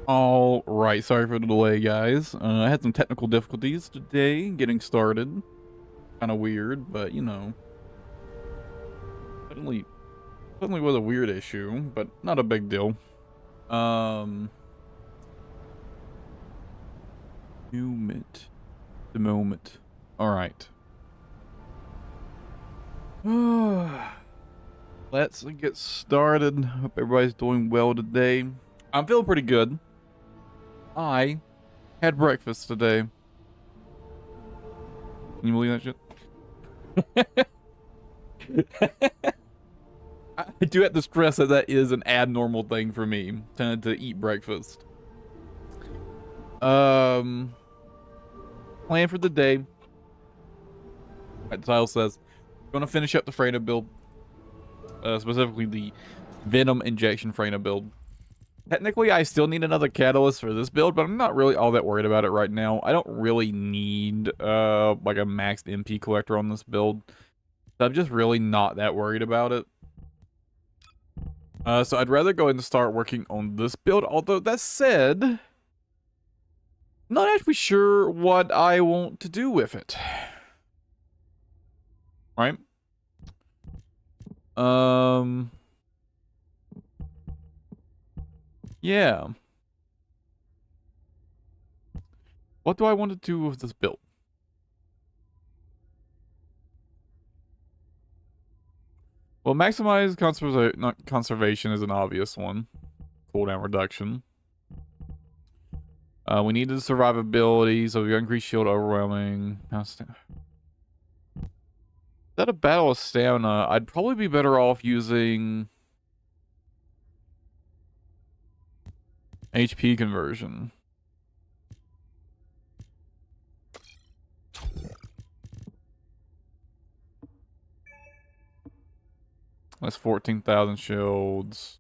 All right, sorry for the delay, guys. I had some technical difficulties today getting started. Kind of weird, but you know, suddenly was a weird issue, but not a big deal. Um, the moment. All right. Let's get started. Hope everybody's doing well today. I'm feeling pretty good. I had breakfast today. Can you believe that shit? I do have to stress that that is an abnormal thing for me, tending to eat breakfast. Plan for the day. Like the title says, going to finish up the freyna build. Specifically the Venom injection freyna build. Technically, I still need another catalyst for this build, but I'm not really all that worried about it right now. I don't really need like a maxed MP collector on this build. So I'm just really not that worried about it. So I'd rather go ahead and start working on this build. Although that said, not actually sure what I want to do with it. Right? Yeah. What do I want to do with this build? Well, maximize conservation is an obvious one. Cooldown reduction. We need the survivability, so we got increased shield overwhelming. Is that a battle of stamina? I'd probably be better off using HP conversion. That's 14,000 shields.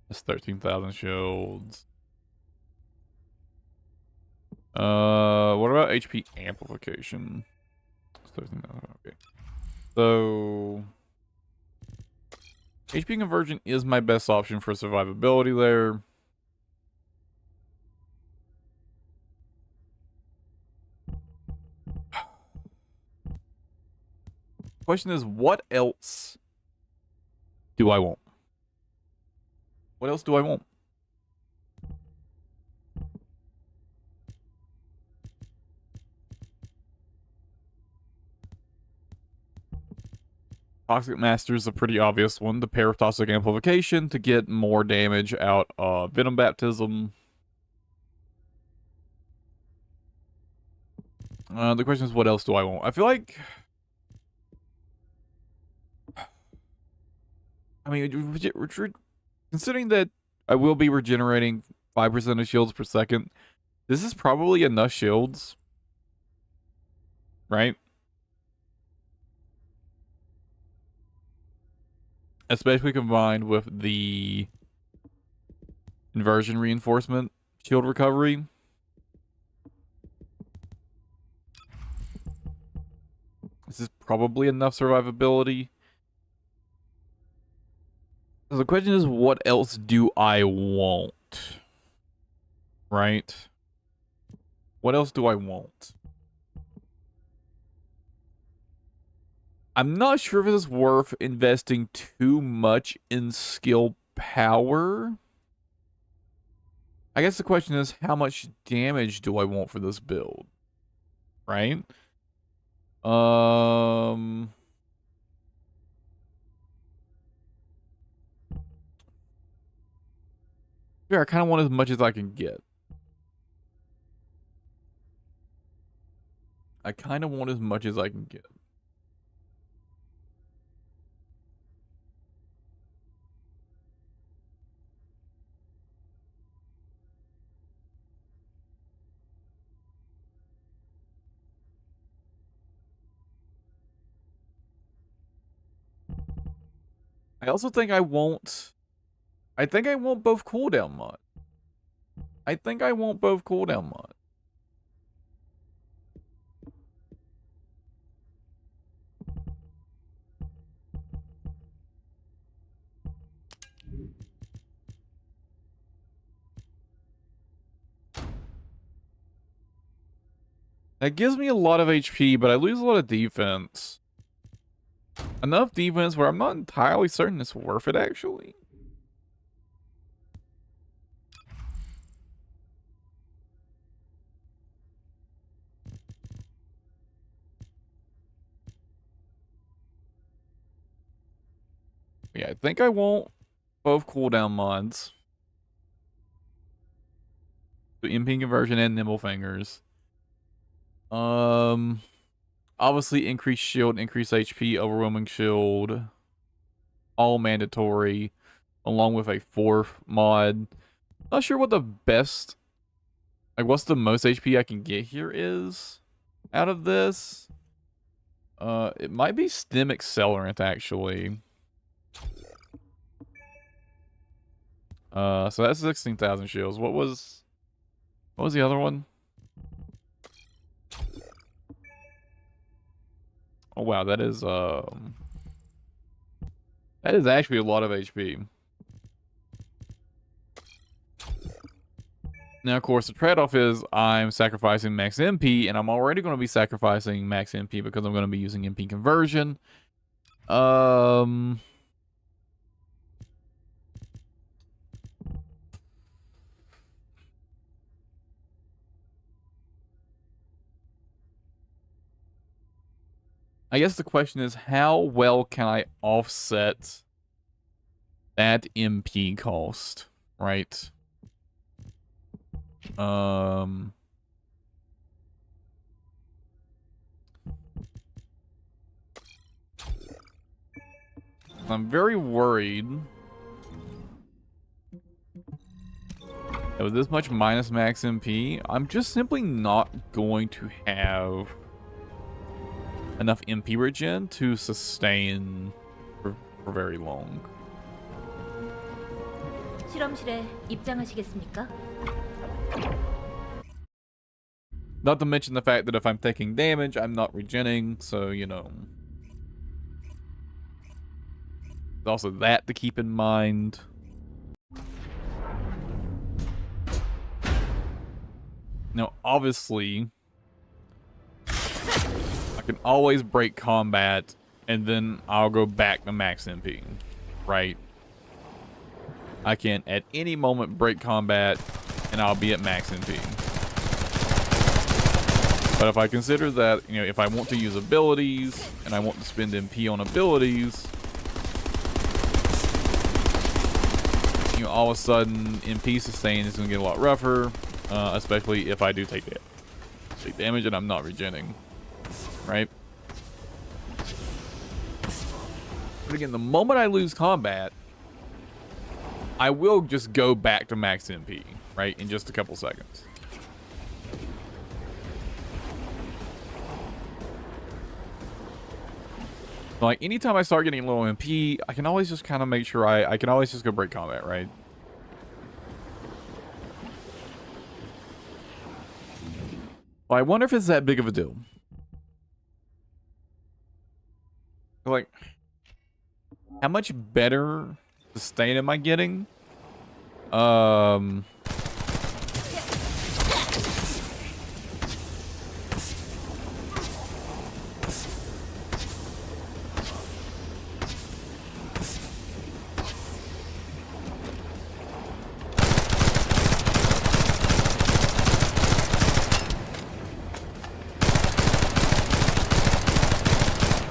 That's 13,000 shields. What about HP amplification? 13,000. Okay. So HP conversion is my best option for survivability there. Question is, what else do I want? What else do I want? Toxic Master is a pretty obvious one. The pair of Toxic Amplification to get more damage out of Venom Baptism. The question is, what else do I want? I feel like... I mean, considering that I will be regenerating 5% of shields per second, this is probably enough shields. Right? Especially combined with the inversion reinforcement shield recovery. This is probably enough survivability. So the question is, what else do I want? Right? What else do I want? I'm not sure if it's worth investing too much in skill power. I guess the question is, how much damage do I want for this build? Right? Yeah, I kind of want as much as I can get. I kind of want as much as I can get. I also think I want both cooldown mod. I think I want both cooldown mod. That gives me a lot of HP, but I lose a lot of defense. Enough defense where I'm not entirely certain it's worth it, actually. Yeah, I think I want both cooldown mods. The MP conversion and nimble fingers. Obviously increase shield, increase HP, overwhelming shield. All mandatory, along with a 4th mod. Not sure what the best, like what's the most HP I can get here is out of this. It might be stem accelerant actually. So that's 16,000 shields. What was the other one? Oh wow, that is actually a lot of HP. Now, of course, the trade-off is I'm sacrificing max MP, and I'm already going to be sacrificing max MP because I'm going to be using MP conversion. I guess the question is, how well can I offset that MP cost, right? I'm very worried that with this much minus max MP, I'm just simply not going to have enough MP regen to sustain for very long. 실험실에 입장하시겠습니까? Not to mention the fact that if I'm taking damage, I'm not regenning, so, you know. There's also that to keep in mind. Now, obviously, I can always break combat, and then I'll go back to max MP, right? I can, at any moment, break combat, and I'll be at max MP. But if I consider that, you know, if I want to use abilities, and I want to spend MP on abilities, you know, all of a sudden, MP sustain is going to get a lot rougher, especially if I do take damage and I'm not regenning, right? But again, the moment I lose combat, I will just go back to max MP, right, in just a couple seconds. Like, anytime I start getting low MP, I can always just kind of make sure I can always just go break combat, right? Well, I wonder if it's that big of a deal. Like, how much better sustain am I getting?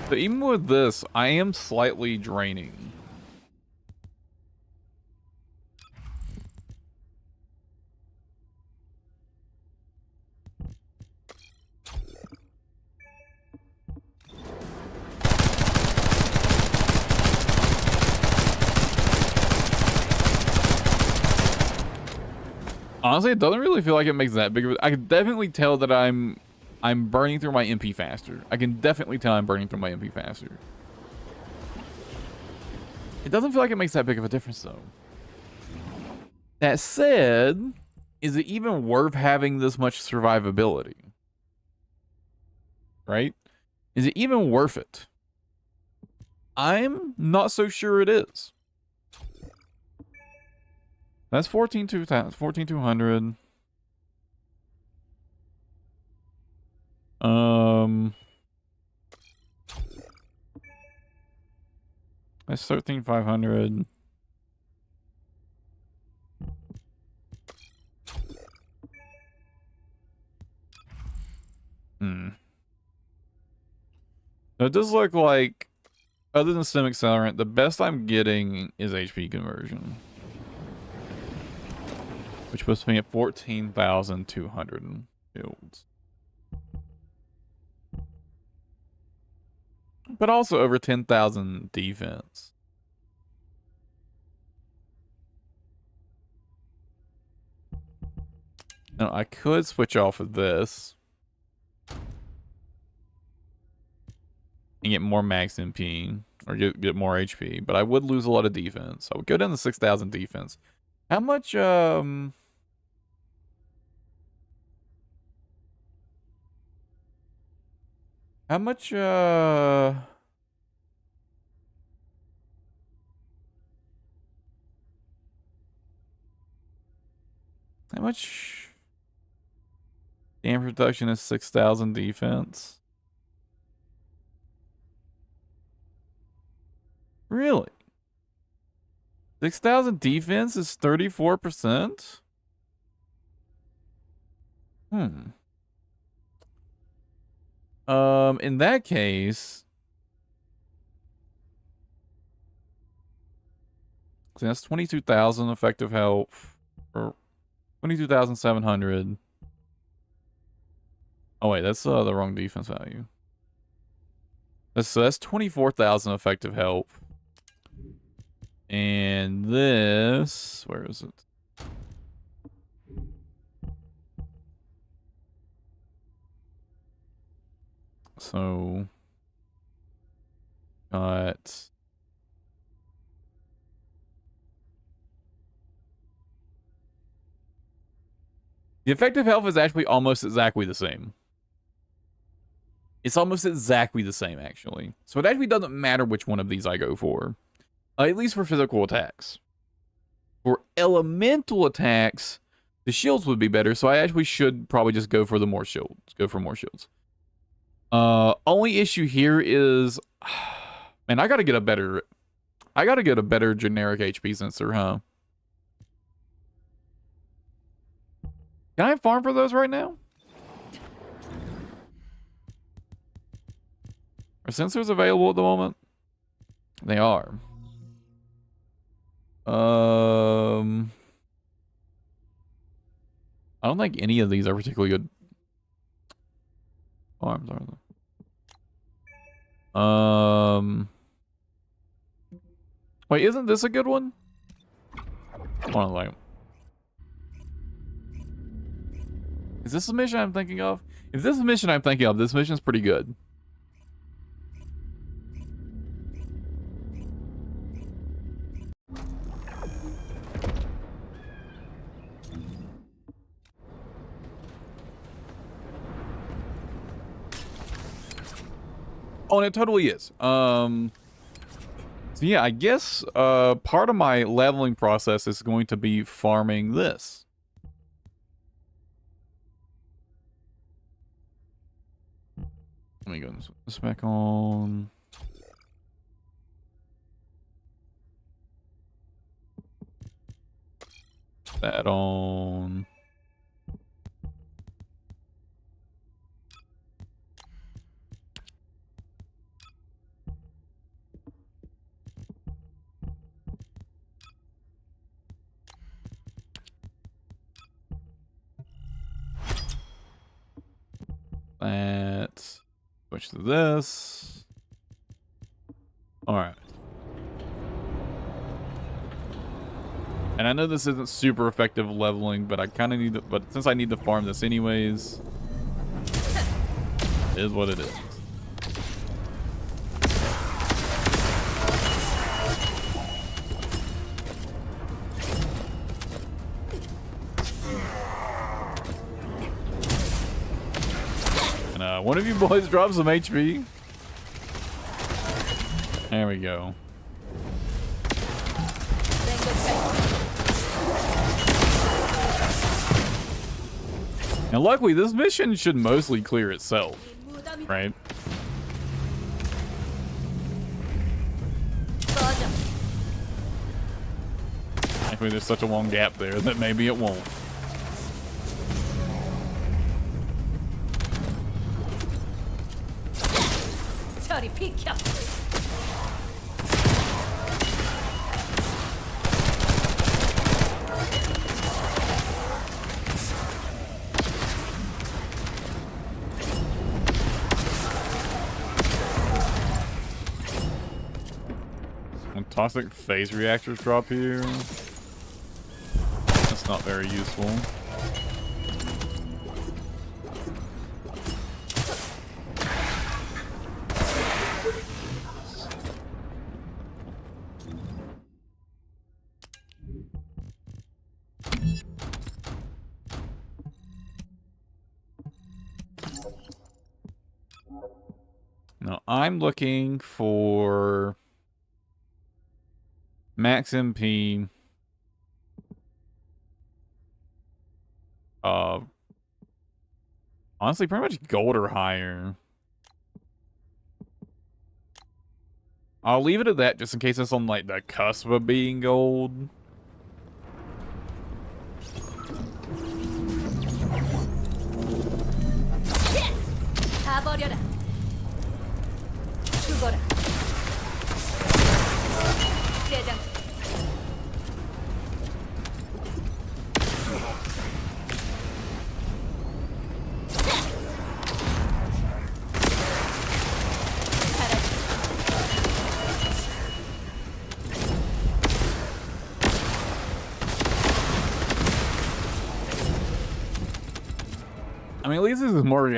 So even with this, I am slightly draining. Honestly, it doesn't really feel like it makes that big of a... I can definitely tell that I'm burning through my MP faster. I can definitely tell I'm burning through my MP faster. It doesn't feel like it makes that big of a difference, though. That said, is it even worth having this much survivability? Right? Is it even worth it? I'm not so sure it is. That's 14,200. That's 13,500. So it does look like, other than Stem Accelerant, the best I'm getting is HP conversion, which puts me at 14,200 builds. But also over 10,000 defense. Now I could switch off of this and get more max MP or get more HP, but I would lose a lot of defense. I would go down to 6,000 defense. How much how much how much damage reduction is 6,000 defense? Really? 6,000 defense is 34%? In that case, so that's 22,000 effective health, or 22,700. Oh wait, that's the wrong defense value. That's 24,000 effective health. And this, where is it? So, got the effective health is actually almost exactly the same. It's almost exactly the same, actually. So it actually doesn't matter which one of these I go for. At least for physical attacks. For elemental attacks, the shields would be better, so I actually should probably just go for the more shields. Go for more shields. Only issue here is, man, I gotta get a better generic HP sensor, huh? Can I farm for those right now? Are sensors available at the moment? They are. I don't think any of these are particularly good farms, are they? Wait, isn't this a good one? Hold on, like, is this the mission I'm thinking of? If this is the mission I'm thinking of, this mission's pretty good. Oh, and it totally is. So yeah, I guess part of my leveling process is going to be farming this. Let me go this back on. That on. That. Switch to this. All right. And I know this isn't super effective leveling, but I kind of need to, but since I need to farm this anyways, it is what it is. And one of you boys drop some HP. There we go. And luckily, this mission should mostly clear itself, right? Actually, there's such a long gap there that maybe it won't. When toxic phase reactors drop here, that's not very useful. Now I'm looking for max MP. Honestly, pretty much gold or higher. I'll leave it at that just in case it's on like the cusp of being gold. I mean, at least this is more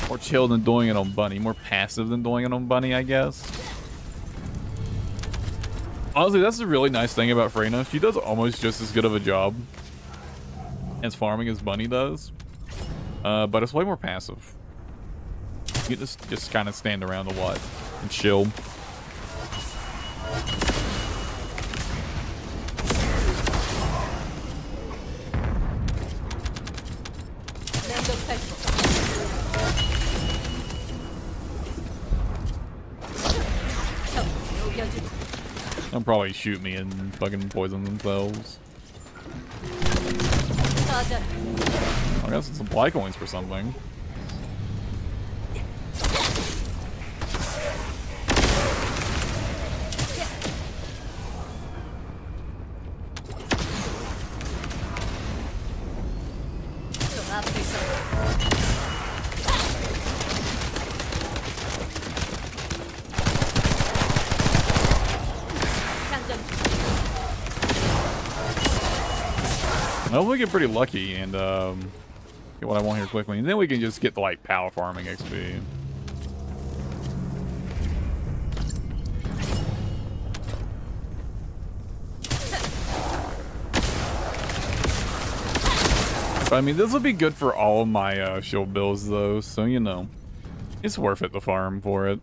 more chill than doing it on Bunny. More passive than doing it on Bunny, I guess. Honestly, that's a really nice thing about Freyna. She does almost just as good of a job as farming as Bunny does. But it's way more passive. You just kind of stand around a lot and chill. They'll probably shoot me and fucking poison themselves. I guess it's supply coins for something. Well, we get pretty lucky and get what I want here quickly, and then we can just get the like power farming XP. But, I mean, this will be good for all of my shield builds, though, so you know, it's worth it to farm for it.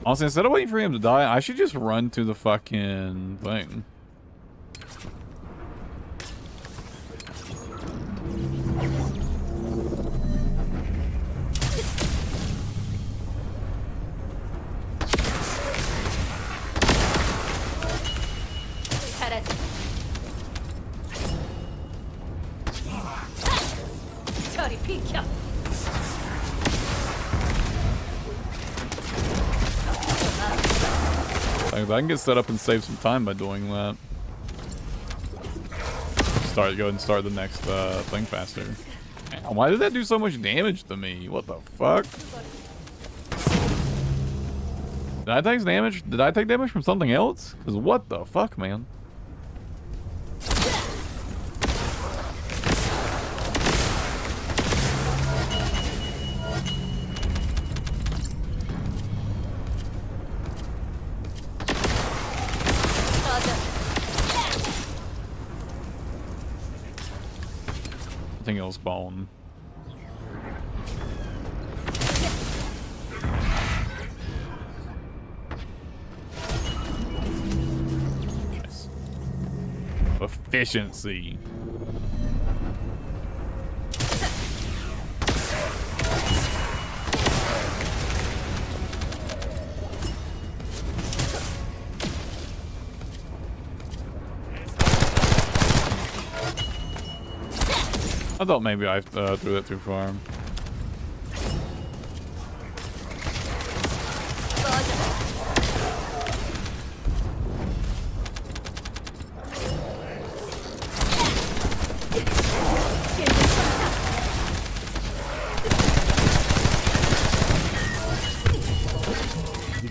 Honestly, instead of waiting for him to die, I should just run to the fucking thing. I can get set up and save some time by doing that. Go ahead and start the next thing faster. Man, why did that do so much damage to me? What the fuck? Did I take damage? Did I take damage from something else? Because what the fuck, man? think it'll spawn. Nice. Efficiency. I thought maybe I threw that too far.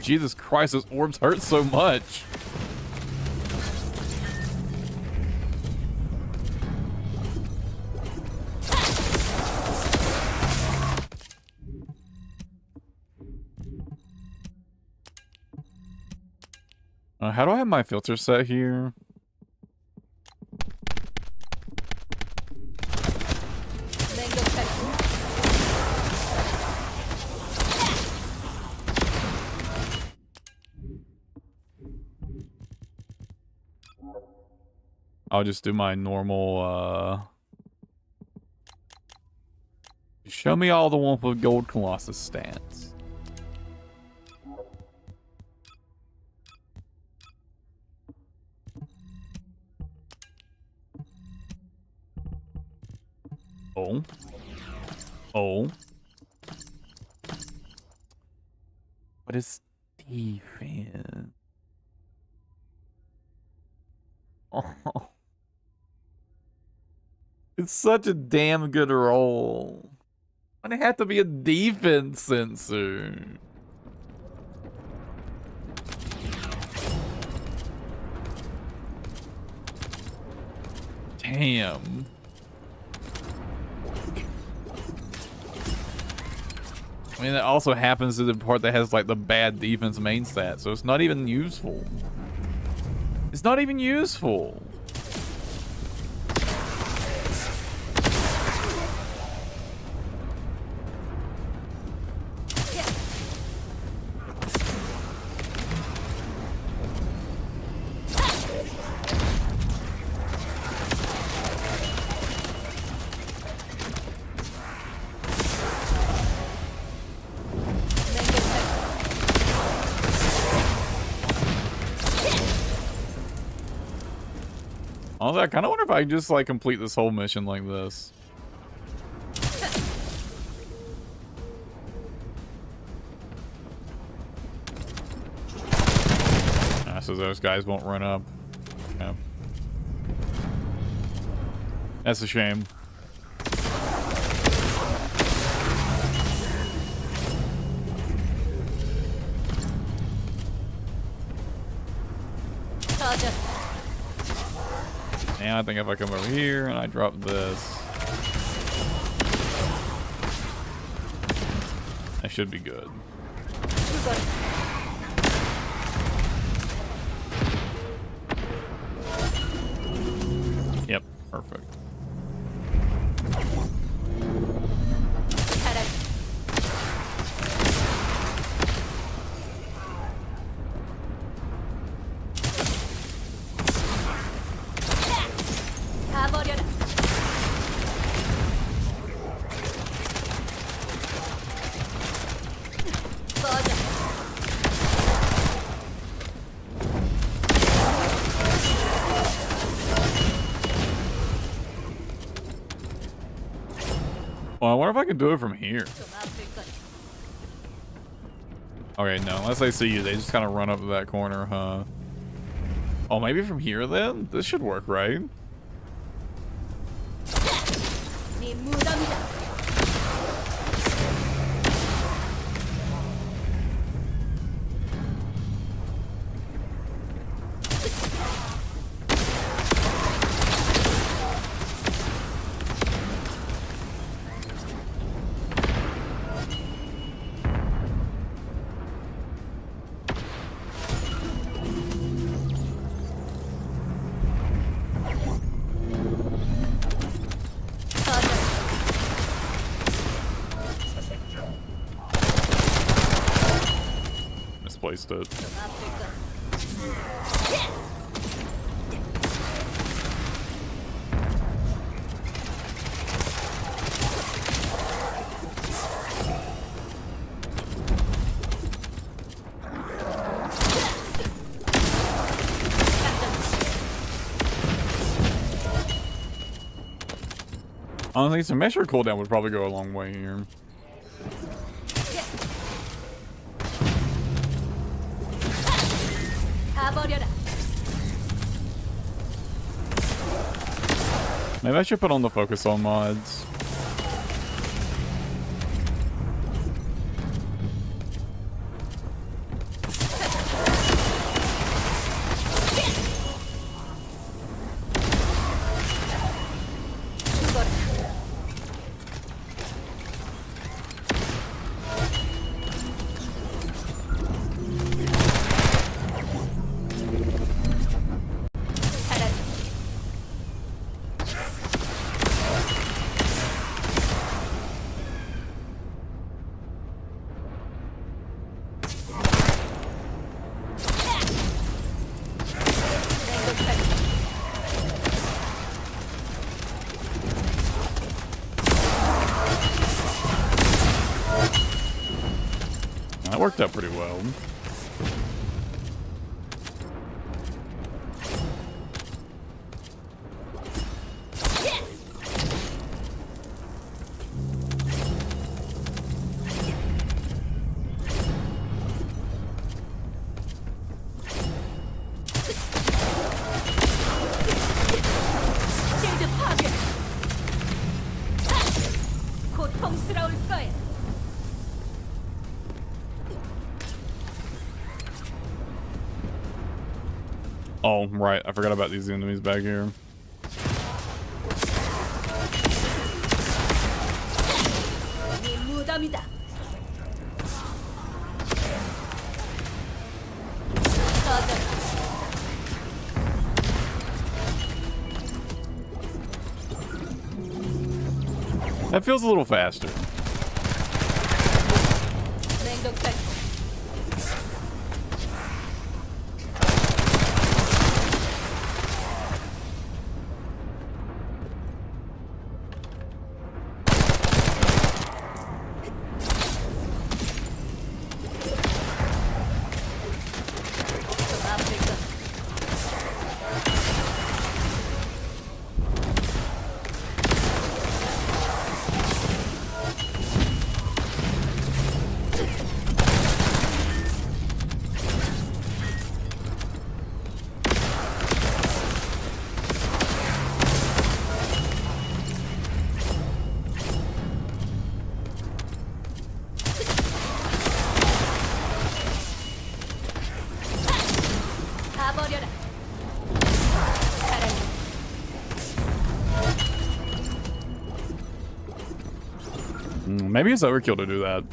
Jesus Christ, those orbs hurt so much. How do I have my filter set here? I'll just do my normal, show me all the Wump of Gold Colossus stats. Oh. Oh. What is defense? Oh. It's such a damn good roll. Why would it have to be a defense sensor? Damn. I mean, that also happens to the part that has like the bad defense main stat, so it's not even useful. It's not even useful. Honestly, I kind of wonder if I can just like complete this whole mission like this. So those guys won't run up. Yeah. That's a shame. And I think if I come over here and I drop this, that should be good. Yep, perfect. Well, I wonder if I can do it from here. Okay, no, unless they see you, they just kind of run up to that corner, huh? Oh, maybe from here then? This should work, right? misplaced it. Honestly, some measure cooldown would probably go a long way here. Maybe I should put on the focus on mods. That worked out pretty well. Oh, right. I forgot about these enemies back here. That feels a little faster. Maybe it's overkill to do that.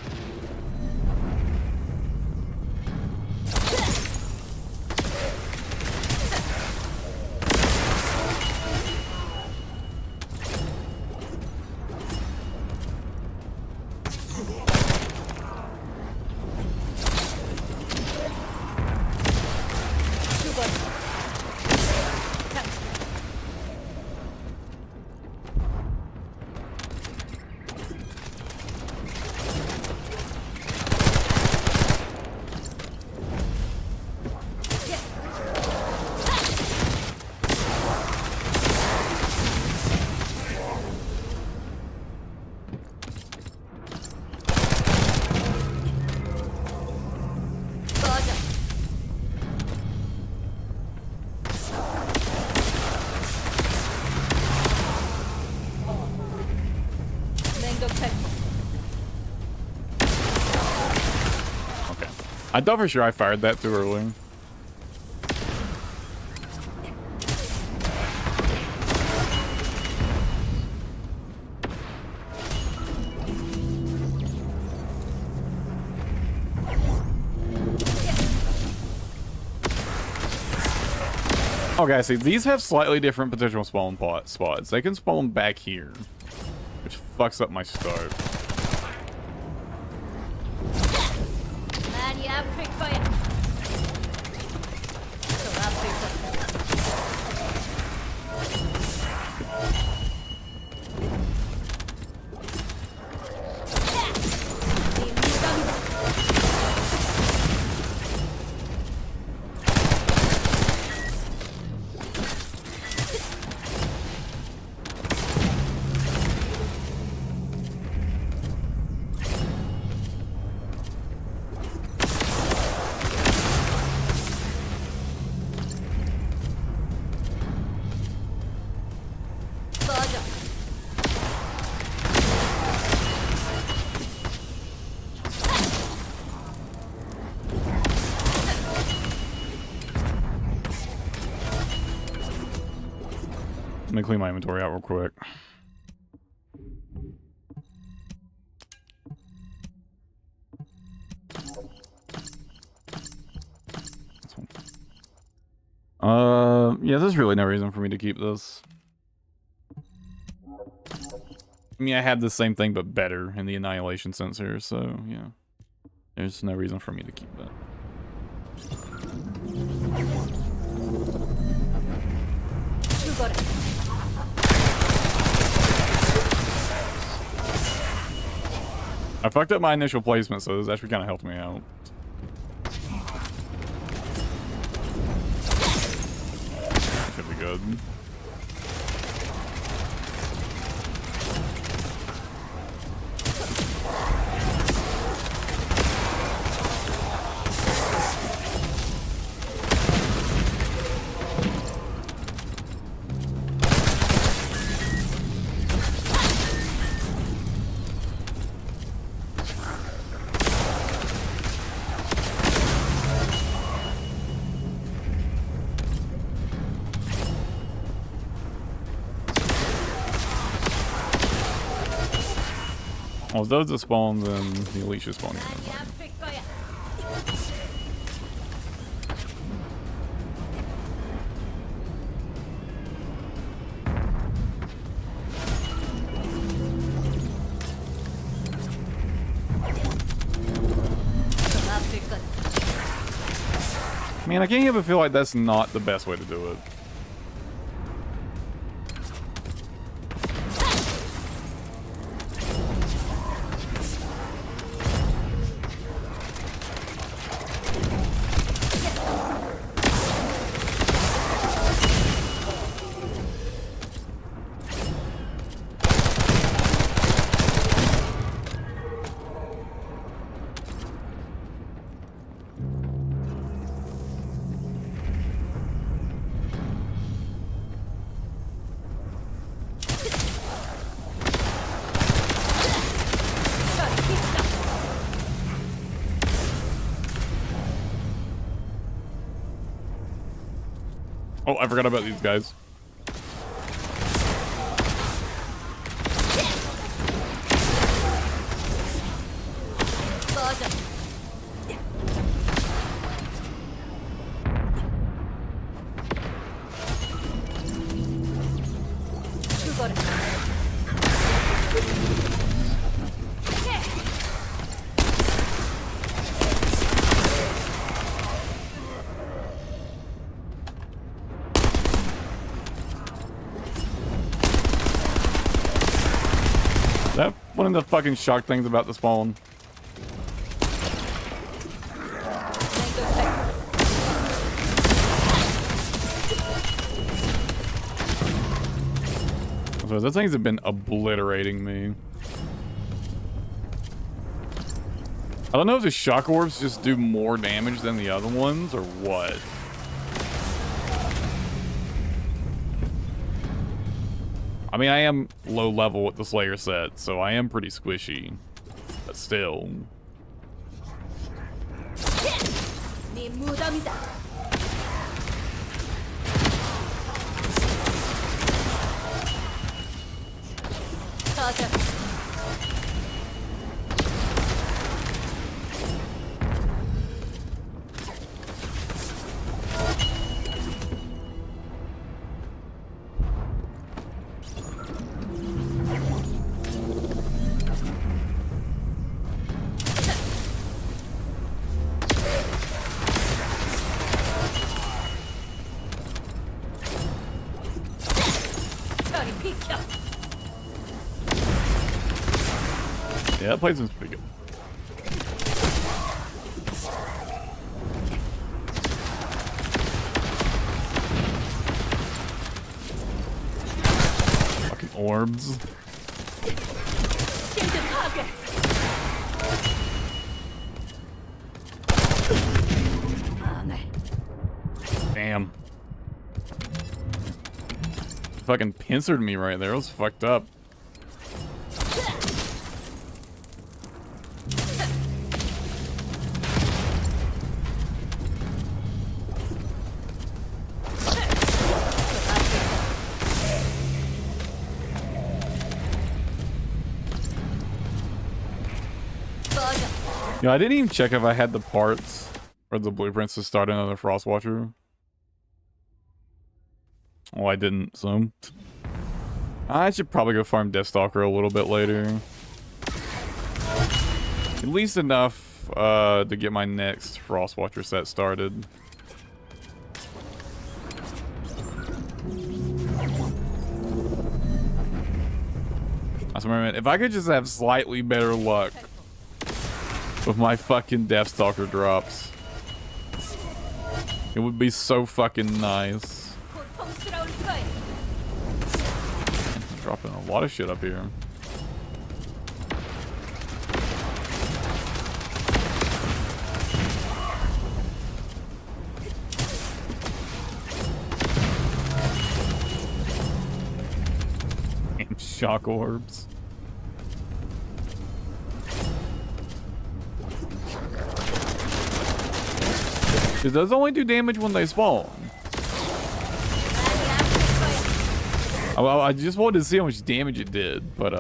I thought for sure I fired that too early. Okay, see, these have slightly different potential spawn spots. They can spawn back here, which fucks up my start. me clean my inventory out real quick. Yeah, there's really no reason for me to keep this. I mean, I had the same thing, but better in the annihilation sensor, so, yeah. There's no reason for me to keep that. I fucked up my initial placement, so this actually kind of helped me out. Should be good. Well, if those are spawned, then the elite should spawn again. Man, I can't even feel like that's not the best way to do it. Oh, I forgot about these guys. That one of the fucking shock things about the spawn. So those things have been obliterating me. I don't know if the shock orbs just do more damage than the other ones or what. I mean, I am low level with the Slayer set, so I am pretty squishy. But still. Yeah, that plays pretty good. Fucking orbs. Damn. Fucking pincered me right there. It was fucked up. You know, I didn't even check if I had the parts or the blueprints to start another Frostwatcher. Oh, I didn't, so I should probably go farm Deathstalker a little bit later. At least enough to get my next Frostwatcher set started. I swear, man, if I could just have slightly better luck with my fucking Deathstalker drops, it would be so fucking nice. Dropping a lot of shit up here. Damn shock orbs. It does only do damage when they spawn. I just wanted to see how much damage it did, but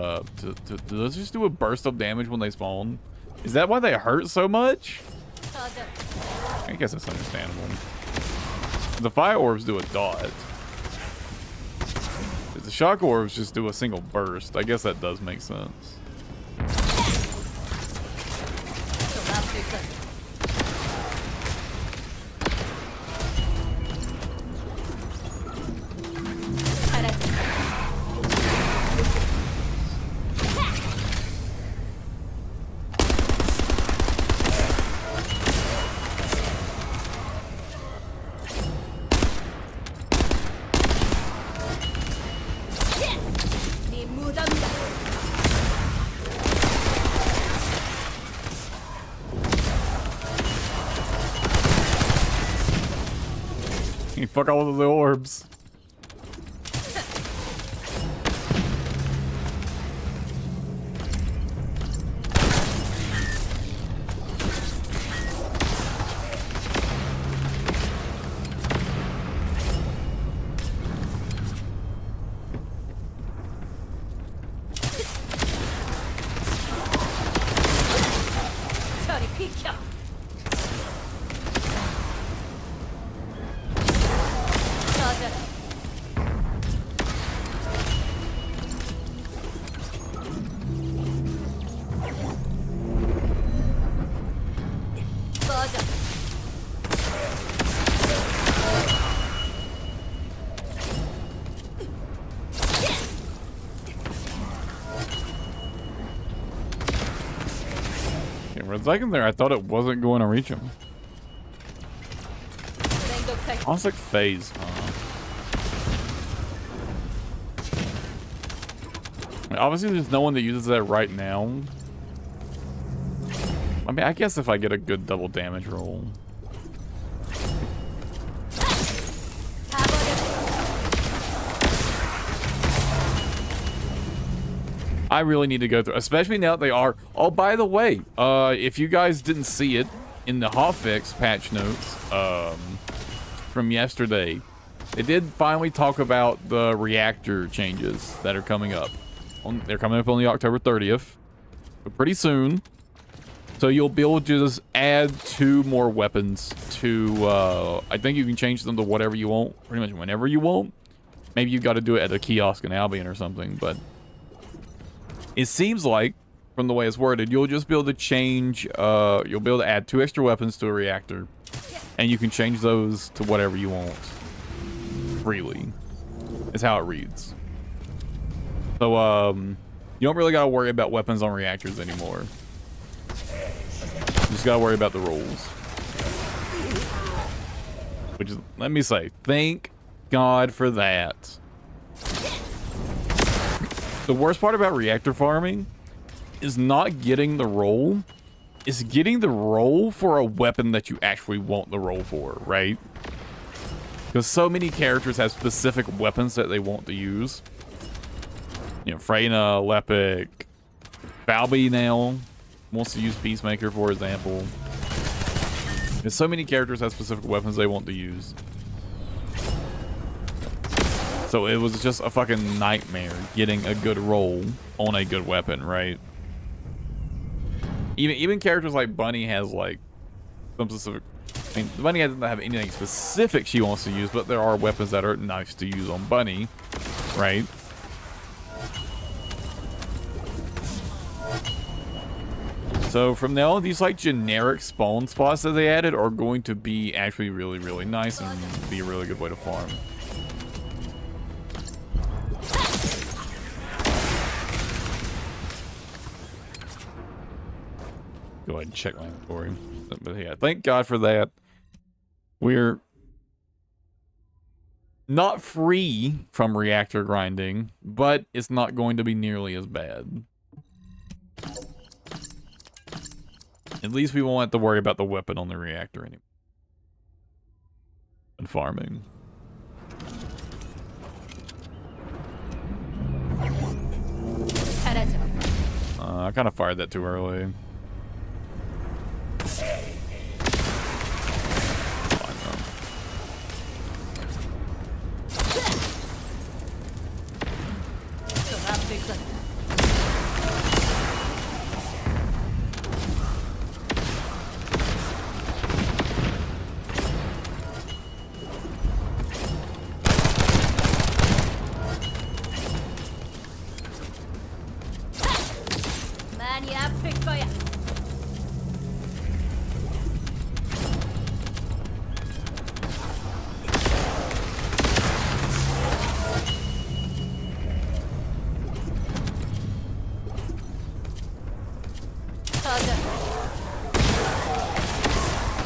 does it just do a burst of damage when they spawn? Is that why they hurt so much? I guess that's understandable. The fire orbs do a dot. The shock orbs just do a single burst. I guess that does make sense. Fuck all of the orbs. Second there, I thought it wasn't going to reach him. Almost like phase, huh? I mean, obviously, there's no one that uses that right now. I mean, I guess if I get a good double damage roll. I really need to go through, especially now that they are. Oh, by the way, if you guys didn't see it in the hotfix patch notes from yesterday, they did finally talk about the reactor changes that are coming up. They're coming up on the October 30th, but pretty soon. So you'll be able to just add 2 more weapons to, I think you can change them to whatever you want, pretty much whenever you want. Maybe you got to do it at a kiosk in Albion or something, but it seems like, from the way it's worded, you'll just be able to change, you'll be able to add 2 extra weapons to a reactor, and you can change those to whatever you want. Freely. Is how it reads. So, you don't really gotta worry about weapons on reactors anymore. You just gotta worry about the rolls. Which is, let me say, thank God for that. The worst part about reactor farming is not getting the roll, it's getting the roll for a weapon that you actually want the roll for, right? Because so many characters have specific weapons that they want to use. You know, Freyna, Lepic, Balby now wants to use Peacemaker, for example. There's so many characters have specific weapons they want to use. So it was just a fucking nightmare getting a good roll on a good weapon, right? Even characters like Bunny has like some specific. I mean, Bunny doesn't have anything specific she wants to use, but there are weapons that are nice to use on Bunny, right? So from now on, these like generic spawn spots that they added are going to be actually really, really nice and be a really good way to farm. Go ahead and check my inventory. But yeah, thank God for that. We're not free from reactor grinding, but it's not going to be nearly as bad. At least we won't have to worry about the weapon on the reactor anymore. And farming. I kind of fired that too early.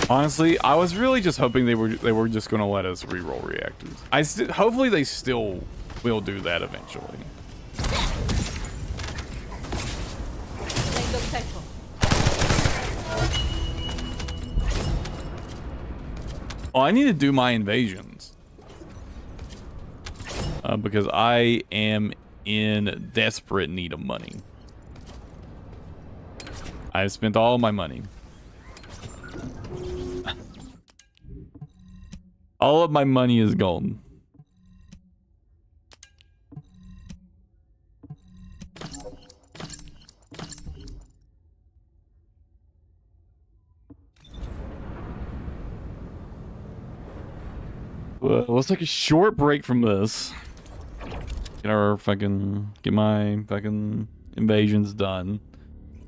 Honestly, I was really just hoping they were just gonna let us reroll reactors. Hopefully they still will do that eventually. Oh, I need to do my invasions because I am in desperate need of money. I've spent all my money. All of my money is gone. Well, let's take a short break from this. Get my fucking invasions done.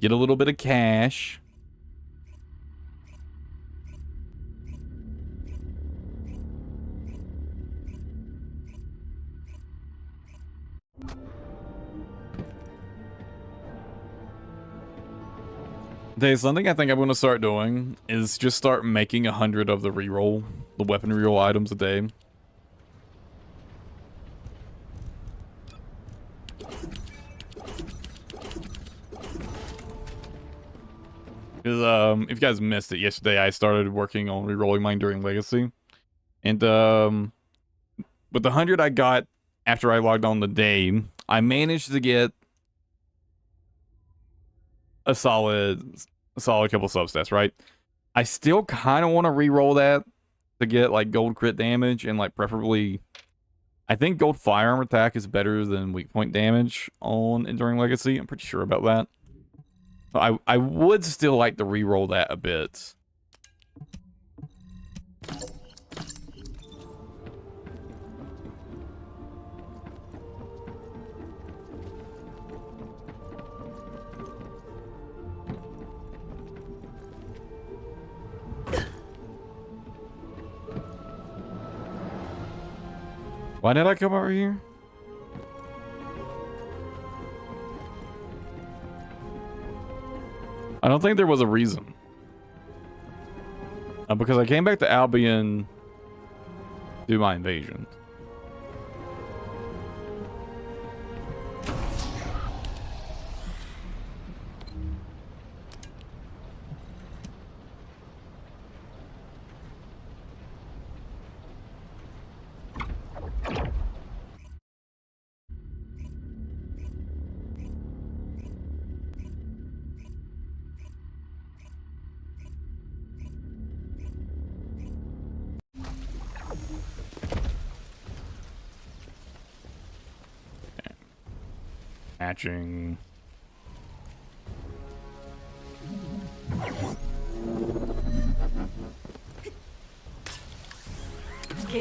Get a little bit of cash. Okay, something I think I'm going to start doing is just start making 100 of the weapon reroll items a day. Because if you guys missed it, yesterday I started working on rerolling mine during Legacy. And with the 100 I got after I logged on the day, I managed to get a solid couple substats, right? I still kind of want to reroll that to get like gold crit damage and like preferably, I think gold firearm attack is better than weak point damage on Enduring Legacy. I'm pretty sure about that. I would still like to reroll that a bit. Why did I come over here? I don't think there was a reason. Because I came back to Albion to do my invasion. Matching.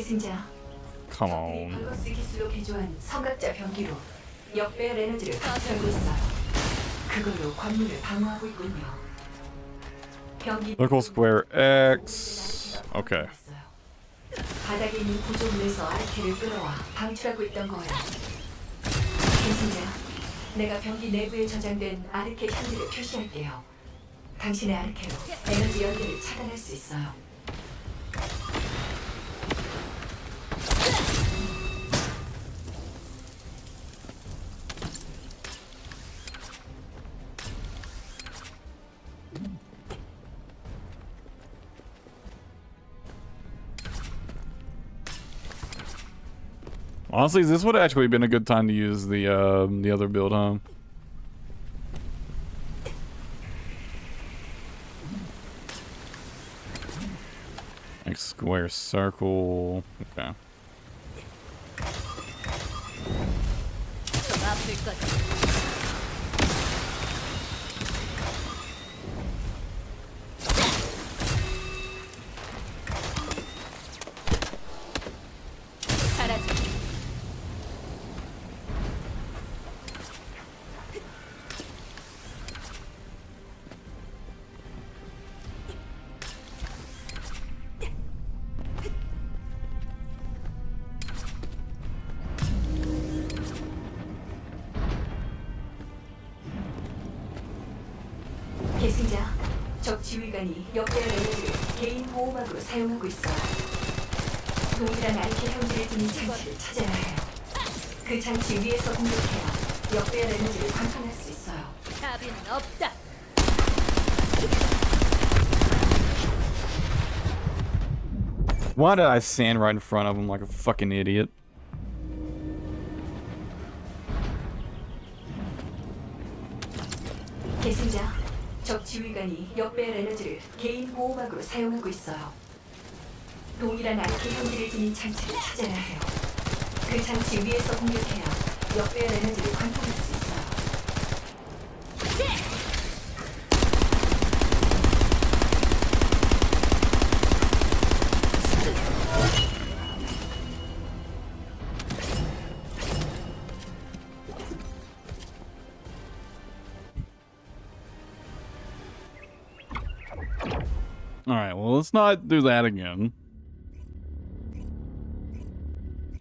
계승자. Come on. 블러스 기술로 개조한 성각자 병기로 역배열 에너지를 발생하고 있어요. 그걸로 관문을 방어하고 있군요. 병기 Circle, square, X. Okay. 바닥에 있는 구조물에서 아르케를 끌어와 방출하고 있던 거예요. 계승자, 내가 병기 내부에 저장된 아르케 향기를 표시할게요. 당신의 아르케로 에너지 연계를 차단할 수 있어요. Honestly, this would have actually been a good time to use the other build, huh? Like square, circle. Okay. 좀 아플 거다. 사라져. 계승자, 적 지휘관이 역배열 에너지를 개인 보호막으로 사용하고 있어요. 동일한 아르케 형질을 지닌 장치를 찾아야 해요. 그 장치 위에서 공격해야 역배열 에너지를 관통할 수 있어요. 답은 없다. Why did I stand right in front of him like a fucking idiot? 계승자, 적 지휘관이 역배열 에너지를 개인 보호막으로 사용하고 있어요. 동일한 아르케 형질을 지닌 장치를 찾아야 해요. 그 장치 위에서 공격해야 역배열 에너지를 관통할 수 있어요. Alright, well, let's not do that again.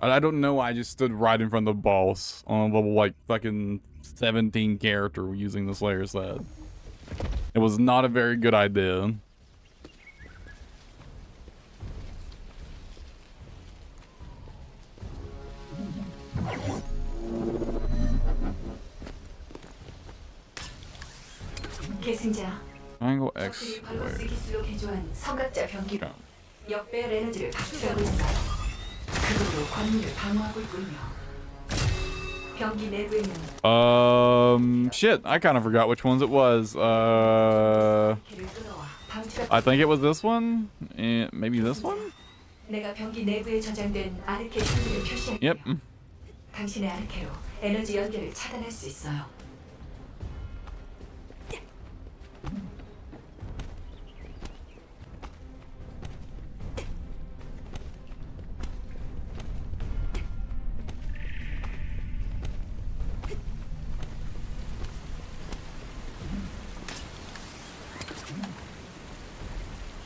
I don't know why I just stood right in front of the boss on a level, like, fucking 17 character using the Slayer set. It was not a very good idea. 계승자, Triangle X 적들이 발로스 squared. 기술로 개조한 성각자 병기로 Okay. 역배열 에너지를 방출하고 있어요. 그걸로 관문을 방어하고 있군요. 병기 내부에는 Shit, I kind of forgot which ones it was. 아르케를 끌어와 방출하고 I think it was this one? And maybe this one? 내가 병기 내부에 저장된 아르케 형질을 표시할게요. Yep. 당신의 아르케로 에너지 연결을 차단할 수 있어요.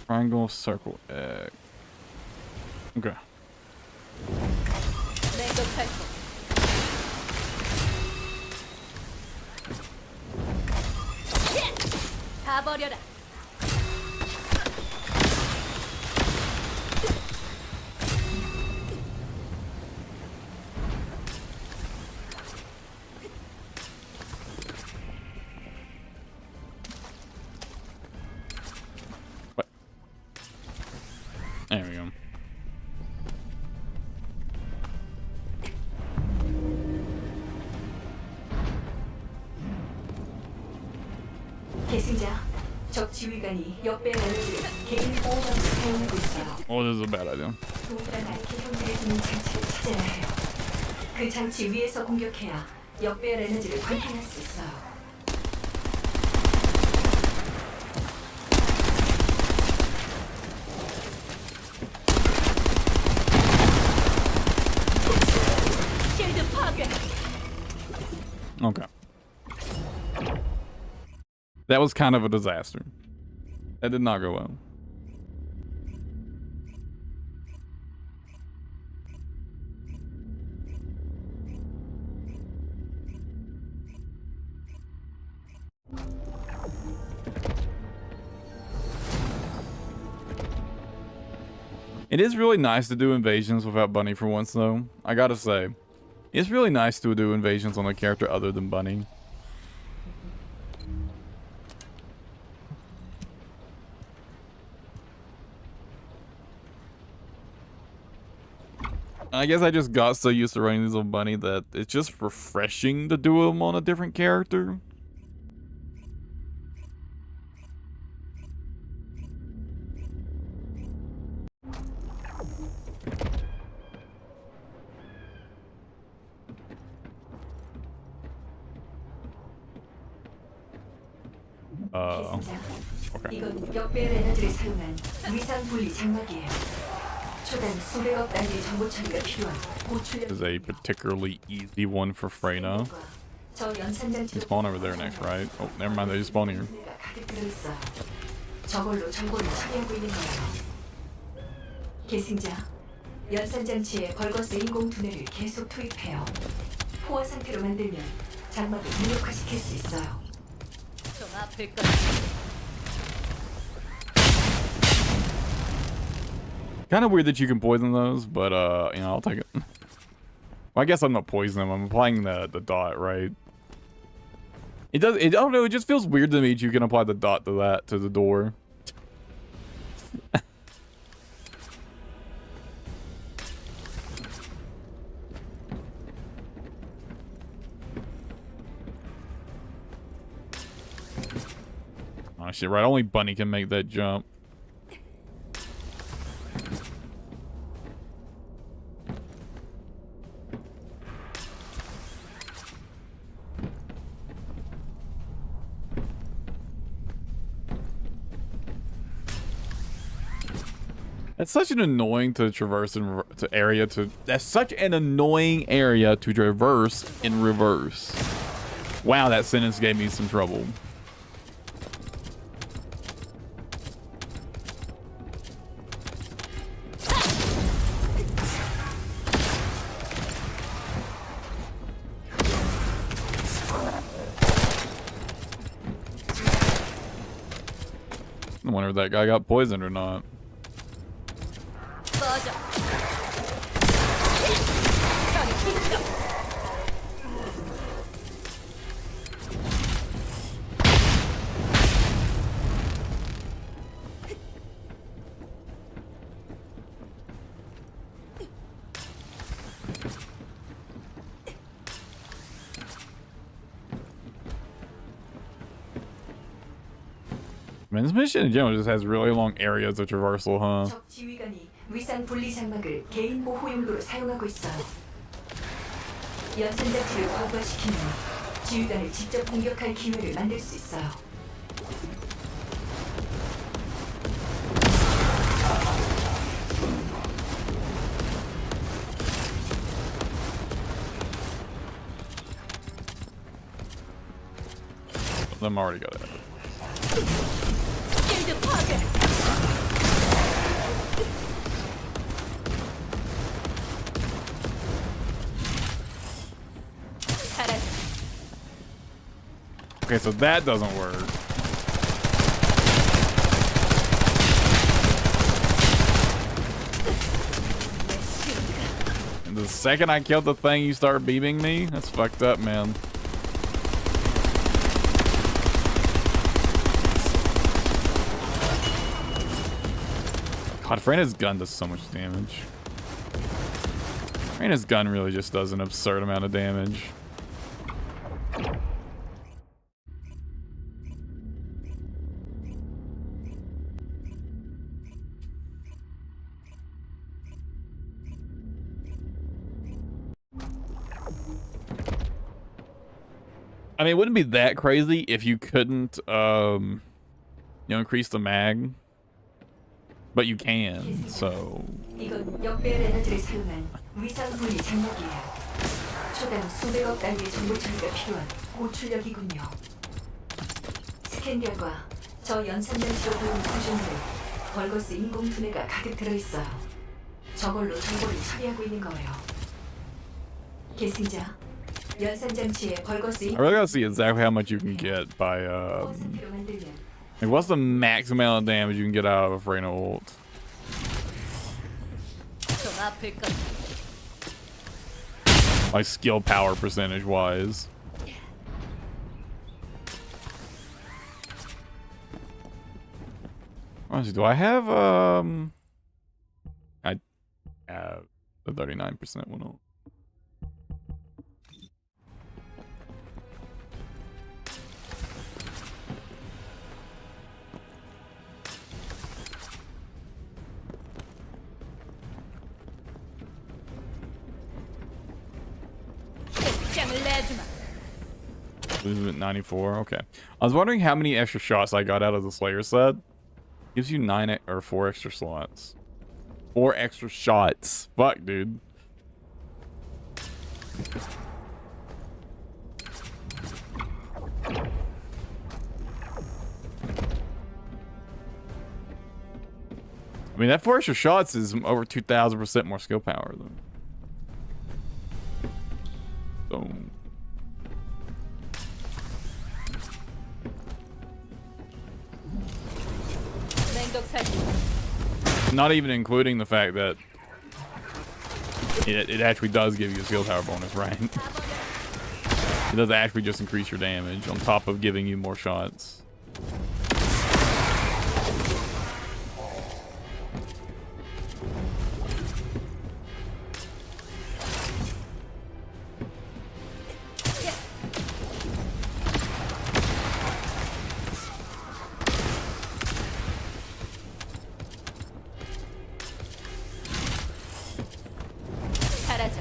Triangle, circle, X. Okay. 맹독할 거. 다 버려라. What? There we go. 계승자, 적 지휘관이 역배열 에너지를 개인 보호막으로 사용하고 있어요. Oh, this is a bad idea. 동일한 아르케 형질을 지닌 장치를 찾아야 해요. 그 장치 위에서 공격해야 역배열 에너지를 관통할 수 있어요. That was kind of a disaster. That did not go well. It is really nice to do invasions without Bunny for once, though. I gotta say. It's really nice to do invasions on a character other than Bunny. I guess I just got so used to running these on Bunny that it's just refreshing to do them on a different character. Okay. 이건 역배열 에너지를 사용한 위상 분리 장막이에요. 초단 수백억 단위의 정보 처리가 필요한 고출력. This is a particularly easy one for Freyna. 저 연산장치. You spawn over there next, right? Oh, never mind. They just spawn here. 가득 들어있어요. 저걸로 정보를 처리하고 있는 거예요. 계승자, 연산장치에 벌거스 인공 두뇌를 계속 투입해요. 포화 상태로 만들면 장막을 무력화시킬 수 있어요. 좀 아플 거. Kind of weird that you can poison those, but you know, I'll take it. Well, I guess I'm not poisoning them. I'm applying the dot, right? It does. I don't know. It just feels weird to me that you can apply the dot to the door. Oh shit! Right, only Bunny can make that jump. That's such an annoying to traverse in area to. That's such an annoying area to traverse in reverse. Wow, that sentence gave me some trouble. I wonder if that guy got poisoned or not. Man, this mission in general just has really long areas of traversal, huh? 적 지휘관이 위상 분리 장막을 개인 보호 용도로 사용하고 있어요. 연산장치를 과부하시키면 지휘관을 직접 공격할 기회를 만들 수 있어요. Them already got it. Okay, so that doesn't work. And the second I killed the thing, you start beaming me? That's fucked up, man. God, Freyna's gun does so much damage. Freyna's gun really just does an absurd amount of damage. I mean, it wouldn't be that crazy if you couldn't, you know, increase the mag. But you can, so. 이건 역배열 에너지를 사용한 위상 분리 장막이에요. 초당 수백억 단위의 정보 처리가 필요한 고출력이군요. 스캔 결과 저 연산장치로 보인 구조물에 벌거스 인공 두뇌가 가득 들어있어요. 저걸로 정보를 처리하고 있는 거예요. 계승자, 연산장치에 벌거스 I 인공 really gotta see exactly how much you can get by 퍼센트로 만들면 like what's the max amount of damage you can get out of a freyna ult? 좀 아플 거야. Like skill power percentage wise. Honestly, do I have I have the 39% one ult. 끝장을 내주마. This is at 94. Okay. I was wondering how many extra shots I got out of the Slayer set. Gives you 4 extra slots. 4 extra shots. Fuck, dude. I mean, that 4 extra shots is over 2,000% more skill power, though. So... Not even including the fact that it actually does give you a skill power bonus, right? It does actually just increase your damage on top of giving you more shots. 사라져.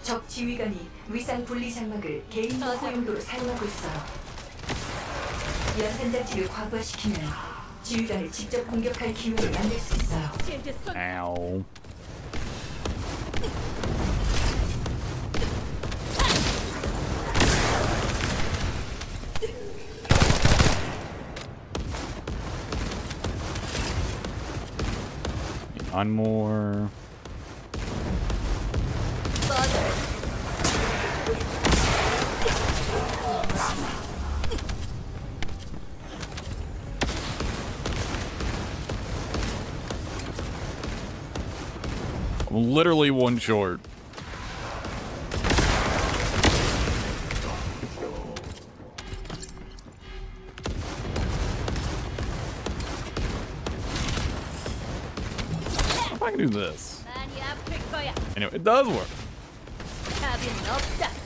적 지휘관이 위상 분리 장막을 개인 보호용도로 사용하고 있어요. 연산장치를 과부하시키면 지휘관을 직접 공격할 기회를 만들 수 있어요. 실드 쏜. Ow. One more. I'm literally one short. If I can do this. 많이 아플 거야. Anyway, it does work. 답은 없다.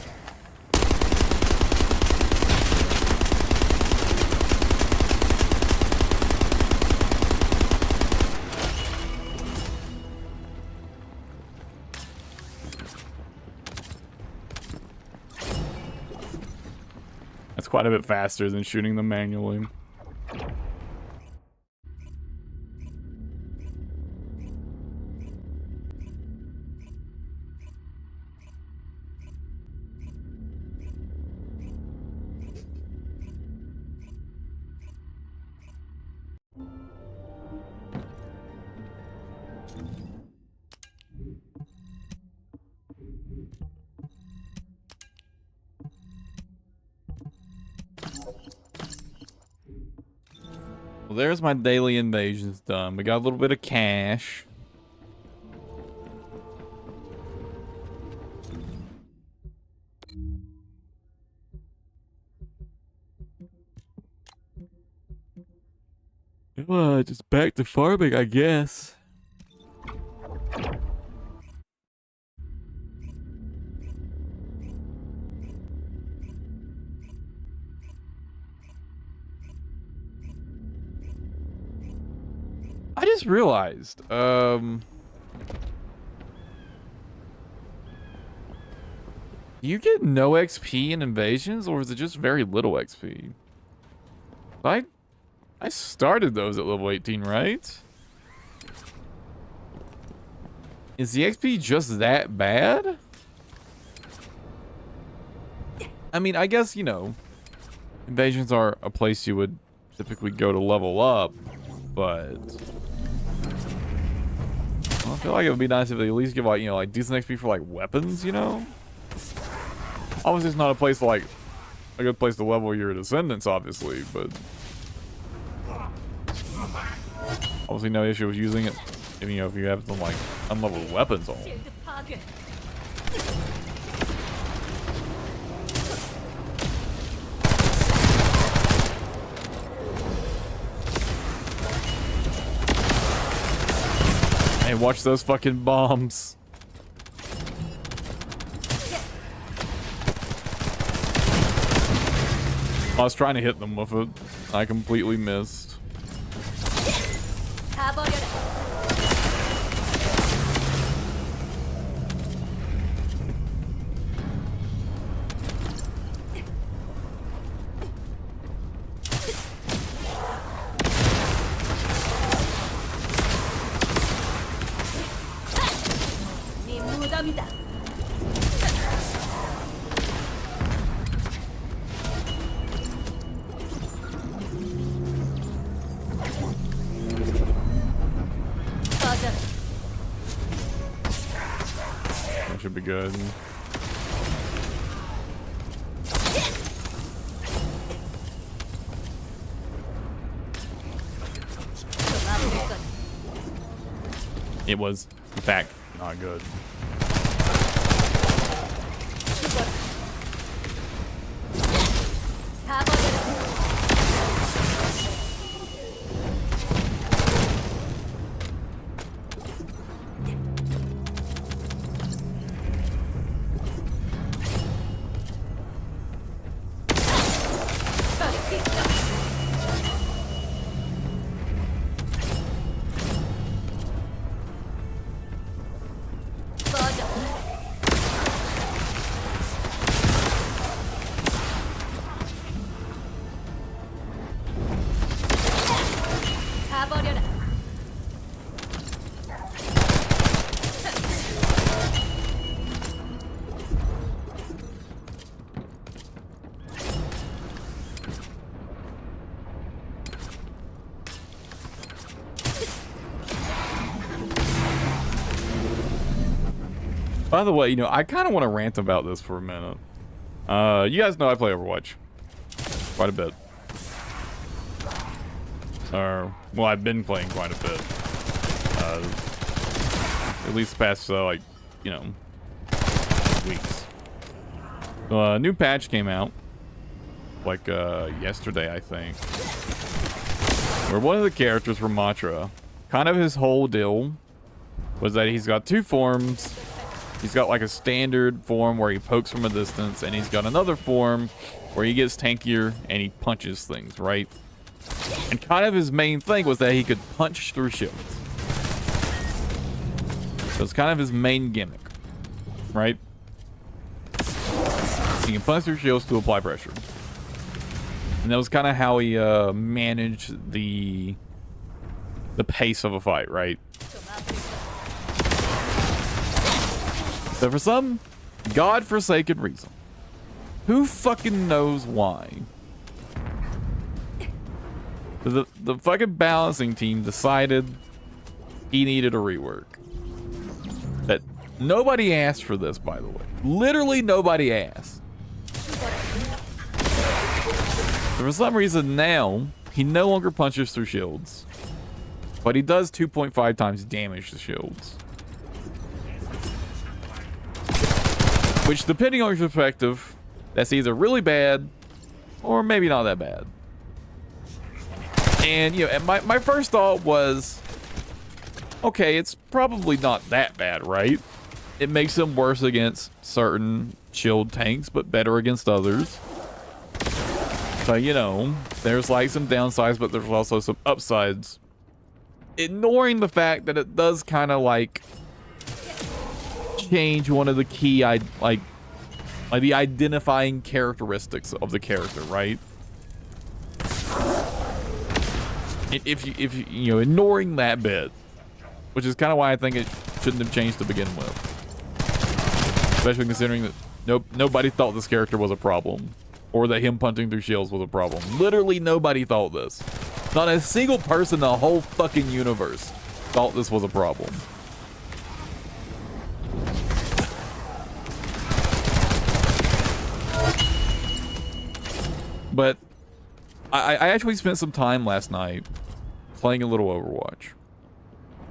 That's quite a bit faster than shooting them manually. Well, there's my daily invasions done. We got a little bit of cash. Just back to farming, I guess. I just realized, Do you get no XP in invasions, or is it just very little XP? I started those at level 18, right? Is the XP just that bad? I mean, I guess, you know, invasions are a place you would typically go to level up, but I feel like it would be nice if they at least give, like, you know, like decent XP for like weapons, you know? Obviously, it's not a place like a good place to level your descendants, obviously, but obviously no issue with using it. If, you know, if you have some like unleveled weapons on. 실드 파괴. Hey, watch those fucking bombs. I was trying to hit them with it. I completely missed. 다 버려라. 네 무덤이다. 꺼져라. That should be good. 좀 아플 거다. It was, in fact, not good. 죽어라. 다 버려라. 저리 비켜. 꺼져. 다 버려라. By the way, you know, I kind of want to rant about this for a minute. You guys know I play Overwatch quite a bit. Well, I've been playing quite a bit. At least the past, like, you know, weeks. A new patch came out, like, yesterday, I think. Where one of the characters from Matra, kind of his whole deal was that he's got two forms. He's got like a standard form where he pokes from a distance, and he's got another form where he gets tankier and he punches things, right? And kind of his main thing was that he could punch through shields. So it's kind of his main gimmick, right? He can punch through shields to apply pressure. And that was kind of how he managed the pace of a fight, right? 좀 아플 거다. So for some godforsaken reason, who fucking knows why, the fucking balancing team decided he needed a rework. That nobody asked for this, by the way. Literally nobody asked. So for some reason now, he no longer punches through shields, but he does 2.5 times damage to shields. Which, depending on your perspective, that's either really bad or maybe not that bad. And, you know, and my first thought was, okay, it's probably not that bad, right? It makes them worse against certain shield tanks, but better against others. So, you know, there's like some downsides, but there's also some upsides. Ignoring the fact that it does kind of like change one of the key Like the identifying characteristics of the character, right? If you know, ignoring that bit, which is kind of why I think it shouldn't have changed to begin with. Especially considering that nobody thought this character was a problem. Or that him punching through shields was a problem. Literally nobody thought this. Not a single person in the whole fucking universe thought this was a problem. But I actually spent some time last night playing a little OverWatch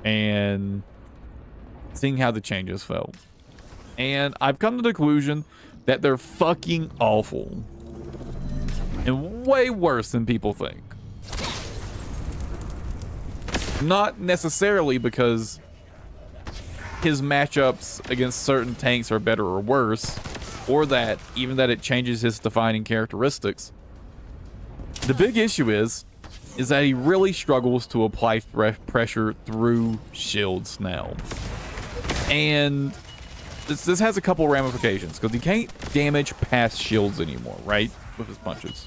and seeing how the changes felt. And I've come to the conclusion that they're fucking awful. And way worse than people think. Not necessarily because his matchups against certain tanks are better or worse, or that even that it changes his defining characteristics. The big issue is that he really struggles to apply pressure through shields now. And this has a couple ramifications, because he can't damage past shields anymore, right? With his punches.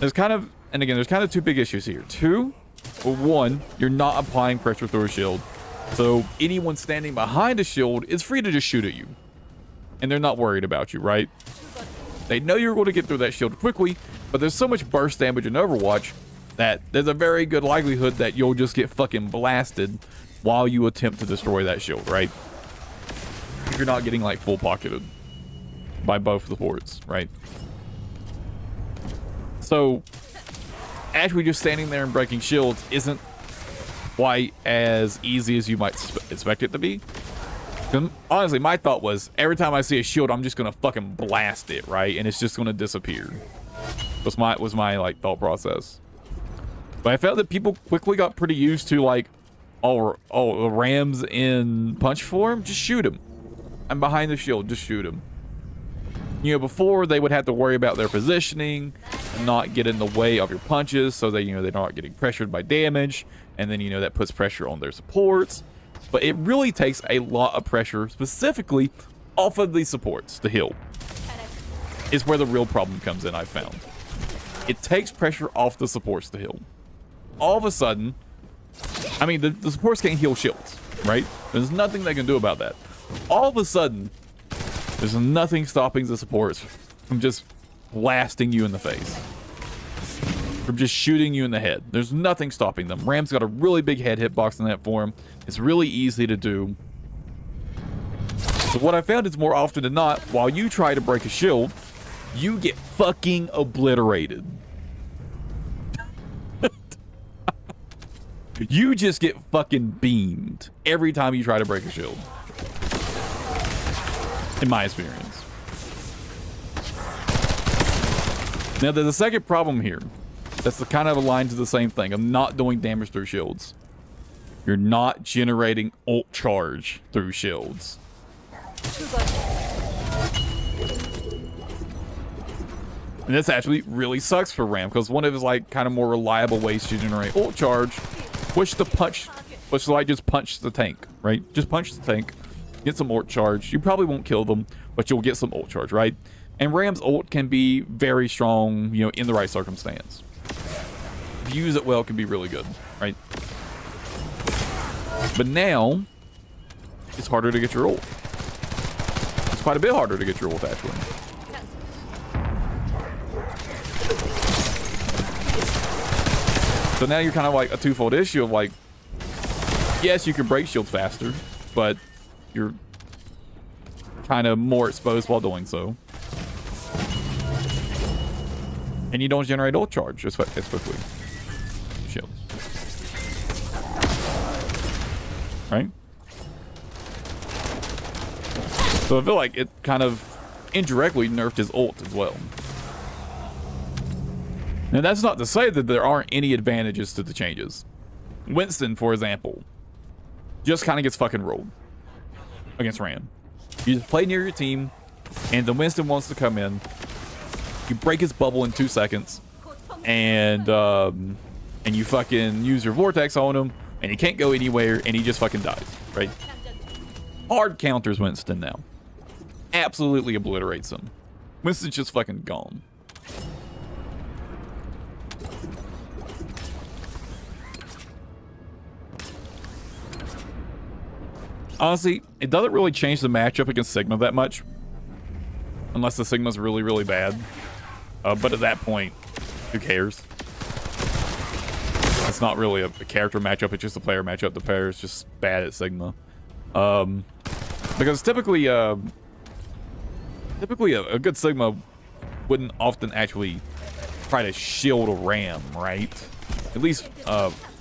There's kind of two big issues here. One, you're not applying pressure through a shield. So anyone standing behind a shield is free to just shoot at you. And they're not worried about you, right? They know you're going to get through that shield quickly, but there's so much burst damage in Overwatch that there's a very good likelihood that you'll just get fucking blasted while you attempt to destroy that shield, right? If you're not getting like full pocketed by both the ports, right? So actually just standing there and breaking shields isn't quite as easy as you might expect it to be. Honestly, my thought was every time I see a shield, I'm just gonna fucking blast it, right? And it's just gonna disappear. Was my like thought process. But I felt that people quickly got pretty used to like, oh, the Rams in punch form, just shoot him. I'm behind the shield, just shoot him. You know, before they would have to worry about their positioning and not get in the way of your punches, so that, you know, they're not getting pressured by damage, and then, you know, that puts pressure on their supports. But it really takes a lot of pressure, specifically off of the supports to heal. Is where the real problem comes in, I've found. It takes pressure off the supports to heal. All of a sudden, I mean, the supports can't heal shields, right? There's nothing they can do about that. All of a sudden, there's nothing stopping the supports from just blasting you in the face. From just shooting you in the head. There's nothing stopping them. Ram's got a really big head hitbox in that form. It's really easy to do. So what I found is more often than not, while you try to break a shield, you get fucking obliterated. You just get fucking beamed every time you try to break a shield. In my experience. Now there's a second problem here. That's the kind of aligned to the same thing. I'm not doing damage through shields. You're not generating ult charge through shields. And this actually really sucks for Ram, because one of his like kind of more reliable ways to generate ult charge, push like just punch the tank, right? Just punch the tank, get some ult charge. You probably won't kill them, but you'll get some ult charge, right? And Ram's ult can be very strong, you know, in the right circumstance. If you use it well, it can be really good, right? But now, it's harder to get your ult. It's quite a bit harder to get your ult, actually. So now you're kind of like a twofold issue of like, yes, you can break shields faster, but you're kind of more exposed while doing so. And you don't generate ult charge as quickly. Shields. Right? So I feel like it kind of indirectly nerfed his ult as well. Now that's not to say that there aren't any advantages to the changes. Winston, for example, just kind of gets fucking rolled against Rant. You just play near your team, and then Winston wants to come in. You break his bubble in 2 seconds, and you fucking use your vortex on him, and he can't go anywhere, and he just fucking dies, right? Hard counters Winston now. absolutely obliterates him. Winston's just fucking gone. Honestly, it doesn't really change the matchup against Sigma that much. Unless the Sigma's really, really bad. But at that point, who cares? It's not really a character matchup, it's just a player matchup. The player is just bad at Sigma. Because typically a good Sigma wouldn't often actually try to shield a ram, right? At least,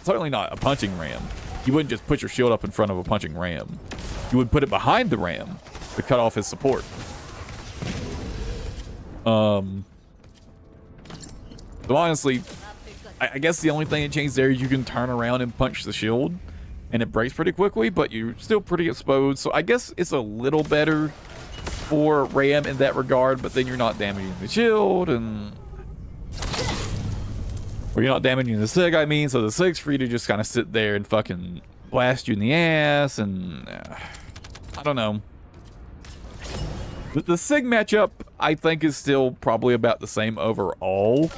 certainly not a punching ram. You wouldn't just put your shield up in front of a punching ram. You would put it behind the ram to cut off his support. So honestly, I guess the only thing that changed there is you can turn around and punch the shield, and it breaks pretty quickly, but you're still pretty exposed. So I guess it's a little better for ram in that regard, but then you're not damaging the shield, and or you're not damaging the Sig, I mean, so the Sig's free to just kind of sit there and fucking blast you in the ass, and I don't know. The Sig matchup, I think, is still probably about the same overall.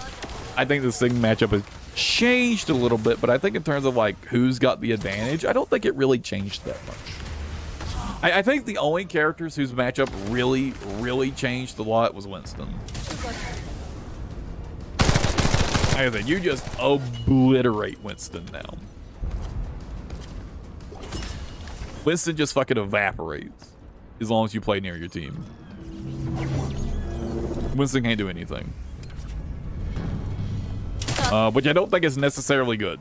I think the Sig matchup has changed a little bit, but I think in terms of like who's got the advantage, I don't think it really changed that much. I think the only characters whose matchup really, really changed a lot was Winston. I think you just obliterate Winston now. Winston just fucking evaporates as long as you play near your team. Winston can't do anything. Which I don't think is necessarily good.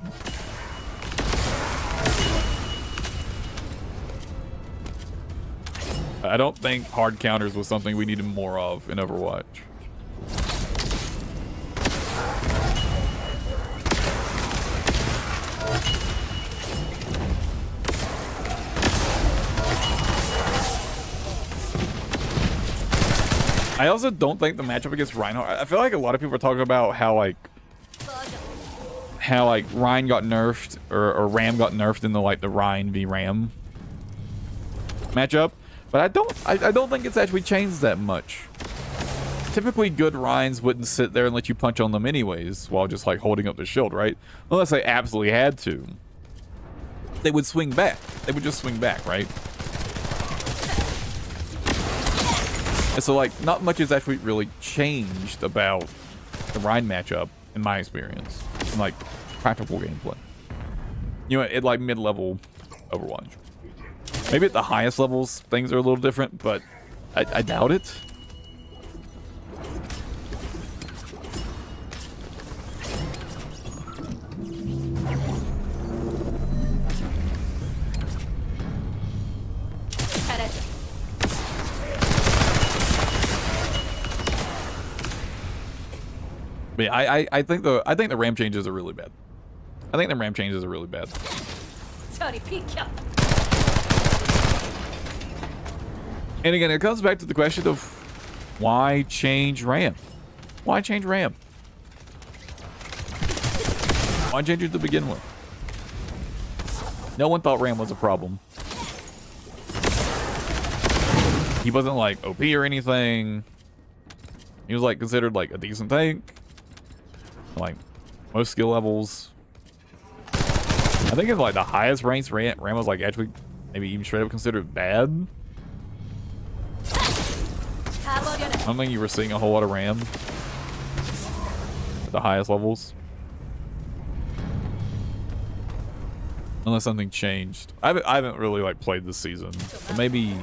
I don't think hard counters was something we needed more of in Overwatch. I also don't think the matchup against Reinhardt, I feel like a lot of people are talking about how Ryan got nerfed or Ram got nerfed in the Ryan v Ram matchup, but I don't think it's actually changed that much. Typically good Ryans wouldn't sit there and let you punch on them anyways while just like holding up the shield, right? Unless they absolutely had to. They would swing back. They would just swing back, right? And so, like, not much has actually really changed about the Ryan matchup, in my experience, in, like, practical gameplay. You know, at, like, mid-level Overwatch. Maybe at the highest levels, things are a little different, but I doubt it. But yeah, I think the Ram changes are really bad. I think the Ram changes are really bad. And again, it comes back to the question of why change Ram? Why change Ram? Why change it to begin with? No one thought Ram was a problem. He wasn't like OP or anything. He was like considered like a decent tank. Like most skill levels. I think in like the highest ranks, Ram was like actually maybe even straight up considered bad. I don't think you were seeing a whole lot of Ram at the highest levels. Unless something changed. I haven't really like played this season. But maybe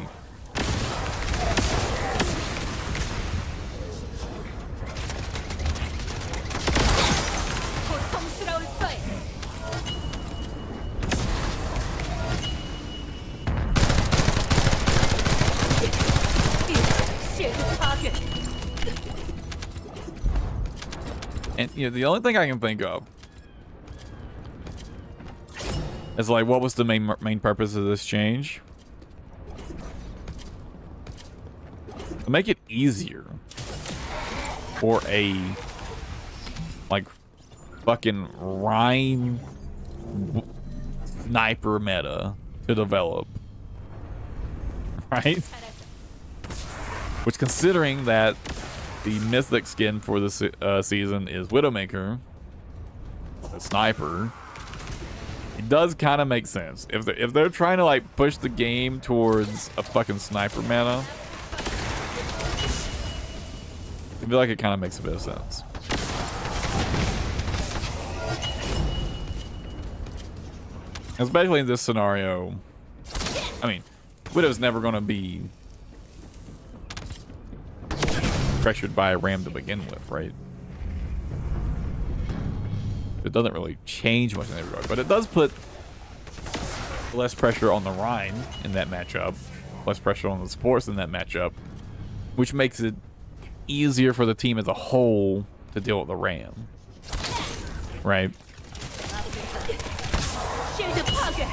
and you know, the only thing I can think of is like, what was the main purpose of this change? To make it easier for a like fucking Rhine sniper meta to develop, right? Which, considering that the mythic skin for this season is Widowmaker, a sniper, it does kind of make sense. If they're trying to like push the game towards a fucking sniper meta, I feel like it kind of makes a bit of sense. Especially in this scenario. I mean, Widow's never going to be pressured by a ram to begin with, right? It doesn't really change much in that regard, but it does put less pressure on the Rhine in that matchup, less pressure on the supports in that matchup, which makes it easier for the team as a whole to deal with the ram, right? 쉴드 파괴.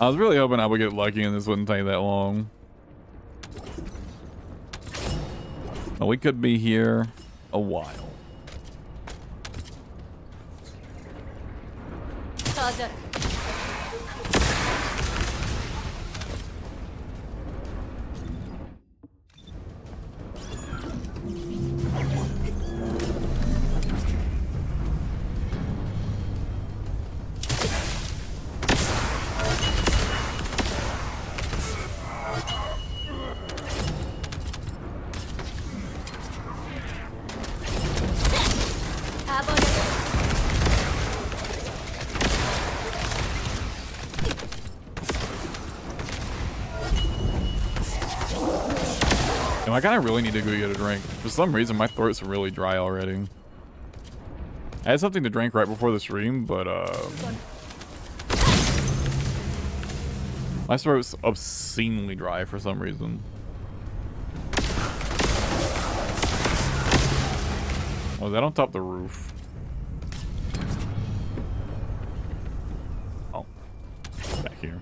I was really hoping I would get lucky and this wouldn't take that long. But we could be here a while. 터져라. 다 버려라. I kind of really need to go get a drink. For some reason, my throat's really dry already. I had something to drink right before the stream, but my throat's obscenely dry for some reason. Oh, is that on top of the roof? Oh, back here.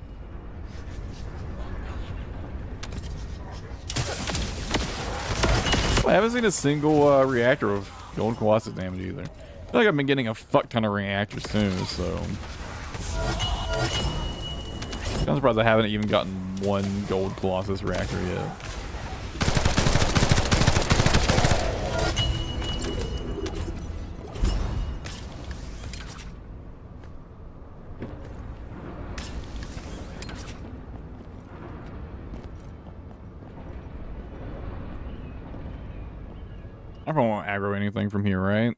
I haven't seen a single reactor of Golden Colossus damage either. I feel like I've been getting a fuck ton of reactors too, so I'm surprised I haven't even gotten one Gold Colossus reactor yet. I probably won't aggro anything from here, right?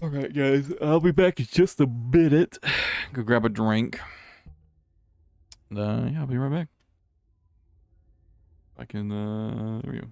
Alright, guys. I'll be back in just a minute. Go grab a drink. And, yeah, I'll be right back. I can, there we go.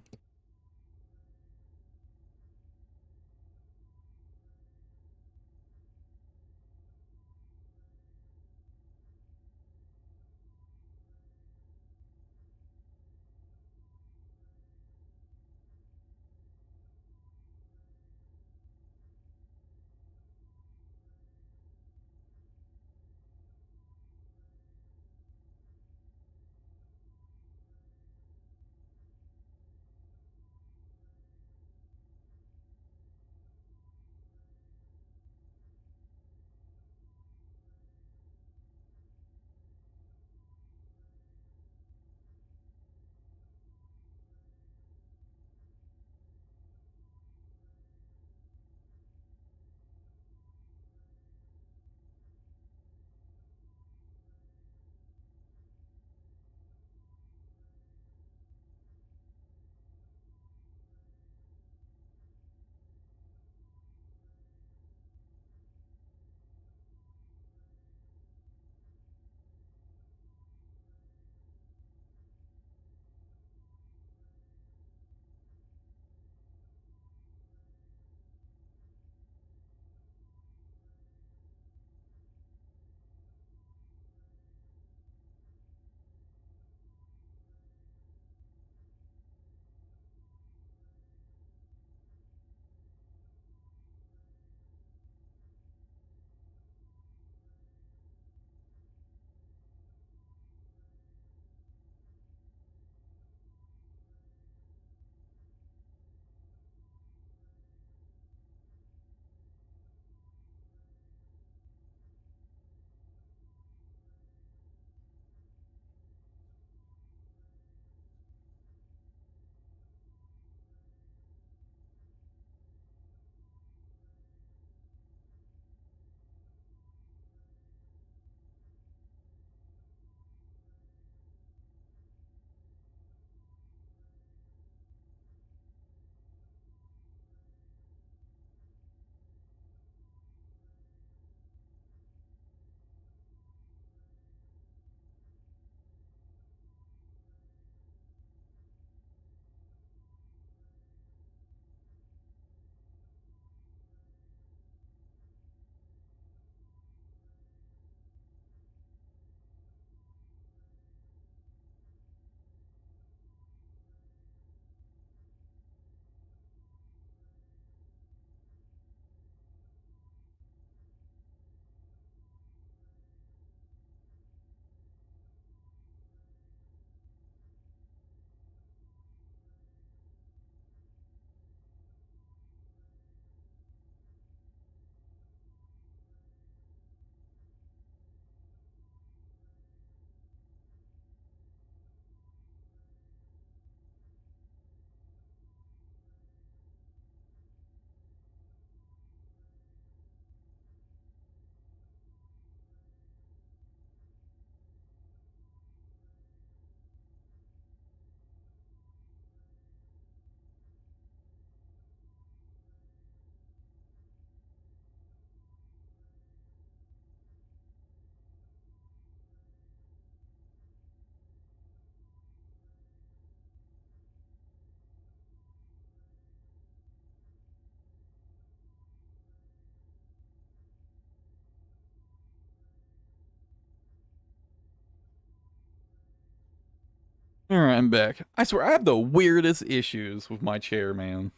Alright, I'm back. I swear, I have the weirdest issues with my chair, man.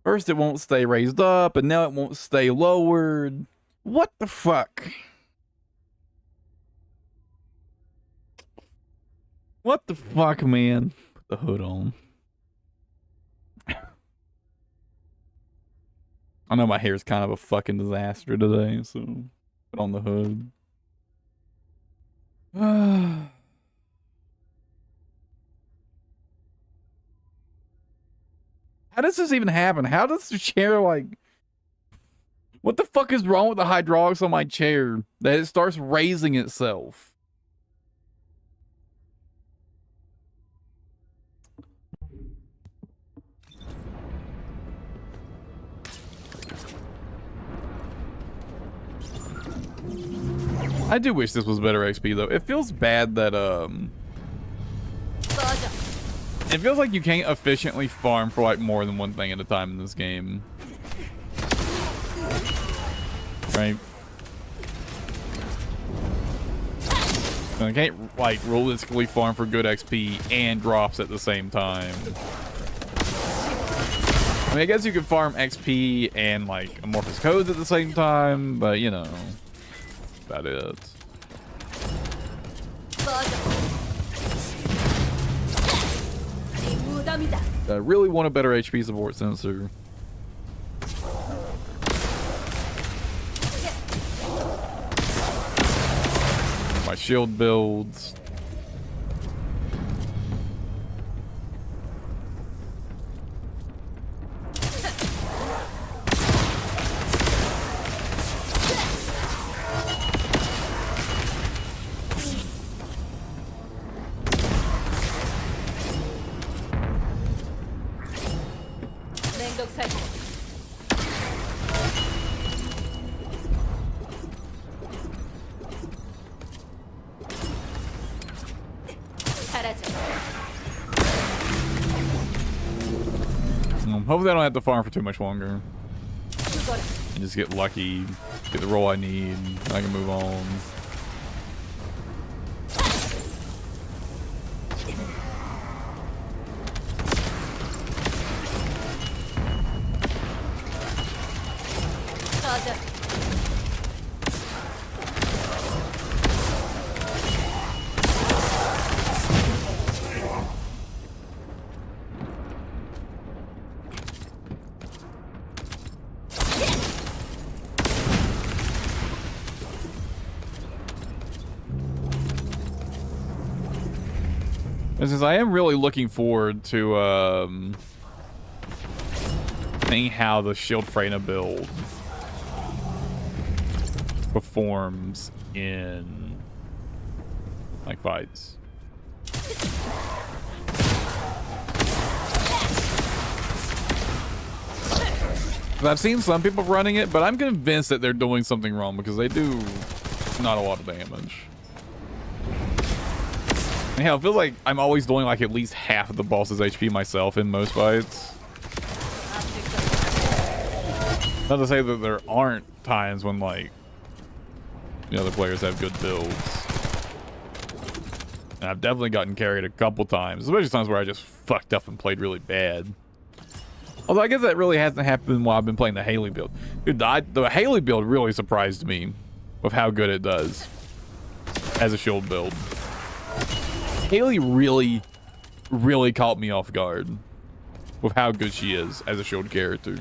First, it won't stay raised up, and now it won't stay lowered. What the fuck? What the fuck, man? Put the hood on. I know my hair's kind of a fucking disaster today, so put on the hood. How does this even happen? How does the chair, like... What the fuck is wrong with the hydraulics on my chair that it starts raising itself? I do wish this was better XP though. It feels bad that it feels like you can't efficiently farm for like more than one thing at a time in this game. Right? So I can't like realistically farm for good XP and drops at the same time. I mean, I guess you could farm XP and like amorphous codes at the same time, but you know, about it. I really want a better HP support sensor. My shield builds. Hopefully I don't have to farm for too much longer. And just get lucky, get the roll I need, and I can move on. Since I am really looking forward to seeing how the shield freyna build performs in like fights. I've seen some people running it, but I'm convinced that they're doing something wrong because they do not a lot of damage. Hell, it feels like I'm always doing like at least half of the boss's HP myself in most fights. Not to say that there aren't times when like the other players have good builds. And I've definitely gotten carried a couple times, especially times where I just fucked up and played really bad. Although I guess that really hasn't happened while I've been playing the Haley build. Dude, the Haley build really surprised me with how good it does as a shield build. Haley really, really caught me off guard with how good she is as a shield character.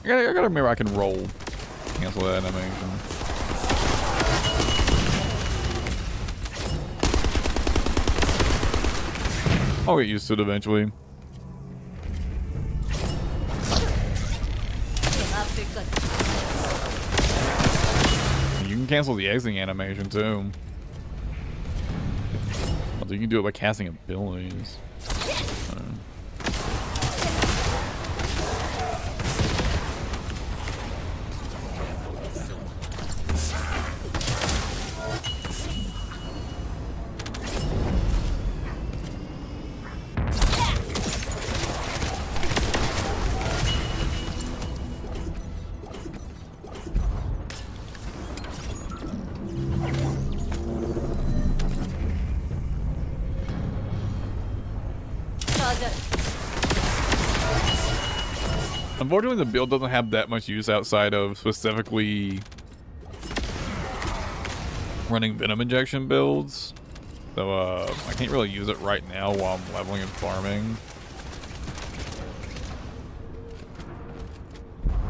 I gotta remember I can roll. Cancel that animation. I'll get used to it eventually. You can cancel the exiting animation too. Although you can do it by casting abilities. unfortunately, the build doesn't have that much use outside of specifically running Venom injection builds. So, I can't really use it right now while I'm leveling and farming.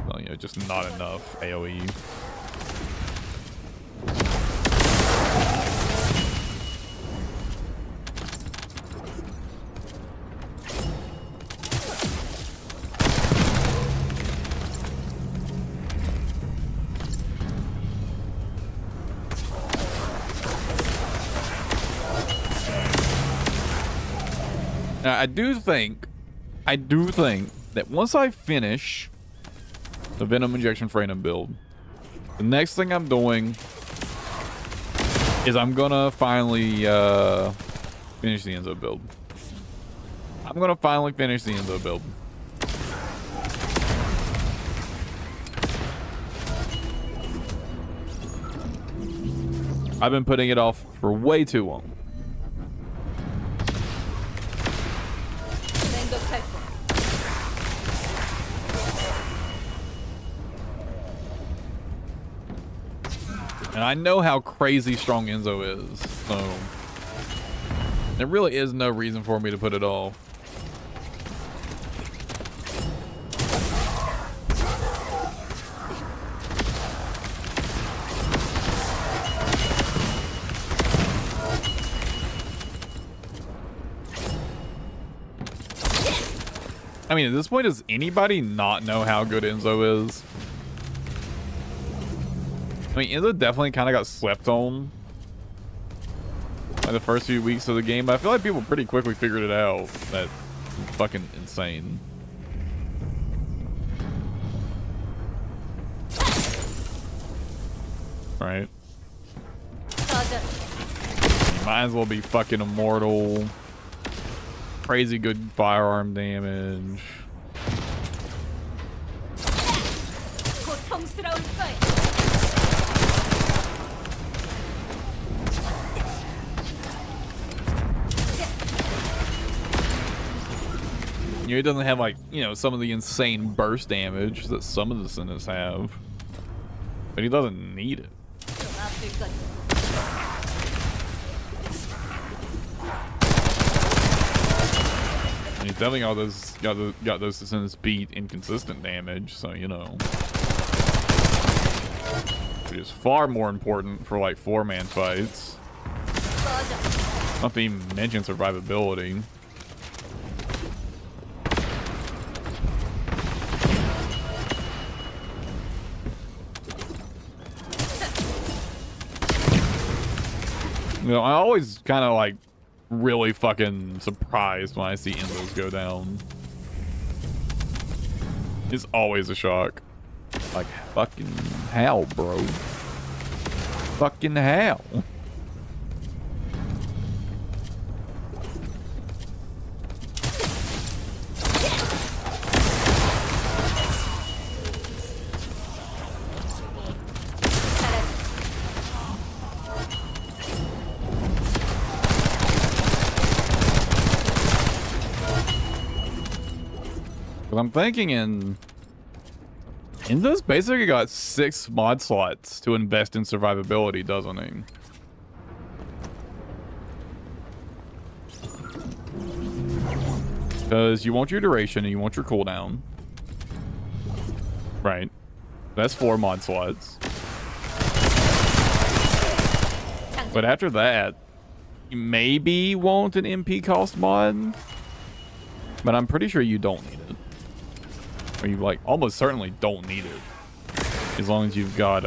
Well, you know, just not enough AoE. Now, I do think that once I finish the Venom injection freyna build, the next thing I'm doing is I'm gonna finally finish the Enzo build. I'm gonna finally finish the Enzo build. I've been putting it off for way too long. And I know how crazy strong Enzo is, so there really is no reason for me to put it off. I mean, at this point, does anybody not know how good Enzo is? I mean, Enzo definitely kind of got slept on by the first few weeks of the game, but I feel like people pretty quickly figured it out. That's fucking insane. Right? You might as well be fucking immortal. Crazy good firearm damage. You know, it doesn't have, like, you know, some of the insane burst damage that some of the Descendants have, but he doesn't need it. And he's definitely got those Descendants beat inconsistent damage, so you know, which is far more important for like 4-man fights. Not to even mention survivability. You know, I always kind of like really fucking surprised when I see Enzos go down. It's always a shock. Like, fucking how, bro? Fucking how? I'm thinking Enzo's basically got 6 mod slots to invest in survivability, doesn't he? Because you want your duration and you want your cooldown. Right. That's 4 mod slots. But after that, you maybe want an MP cost mod. But I'm pretty sure you don't need it. Or you like almost certainly don't need it. As long as you've got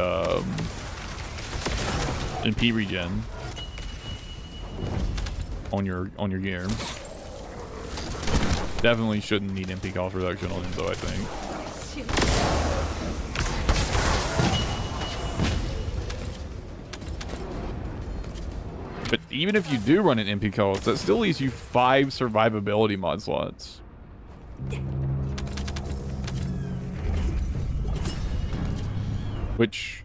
MP regen on your gear. Definitely shouldn't need MP cost reduction on Enzo, I think. But even if you do run an MP cost, that still leaves you 5 survivability mod slots. Which,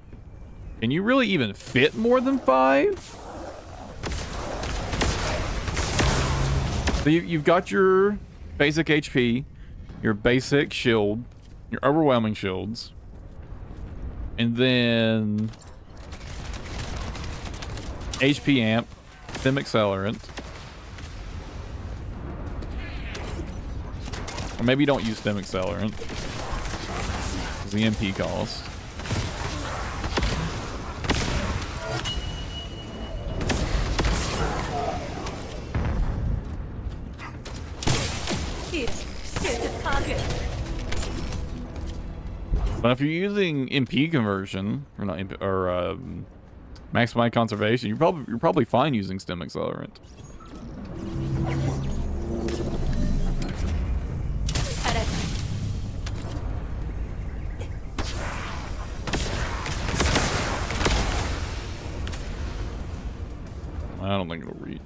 can you really even fit more than 5? So you've got your basic HP, your basic shield, your overwhelming shields, and then HP amp, stim accelerant. Or maybe you don't use stim accelerant. Because the MP cost. But if you're using MP conversion, or not MP, or maximize conservation, you're probably fine using stim accelerant. I don't think it'll reach.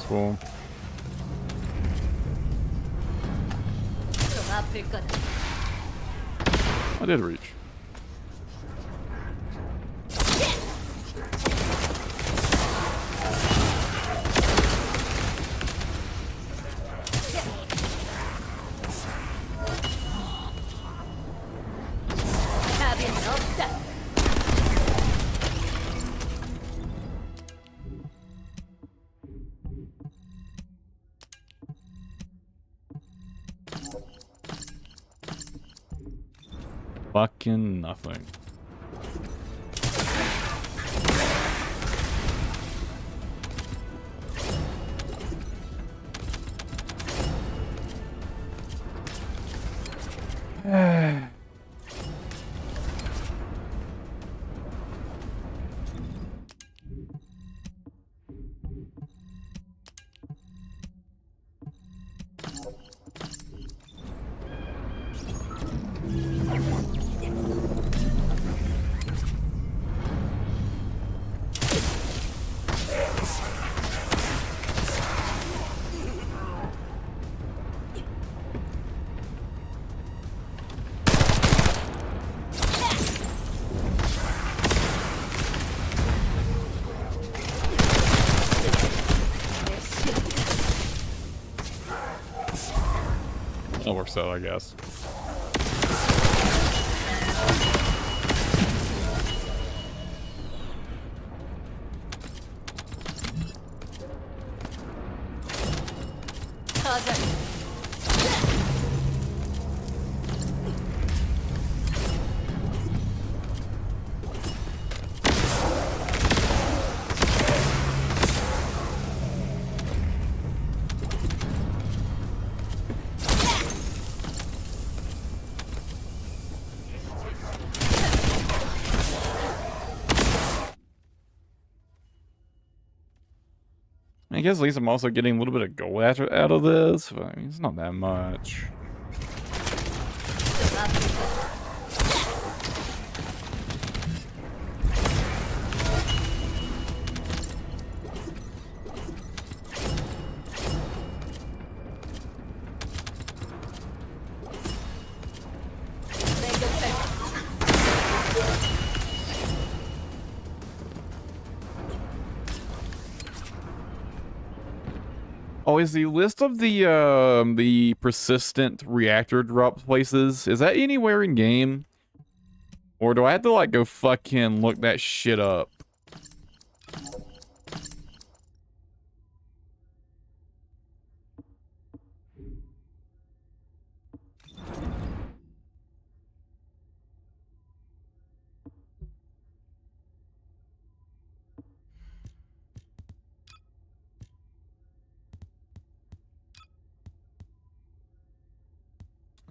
Full. I did reach. Fucking nothing. That works out, I guess. I guess at least I'm also getting a little bit of gold out of this, but I mean, it's not that much. Oh, is the list of the persistent reactor drop places, is that anywhere in game? Or do I have to like go fucking look that shit up?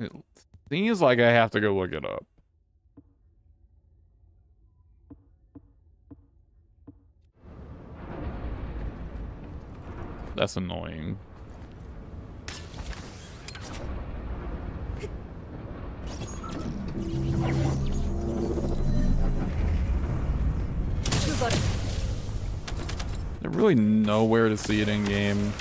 It seems like I have to go look it up. That's annoying. There's really nowhere to see it in game.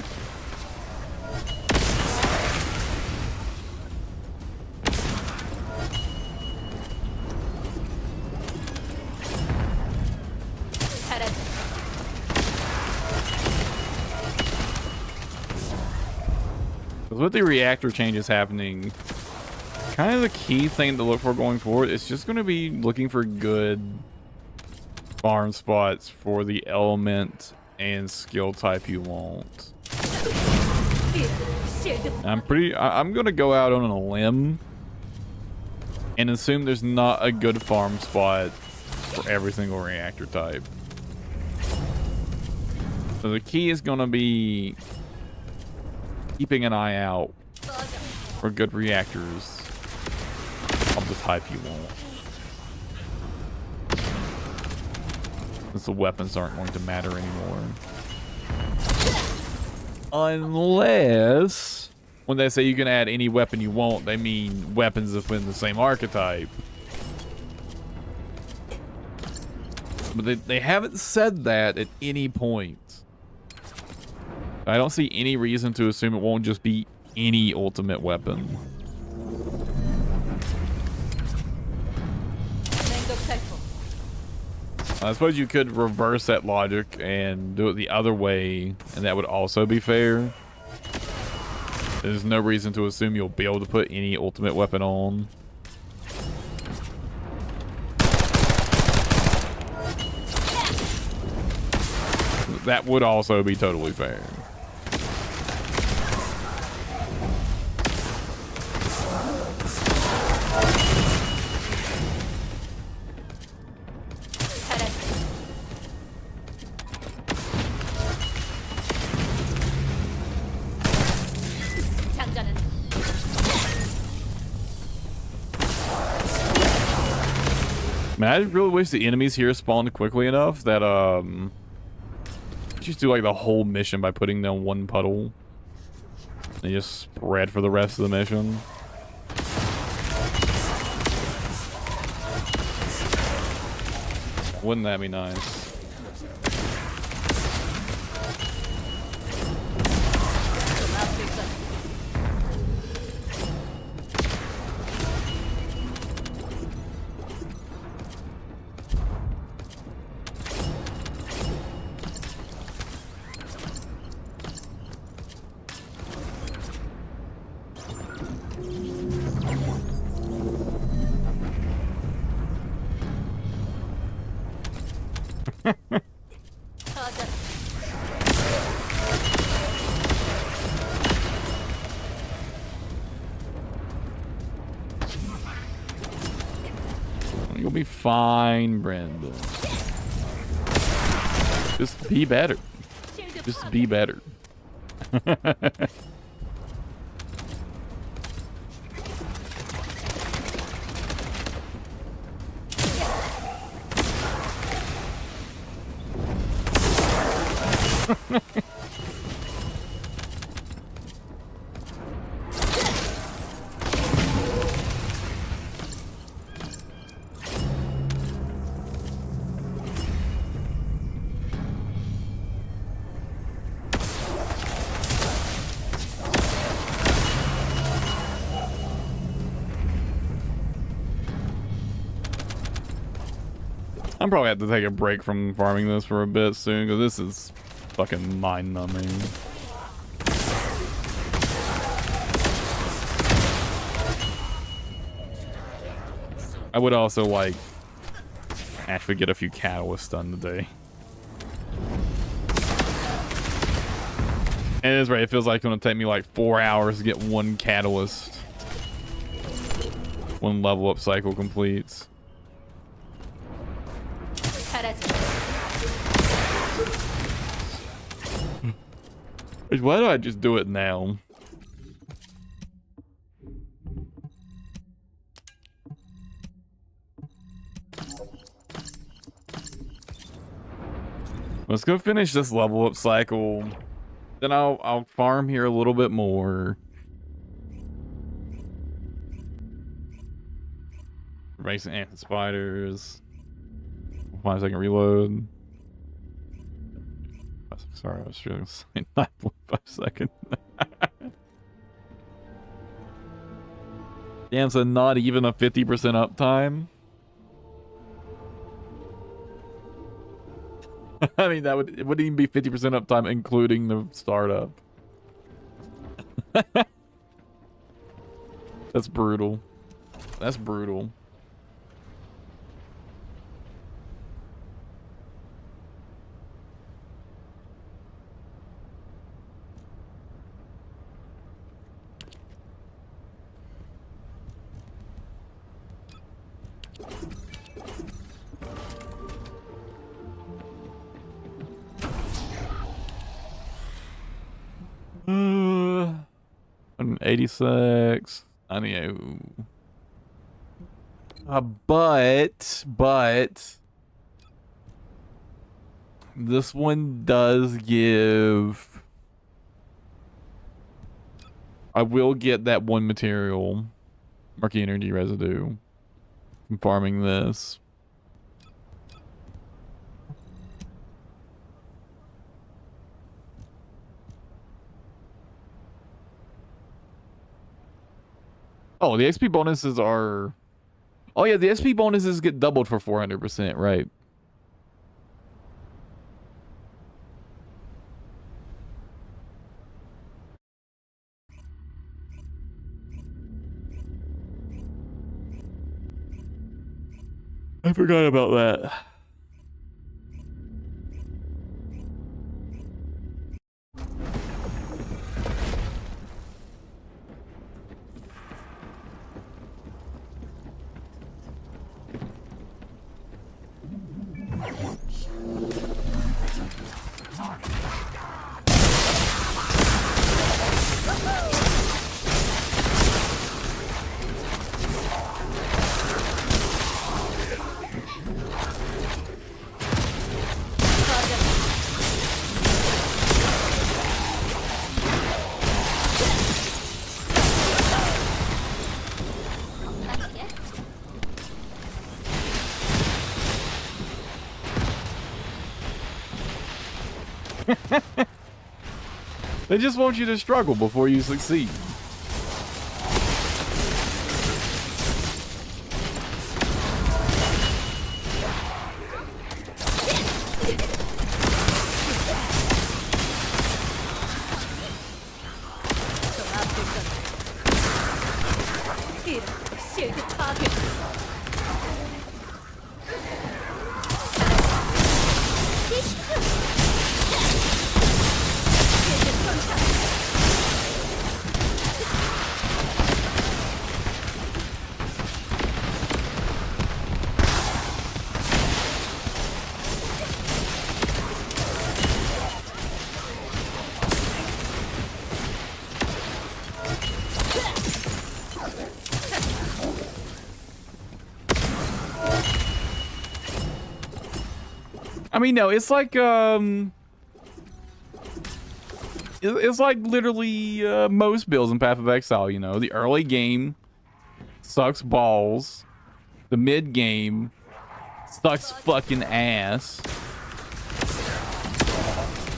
With the reactor changes happening, kind of the key thing to look for going forward is just going to be looking for good farm spots for the element and skill type you want. I'm going to go out on a limb and assume there's not a good farm spot for every single reactor type. So the key is going to be keeping an eye out for good reactors of the type you want. Since the weapons aren't going to matter anymore. Unless, when they say you can add any weapon you want, they mean weapons within the same archetype. But they haven't said that at any point. I don't see any reason to assume it won't just be any ultimate weapon. I suppose you could reverse that logic and do it the other way, and that would also be fair. There's no reason to assume you'll be able to put any ultimate weapon on. That would also be totally fair. Man, I really wish the enemies here spawned quickly enough that just do like the whole mission by putting down one puddle and just spread for the rest of the mission. Wouldn't that be nice? You'll be fine, Brenda. Just be better. Just be better. I'm probably have to take a break from farming this for a bit soon because this is fucking mind-numbing. I would also like actually get a few catalysts done today. And it's right, it feels like it's gonna take me like 4 hours to get one catalyst. One level up cycle completes. Why don't I just do it now? Let's go finish this level up cycle Then I'll farm here a little bit more. Racing ants and spiders. 5-second reload. Sorry, I was trying to say 9.5 seconds. Damn, so not even a 50% uptime. I mean, it wouldn't even be 50% uptime, including the startup. That's brutal. That's brutal. Uh, 186. I mean, but this one does give. I will get that one material, murky energy residue, from farming this. Oh, the XP bonuses are... Oh yeah, the XP bonuses get doubled for 400%, right? I forgot about that. They just want you to struggle before you succeed. I mean, no, it's like it's like literally most builds in Path of Exile. You know, the early game sucks balls, the mid game sucks fucking ass,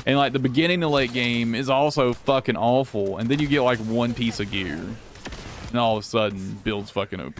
and like the beginning to late game is also fucking awful. And then you get like one piece of gear, and all of a sudden builds fucking OP.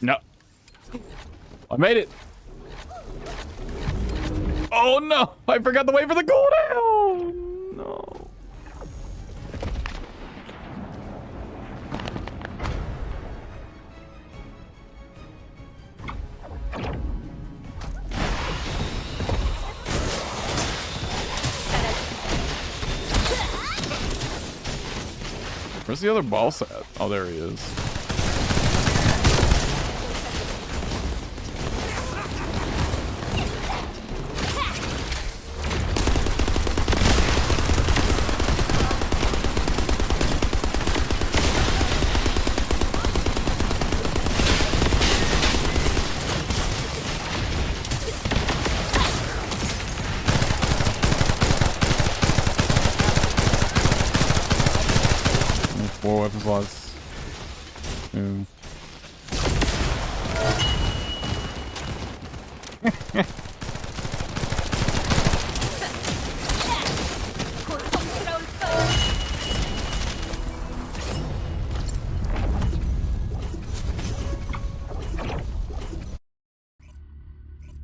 No. I made it. Oh no! I forgot to wait for the cooldown! No. Where's the other boss at? Oh, there he is. Four weapon slots. Two.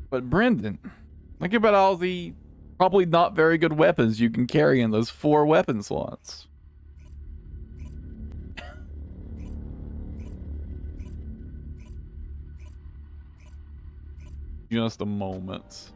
But Brendan, think about all the probably not very good weapons you can carry in those 4 weapon slots. Just a moment.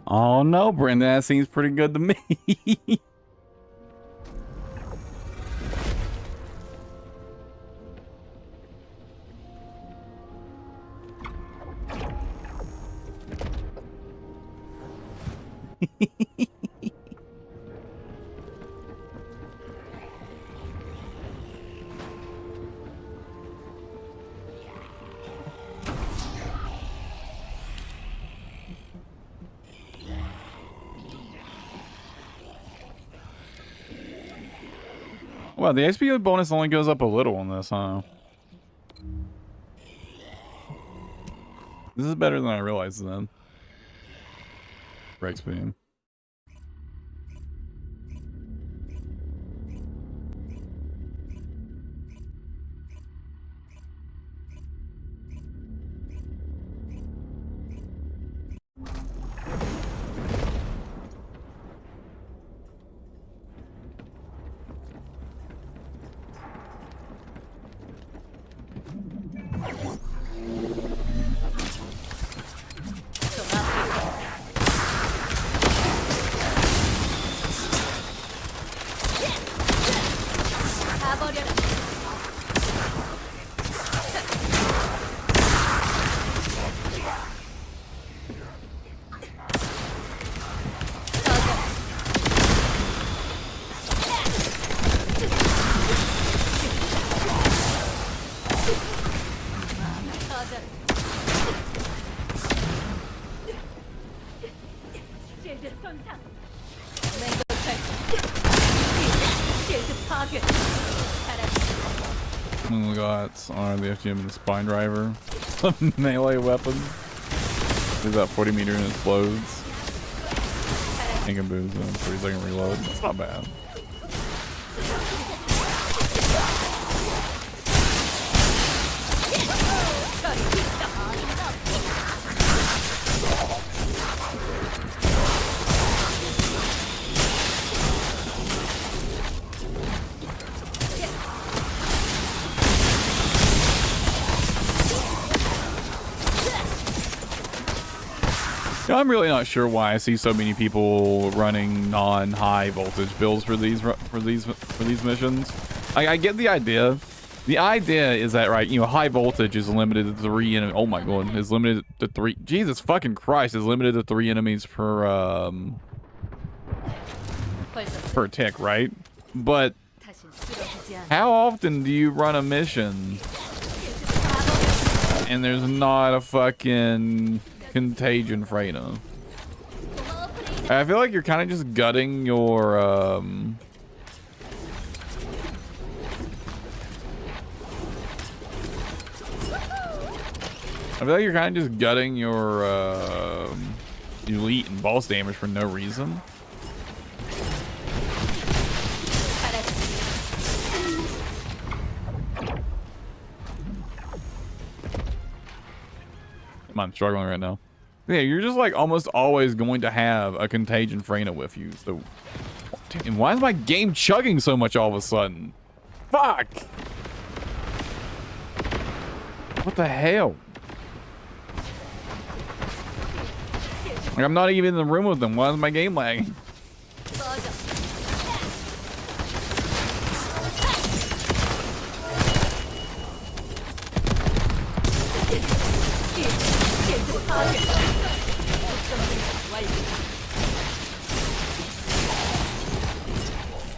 Oh no, Brendan, that seems pretty good to me. Wow, the XP bonus only goes up a little on this, huh? This is better than I realized then. For XP. The FGM and the spine driver. Melee weapon. Does that 40 meter and explodes. And can boost in 3-second reload. That's not bad. I'm really not sure why I see so many people running non-high voltage builds for these missions. I get the idea. The idea is that, right, you know, high voltage is limited to 3 enemies. Oh my god, is limited to 3. Jesus fucking Christ, is limited to 3 enemies per tick, right? But how often do you run a mission and there's not a fucking contagion freyna? I feel like you're kind of just gutting your I feel like you're kind of just gutting your elite and boss damage for no reason. I'm struggling right now. Yeah, you're just like almost always going to have a contagion freyna with you. So, and why is my game chugging so much all of a sudden? Fuck! What the hell? Like, I'm not even in the room with them. Why is my game lagging?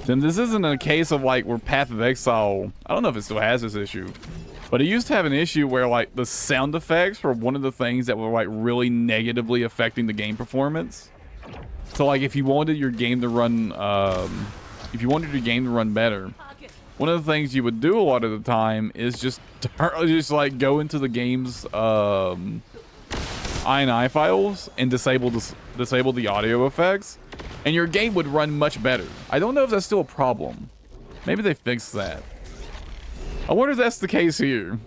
Then this isn't a case of like where Path of Exile, I don't know if it still has this issue, but it used to have an issue where like the sound effects were one of the things that were like really negatively affecting the game performance. So like if you wanted your game to run better, one of the things you would do a lot of the time is just like go into the game's INI files and disable the audio effects, and your game would run much better. I don't know if that's still a problem. Maybe they fixed that. I wonder if that's the case here.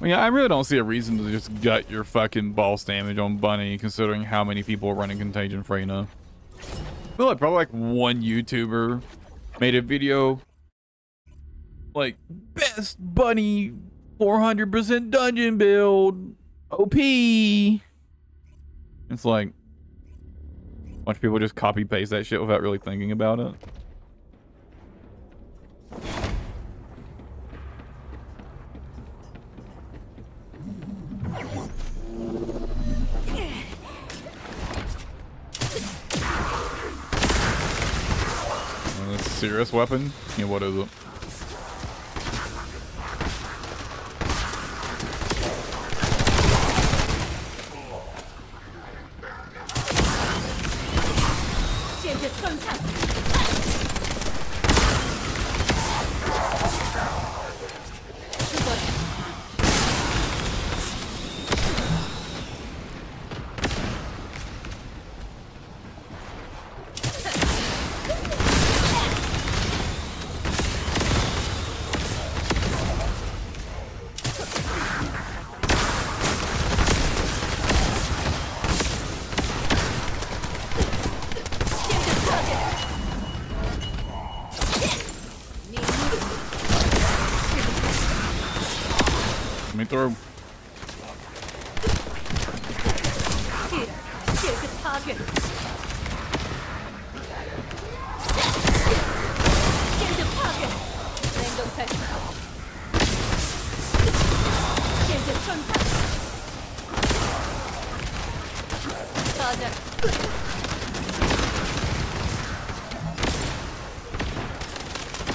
Yeah, I really don't see a reason to just gut your fucking boss damage on Bunny, considering how many people are running Contagion Freyna. I feel like probably like one YouTuber made a video like best Bunny 400% dungeon build OP. It's like a bunch of people just copy paste that shit without really thinking about it. Serious weapon? Yeah, what is it? Through.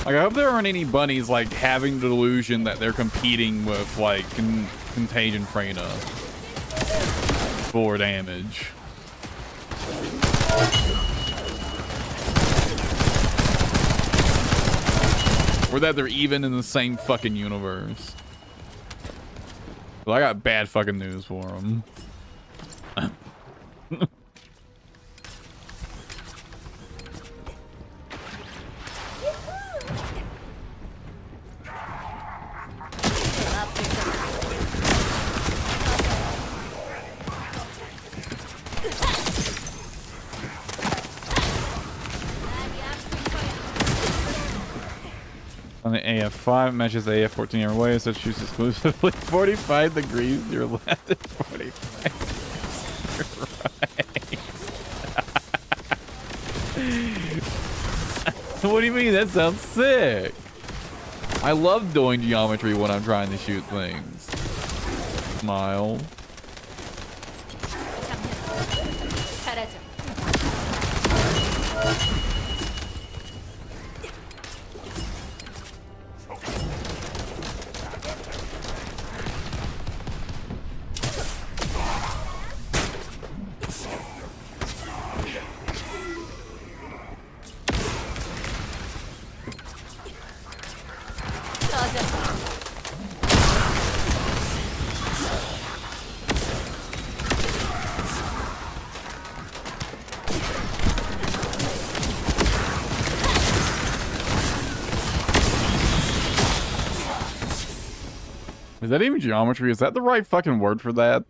Like, I hope there aren't any bunnies, like, having the delusion that they're competing with, like, Contagion Freyna for damage. Or that they're even in the same fucking universe. Well, I got bad fucking news for them. On the AF5 matches the AF14 every way, so choose exclusively 45 degrees. You're left at 45. Right. What do you mean? That sounds sick. I love doing geometry when I'm trying to shoot things. Smile. 사라져. Is that even geometry? Is that the right fucking word for that?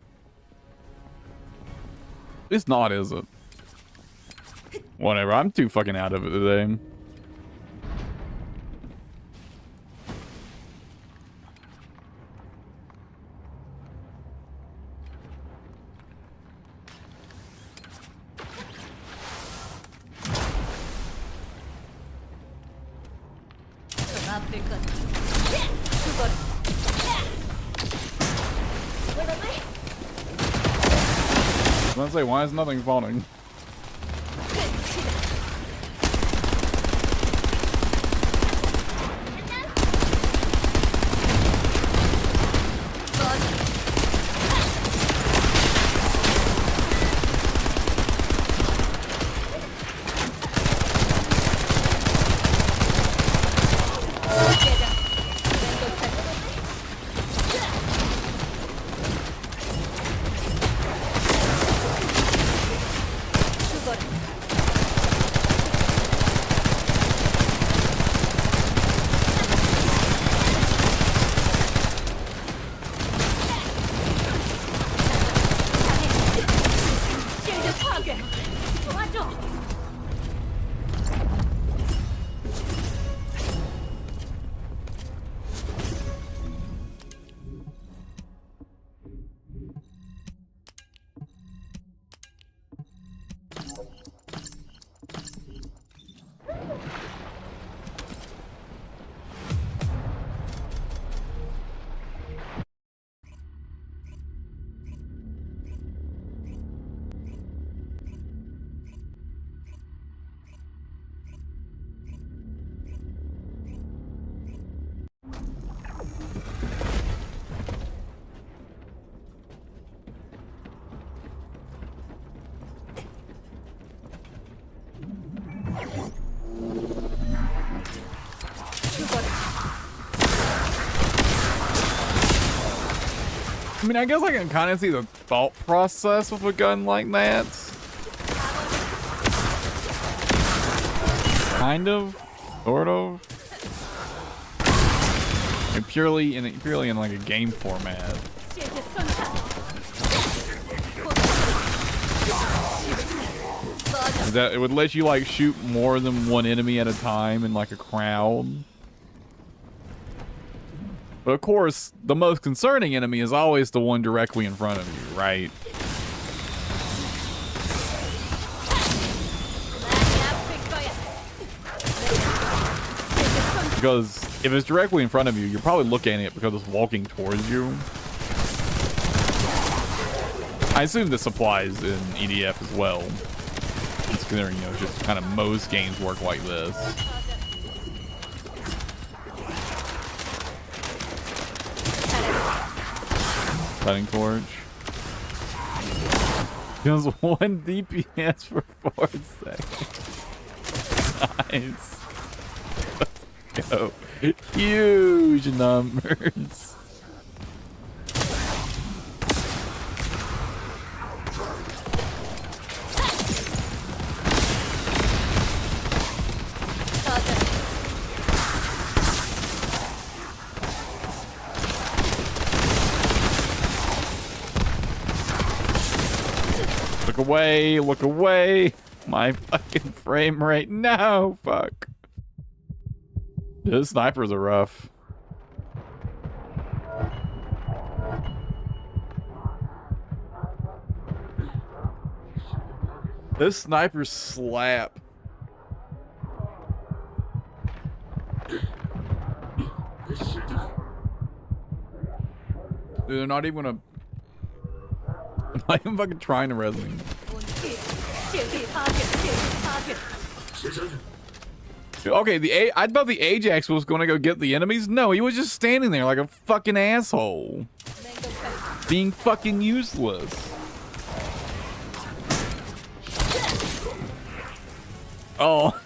It's not, is it? Whatever, I'm too fucking out of it today. 아플 거다. 죽어라. I was gonna say, why is nothing spawning? I mean, I guess I can kind of see the thought process with a gun like that. Kind of, sort of. And purely in like a game format. Is that it would let you like shoot more than one enemy at a time in like a crowd. But of course, the most concerning enemy is always the one directly in front of you, right? Because if it's directly in front of you, you're probably looking at it because it's walking towards you. I assume this applies in EDF as well. Considering, you know, just kind of most games work like this. cutting torch. Does 1 DPS for 4 seconds. Nice. Let's go. Huge numbers. Look away, look away. My fucking frame rate. No, fuck. Those snipers are rough. Those snipers slap. Dude, they're not even gonna... I'm not even fucking trying to res me. Okay, I thought the Ajax was gonna go get the enemies. No, he was just standing there like a fucking asshole. Being fucking useless. Oh.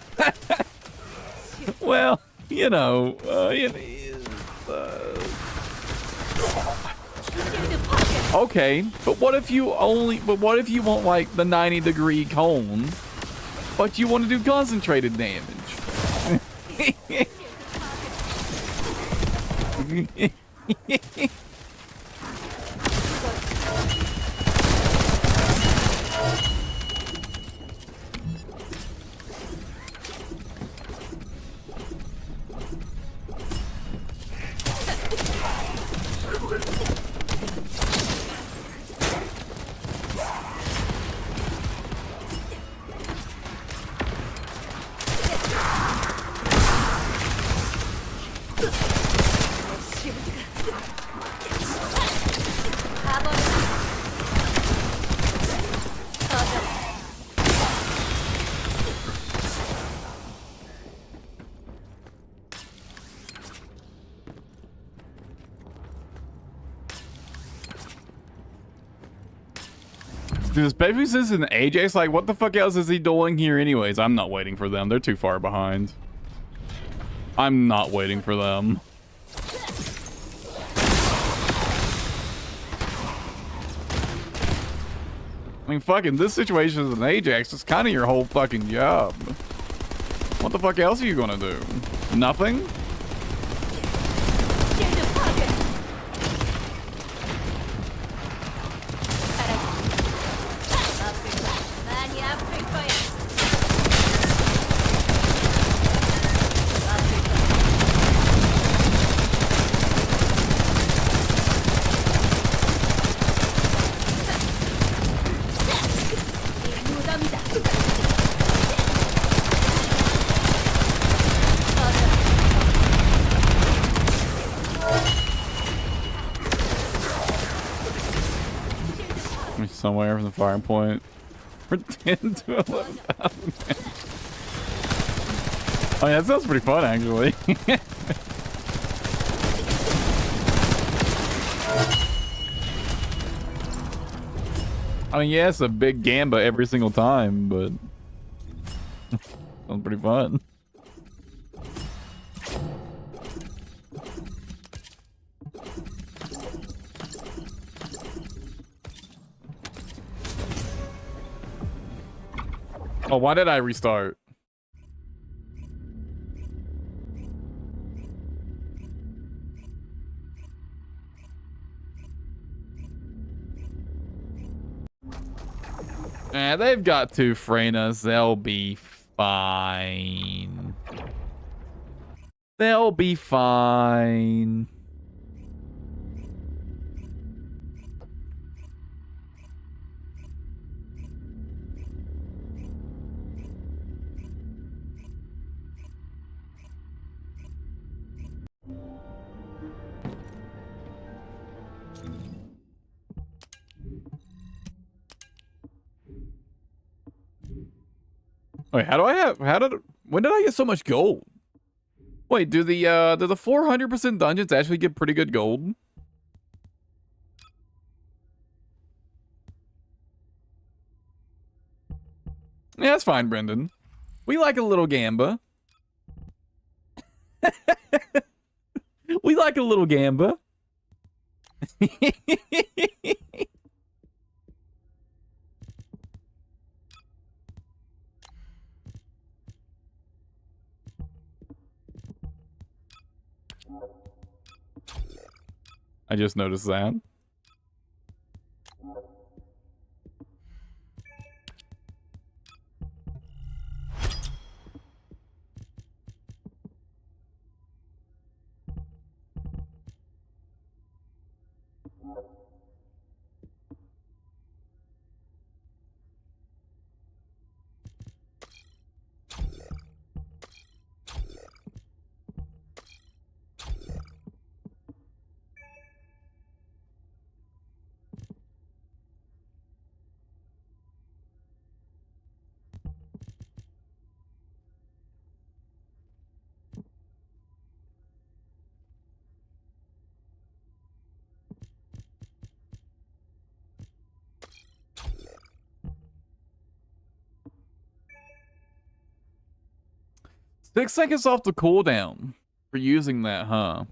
Well, you know, okay, but what if you want like the 90-degree cone, but you want to do concentrated damage? Dude, especially since an Ajax, like, what the fuck else is he doing here anyways? I'm not waiting for them. They're too far behind. I'm not waiting for them. I mean, fucking, this situation is an Ajax. It's kind of your whole fucking job. What the fuck else are you gonna do? Nothing? Somewhere from the firing point. We're 10 to 11,000. Oh yeah, that sounds pretty fun actually. I mean, yeah, it's a big gamba every single time, but sounds pretty fun. Oh, why did I restart? Eh, they've got 2 freynas. They'll be fine. They'll be fine. Wait, when did I get so much gold? Wait, do the 400% dungeons actually get pretty good gold? Yeah, that's fine, Brendan. We like a little gamba. We like a little gamba. I just noticed that. Six seconds off the cooldown for using that, huh?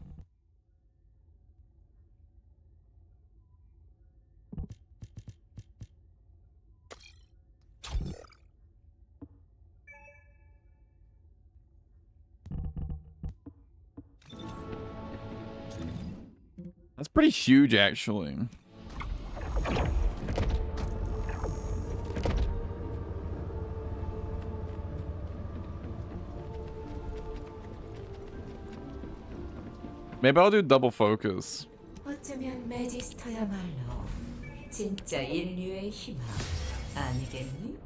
That's pretty huge, actually. Maybe I'll do double focus. 어쩌면 매지스터야말로 진짜 인류의 희망 아니겠니?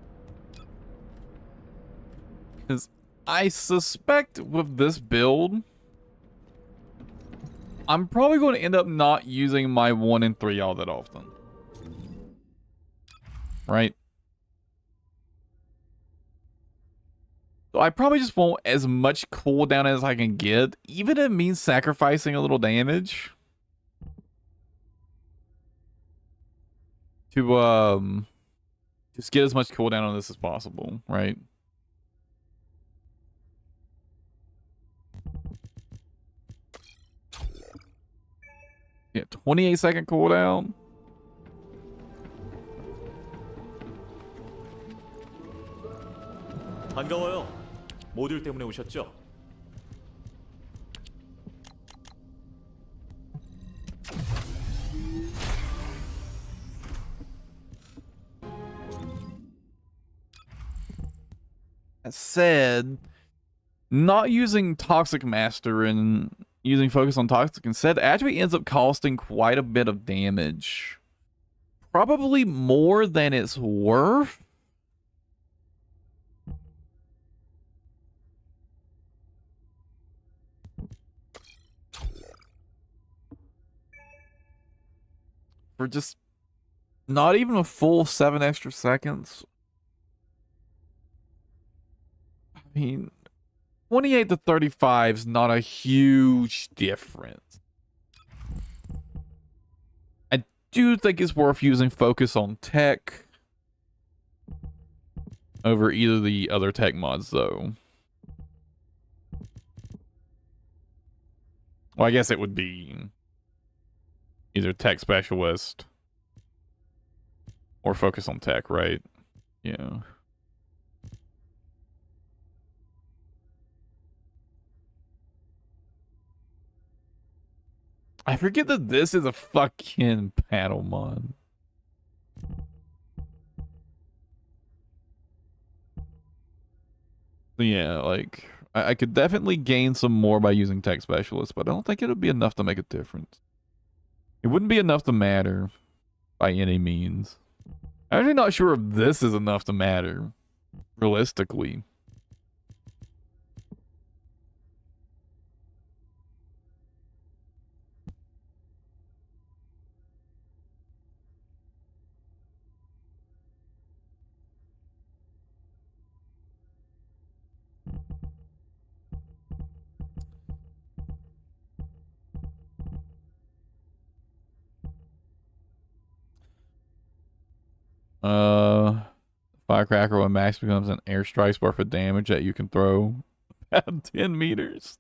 Because I suspect with this build, I'm probably going to end up not using my 1 and 3 all that often. Right? So I probably just want as much cooldown as I can get, even if it means sacrificing a little damage. To just get as much cooldown on this as possible, right? Yeah, 28-second cooldown. 반가워요. 모듈 때문에 오셨죠? That said, not using Toxic Master and using Focus on Toxic instead actually ends up costing quite a bit of damage. Probably more than it's worth. For just not even a full 7 extra seconds. I mean, 28 to 35 is not a huge difference. I do think it's worth using Focus on Tech over either of the other tech mods, though. Well, I guess it would be either Tech Specialist or Focus on Tech, right? Yeah. I forget that this is a fucking paddle mod. Yeah, like, I could definitely gain some more by using Tech Specialist, but I don't think it'll be enough to make a difference. It wouldn't be enough to matter by any means. I'm actually not sure if this is enough to matter, realistically. Firecracker when max becomes an airstrike bar for damage that you can throw at 10 meters.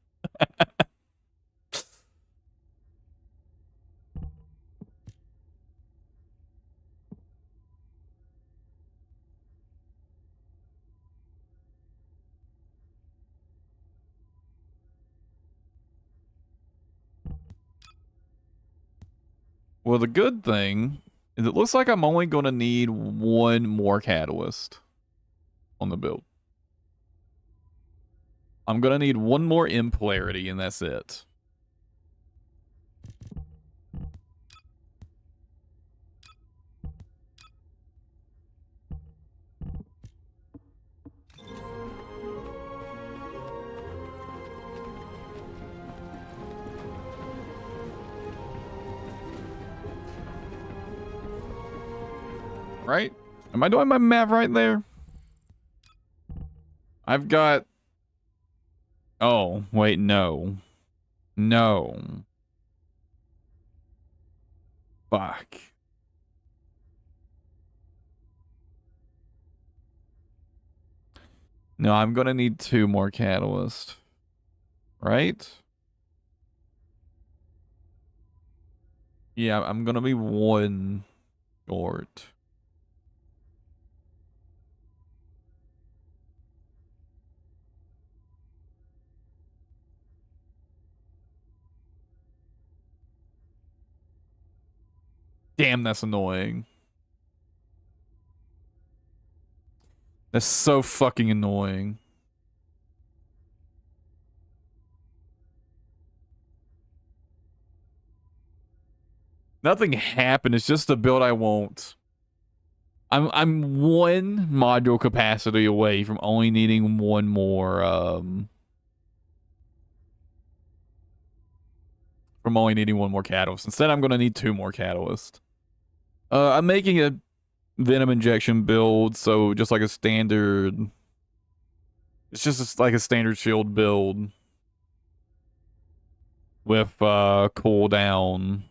Well, the good thing is it looks like I'm only going to need one more catalyst on the build. I'm going to need one more impolarity, and that's it. Right? Am I doing my math right there? I've got... Oh, wait, no. No. Fuck. No, I'm gonna need 2 more catalysts. Right? Yeah, I'm gonna be 1 short. Damn, that's annoying. That's so fucking annoying. Nothing happened. It's just a build I won't. I'm 1 module capacity away from only needing 1 more catalyst. Instead, I'm gonna need 2 more catalysts. I'm making a Venom injection build, so just like a standard... It's just like a standard shield build with cooldown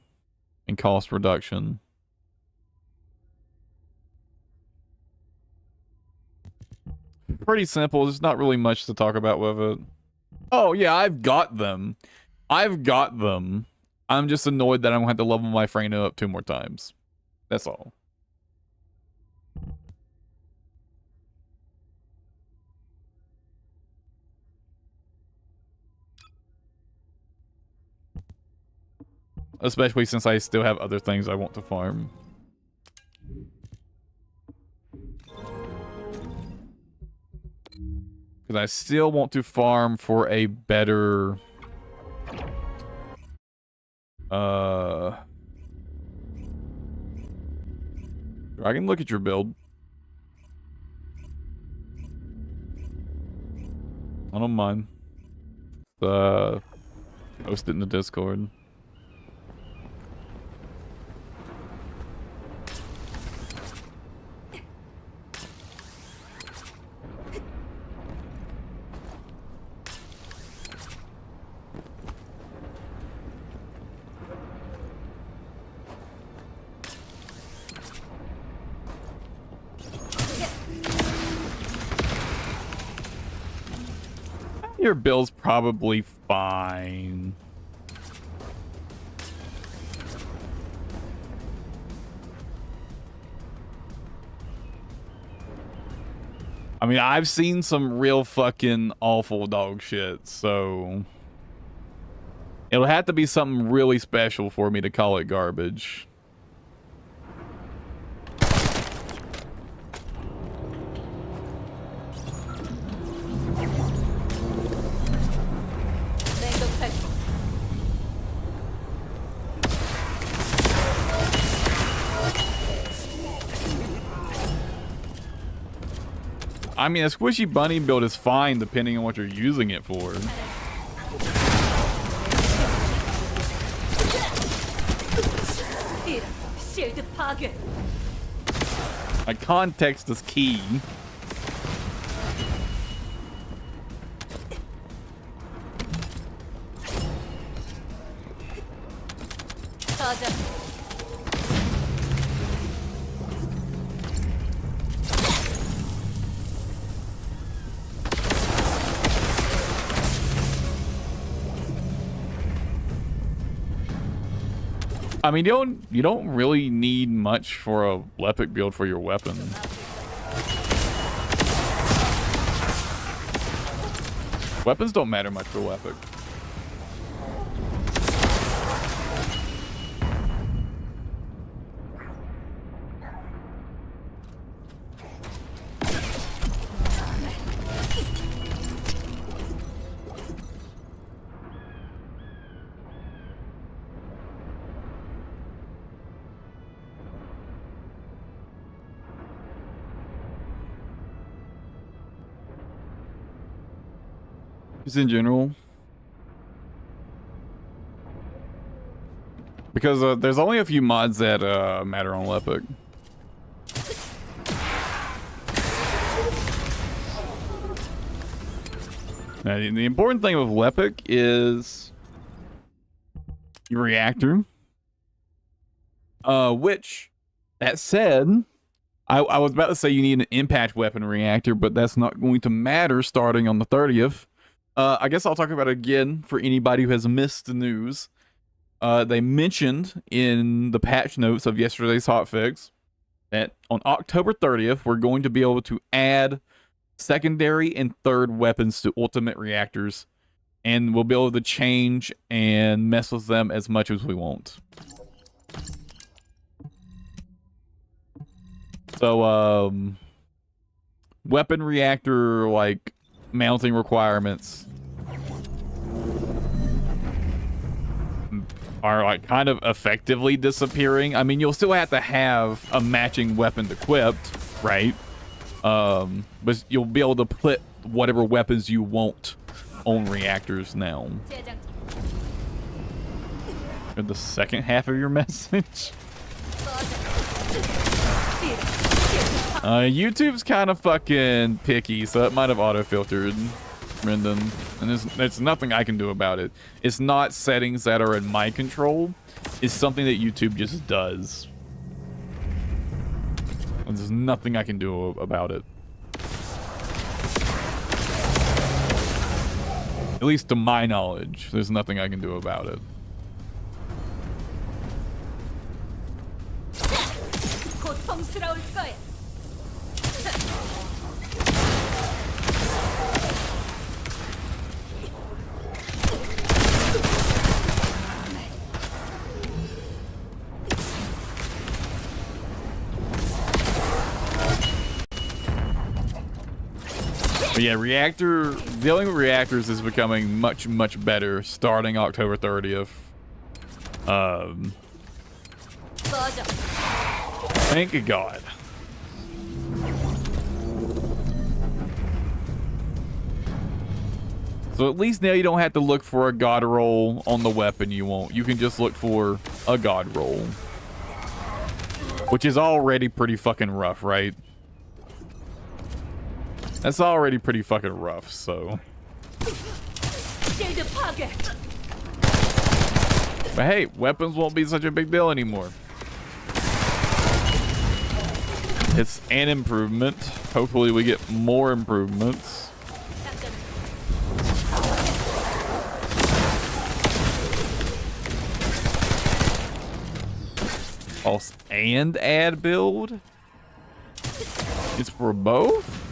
and cost reduction. Pretty simple. There's not really much to talk about with it. Oh, yeah, I've got them. I've got them. I'm just annoyed that I'm going to have to level my freyna up 2 more times. That's all. Especially since I still have other things I want to farm. Because I still want to farm for a better... I can look at your build. I don't mind. Post it in the Discord. Your build's probably fine. I mean, I've seen some real fucking awful dog shit, so... It'll have to be something really special for me to call it garbage. I mean, a squishy bunny build is fine depending on what you're using it for. Like, context is key. I mean, you don't really need much for a Lepic build for your weapon. Weapons don't matter much for Lepic. Just in general. Because there's only a few mods that matter on Lepic. Now, the important thing with Lepic is your reactor. Which, that said, I was about to say you need an impact weapon reactor, but that's not going to matter starting on the 30th. I guess I'll talk about it again for anybody who has missed the news. They mentioned in the patch notes of yesterday's hotfix that on October 30th, we're going to be able to add secondary and third weapons to ultimate reactors, and we'll be able to change and mess with them as much as we want. So, weapon reactor, like, mounting requirements are like kind of effectively disappearing. I mean, you'll still have to have a matching weapon equipped, right? But you'll be able to put whatever weapons you want on reactors now. In the second half of your message. YouTube's kind of fucking picky, so it might have auto-filtered, Brendan. And there's nothing I can do about it. It's not settings that are in my control. It's something that YouTube just does. And there's nothing I can do about it. At least to my knowledge, there's nothing I can do about it. 고통스러울 거야. But yeah, dealing with reactors is becoming much, much better starting October 30th. Thank God. So at least now you don't have to look for a god roll on the weapon you want. You can just look for a god roll. Which is already pretty fucking rough, right? That's already pretty fucking rough, so. But hey, weapons won't be such a big deal anymore. It's an improvement. Hopefully we get more improvements. Also, and add build? It's for both?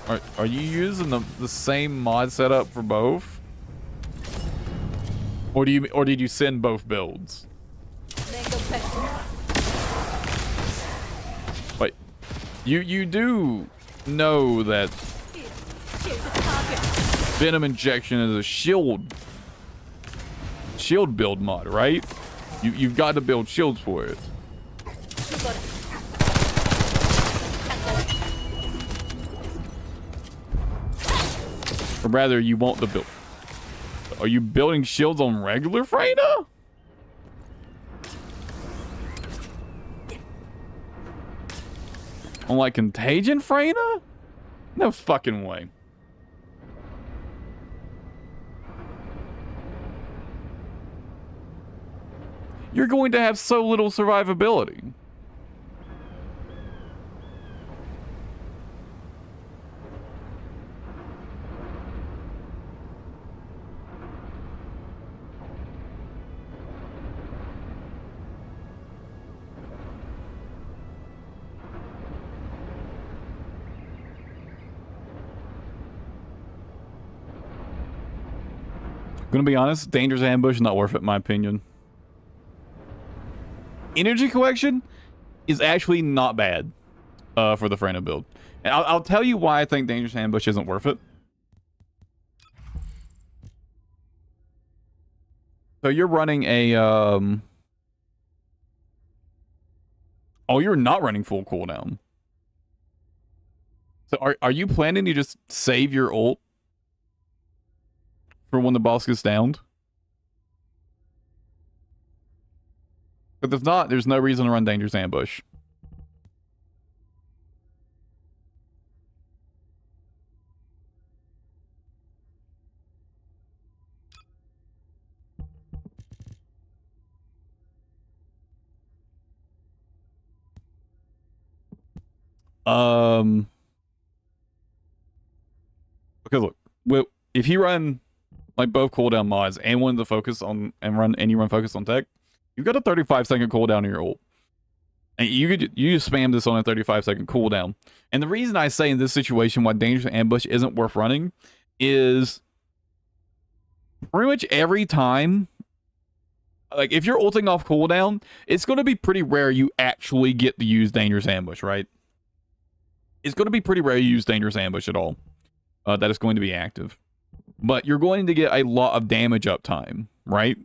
Wait, are you using the same mod setup for both? Or did you send both builds? Wait, you do know that Venom injection is a shield build mod, right? You've got to build shields for it. Or rather, you want the build. Are you building shields on regular freyna? On like contagion freyna? No fucking way. You're going to have so little survivability. gonna be honest, Dangerous Ambush not worth it in my opinion. Energy Collection is actually not bad for the freyna build. And I'll tell you why I think Dangerous Ambush isn't worth it. So you're running a oh, you're not running full cooldown. So are you planning to just save your ult for when the boss gets downed? But if not, there's no reason to run Dangerous Ambush. Because look, if you run like both cooldown mods and wanted to focus on you run focus on tech, you've got a 35-second cooldown in your ult. And you just spam this on a 35-second cooldown. And the reason I say in this situation why Dangerous Ambush isn't worth running is pretty much every time, like if you're ulting off cooldown, it's going to be pretty rare you actually get to use Dangerous Ambush, right? It's going to be pretty rare you use Dangerous Ambush at all. That is going to be active. But you're going to get a lot of damage uptime, right?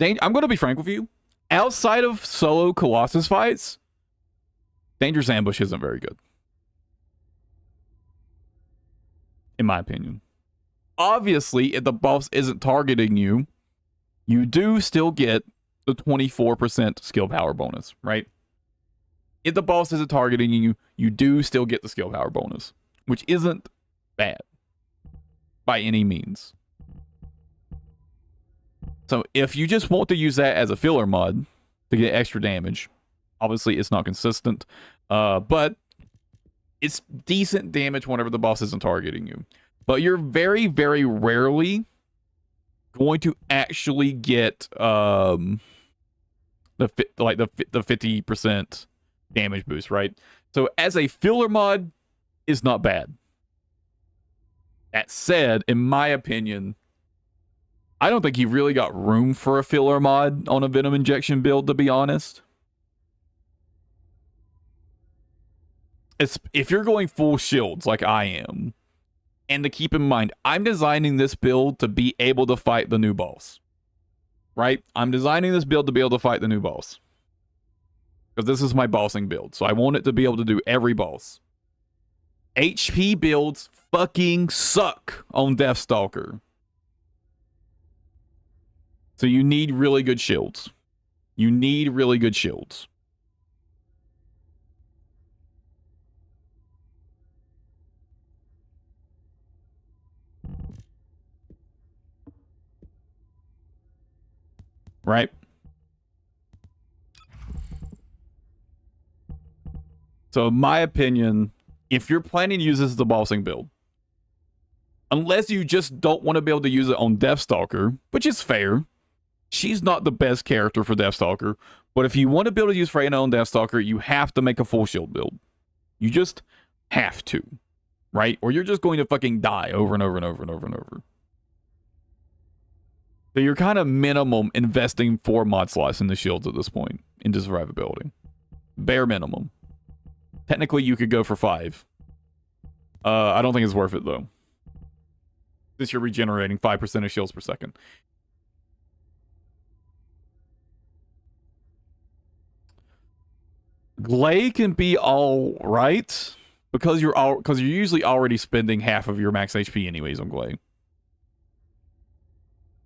I'm going to be frank with you. Outside of solo Colossus fights, Dangerous Ambush isn't very good. In my opinion. Obviously, if the boss isn't targeting you, you do still get the 24% skill power bonus, right? If the boss isn't targeting you, you do still get the skill power bonus, which isn't bad by any means. So if you just want to use that as a filler mod to get extra damage, obviously it's not consistent, but it's decent damage whenever the boss isn't targeting you. But you're very, very rarely going to actually get the 50% damage boost, right? So as a filler mod, is not bad. That said, in my opinion, I don't think you've really got room for a filler mod on a Venom injection build, to be honest. If you're going full shields like I am, and to keep in mind, I'm designing this build to be able to fight the new boss. Right? I'm designing this build to be able to fight the new boss. Because this is my bossing build, so I want it to be able to do every boss. HP builds fucking suck on Deathstalker. So you need really good shields. You need really good shields. Right? So in my opinion, if you're planning to use this as the bossing build, unless you just don't want to be able to use it on Deathstalker, which is fair, she's not the best character for Deathstalker, but if you want to be able to use freyna on Deathstalker, you have to make a full shield build. You just have to, right? Or you're just going to fucking die over and over and over and over and over. So you're kind of minimum investing 4 mod slots in the shields at this point into survivability. Bare minimum. Technically, you could go for 5. I don't think it's worth it, though. Since you're regenerating 5% of shields per second. Glay can be all right because you're usually already spending half of your max HP anyways on Glay.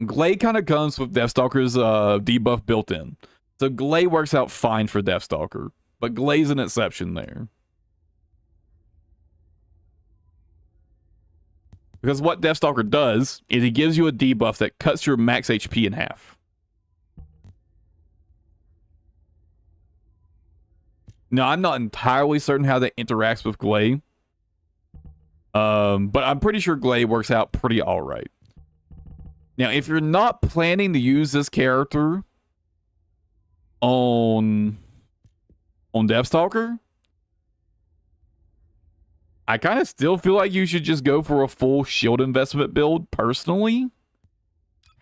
Glay kind of comes with Deathstalker's debuff built in. So Glay works out fine for Deathstalker, but Glay's an exception there. Because what Deathstalker does is he gives you a debuff that cuts your max HP in half. Now, I'm not entirely certain how that interacts with Glay. But I'm pretty sure Glay works out pretty alright. Now, if you're not planning to use this character on Deathstalker, I kind of still feel like you should just go for a full shield investment build personally,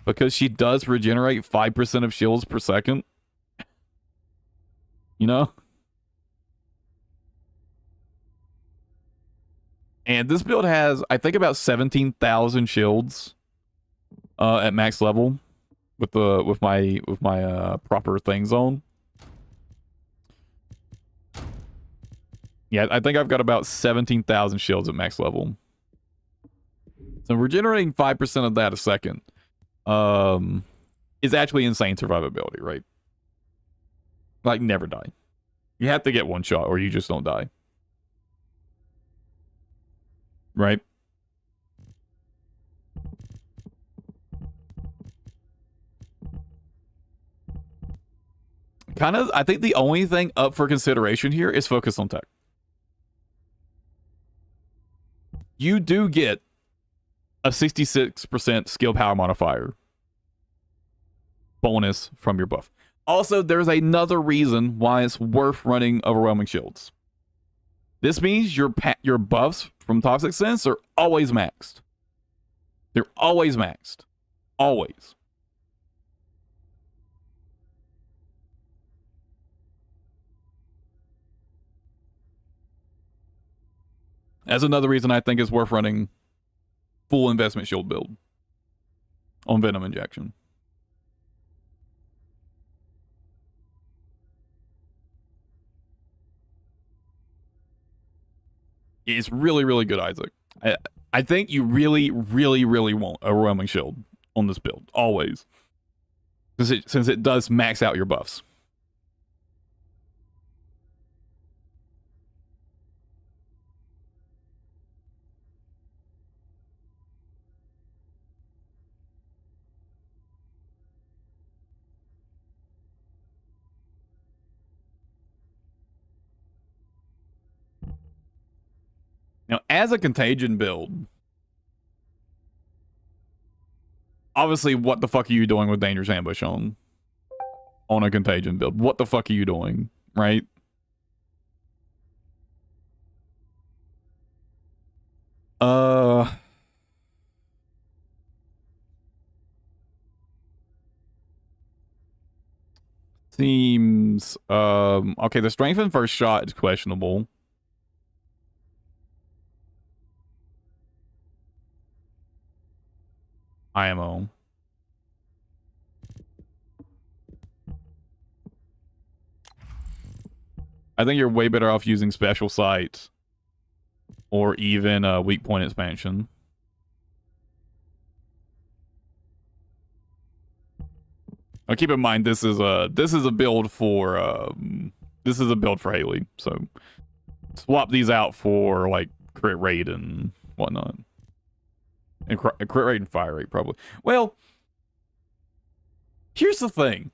because she does regenerate 5% of shields per second. You know? And this build has, I think, about 17,000 shields at max level with my proper things on. Yeah, I think I've got about 17,000 shields at max level. So regenerating 5% of that a second is actually insane survivability, right? Like, never die. You have to get one shot or you just don't die. Right? Kind of, I think the only thing up for consideration here is focus on tech. You do get a 66% skill power modifier bonus from your buff. Also, there's another reason why it's worth running overwhelming shields. This means your buffs from Toxic Sense are always maxed. They're always maxed. Always. That's another reason I think it's worth running full investment shield build on Venom injection. It's really, really good, Isaac. I think you really, really, really want a overwhelming shield on this build. Always. Since it does max out your buffs. Now, as a contagion build, obviously, what the fuck are you doing with Dangerous Ambush on a contagion build? What the fuck are you doing, right? Seems, okay, the strength in first shot is questionable. IMO. I think you're way better off using special sight or even a weak point expansion. Now keep in mind this is a build for Haley, so swap these out for like crit rate and whatnot. And crit rate and fire rate, probably. Well, here's the thing.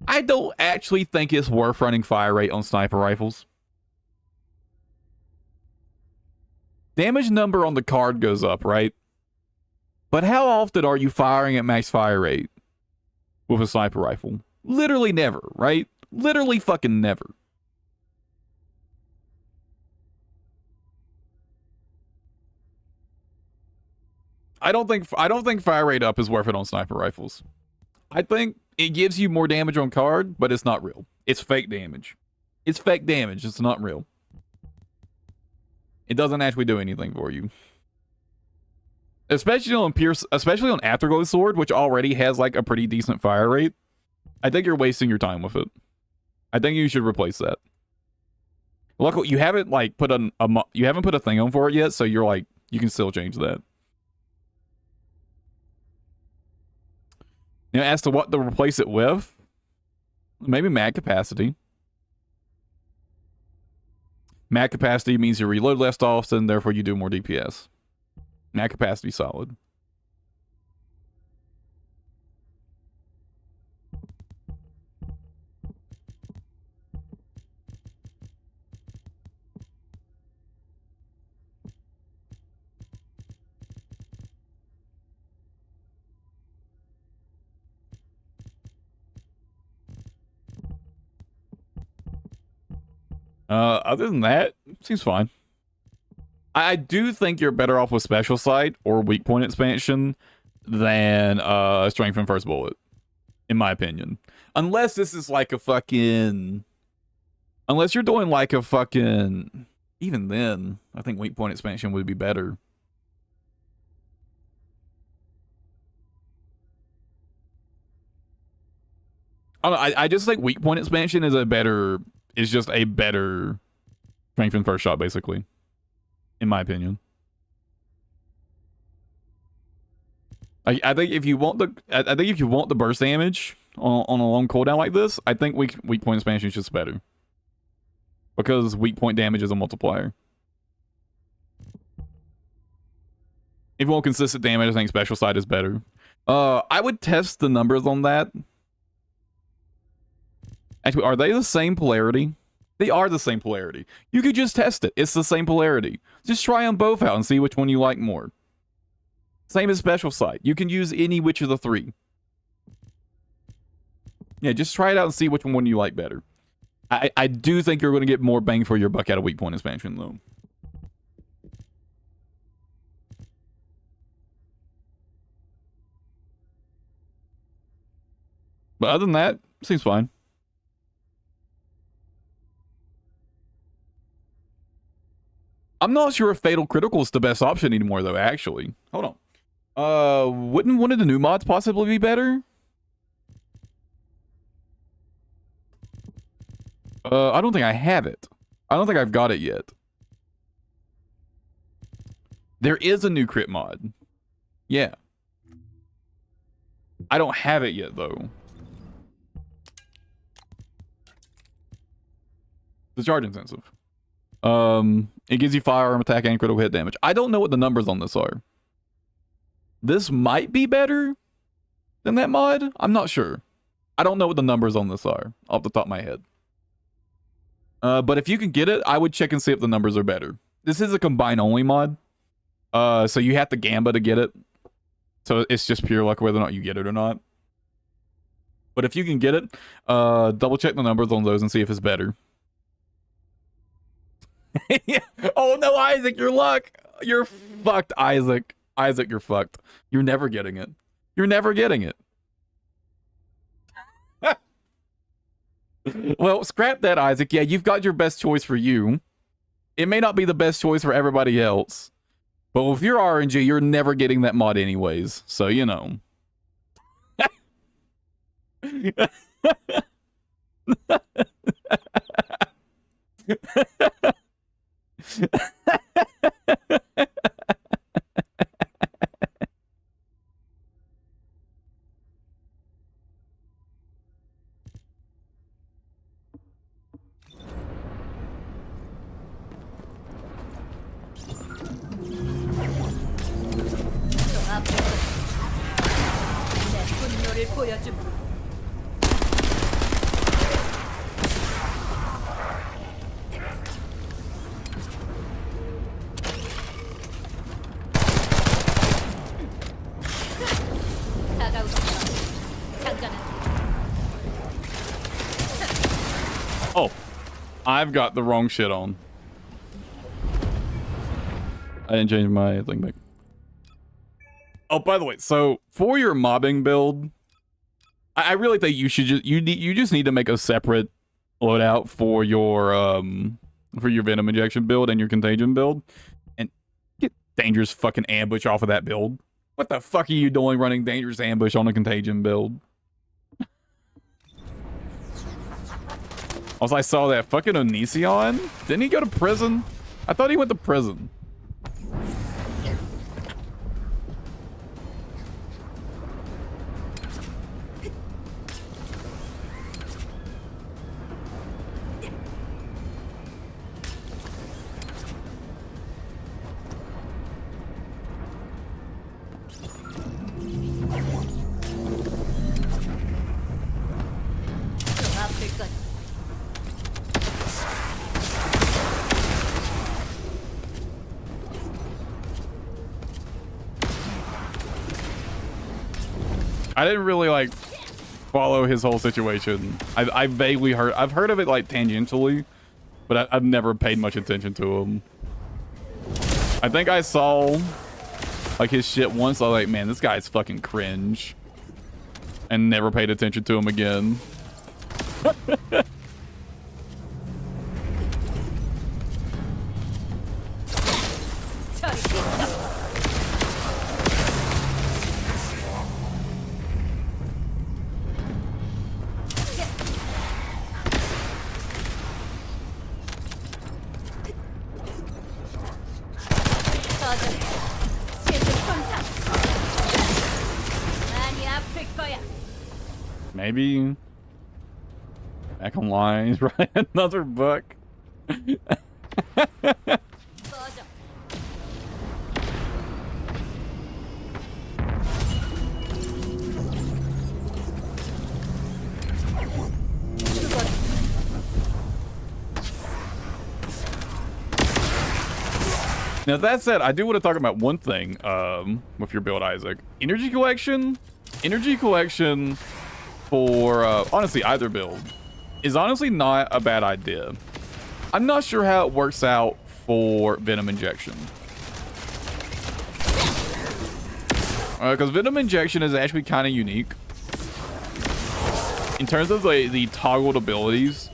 I don't actually think it's worth running fire rate on sniper rifles. Damage number on the card goes up, right? But how often are you firing at max fire rate with a sniper rifle? Literally never, right? Literally fucking never. I don't think fire rate up is worth it on sniper rifles. I think it gives you more damage on card, but it's not real. It's fake damage. It's fake damage. It's not real. It doesn't actually do anything for you. Especially on Afterglow Sword, which already has like a pretty decent fire rate. I think you're wasting your time with it. I think you should replace that. Luckily, you haven't like put a thing on for it yet, so you're like you can still change that. You know, as to what to replace it with, maybe mag capacity. Mag capacity means you reload less often, therefore you do more DPS. Mag capacity solid. Other than that, Seems fine. I do think you're better off with Special Sight or Weak Point Expansion than Strength and First Bullet, in my opinion. Unless this is like a fucking... Unless you're doing like a fucking... Even then, I think Weak Point Expansion would be better. I don't know, I just think Weak Point Expansion is just a better Strength and First Shot, basically. In my opinion. I think if you want the burst damage on a long cooldown like this, I think weak point expansion is just better. Because weak point damage is a multiplier. If you want consistent damage, I think Special Sight is better. I would test the numbers on that. Actually, are they the same polarity? They are the same polarity. You could just test it. It's the same polarity. Just try them both out and see which one you like more. Same as Special Sight. You can use any which of the three. Yeah, just try it out and see which one you like better. I do think you're going to get more bang for your buck out of weak point expansion, though. But other than that, seems fine. I'm not sure if Fatal Critical is the best option anymore, though, actually. Hold on. Wouldn't one of the new mods possibly be better? I don't think I have it. I don't think I've got it yet. There is a new crit mod. Yeah. I don't have it yet, though. It's charge intensive. It gives you firearm attack and critical hit damage. I don't know what the numbers on this are. This might be better than that mod. I'm not sure. I don't know what the numbers on this are off the top of my head. But if you can get it, I would check and see if the numbers are better. This is a combine only mod. So you have to gamba to get it. So it's just pure luck whether or not you get it or not. But if you can get it, double check the numbers on those and see if it's better. Yeah. Oh no, Isaac, your luck. You're fucked, Isaac. Isaac, you're fucked. You're never getting it. You're never getting it. Well, scrap that, Isaac. Yeah, you've got your best choice for you. It may not be the best choice for everybody else. But if you're RNG, you're never getting that mod anyways. So, you know. Oh, I've got the wrong shit on. I didn't change my thing back. Oh, by the way, so for your mobbing build, I really think you should you just need to make a separate loadout for your Venom injection build and your contagion build, and get dangerous fucking ambush off of that build. What the fuck are you doing running dangerous ambush on a contagion build? Also, I saw that fucking Onision. Didn't he go to prison? I thought he went to prison. I didn't really like follow his whole situation. I've vaguely heard. I've heard of it like tangentially, but I've never paid much attention to him. I think I saw like his shit once. I was like, man, this guy's fucking cringe, and never paid attention to him again. Maybe back online, right? Another book. Now that said, I do want to talk about one thing with your build, Isaac. Energy collection for honestly either build is honestly not a bad idea. I'm not sure how it works out for Venom injection, because Venom injection is actually kind of unique in terms of the toggled abilities.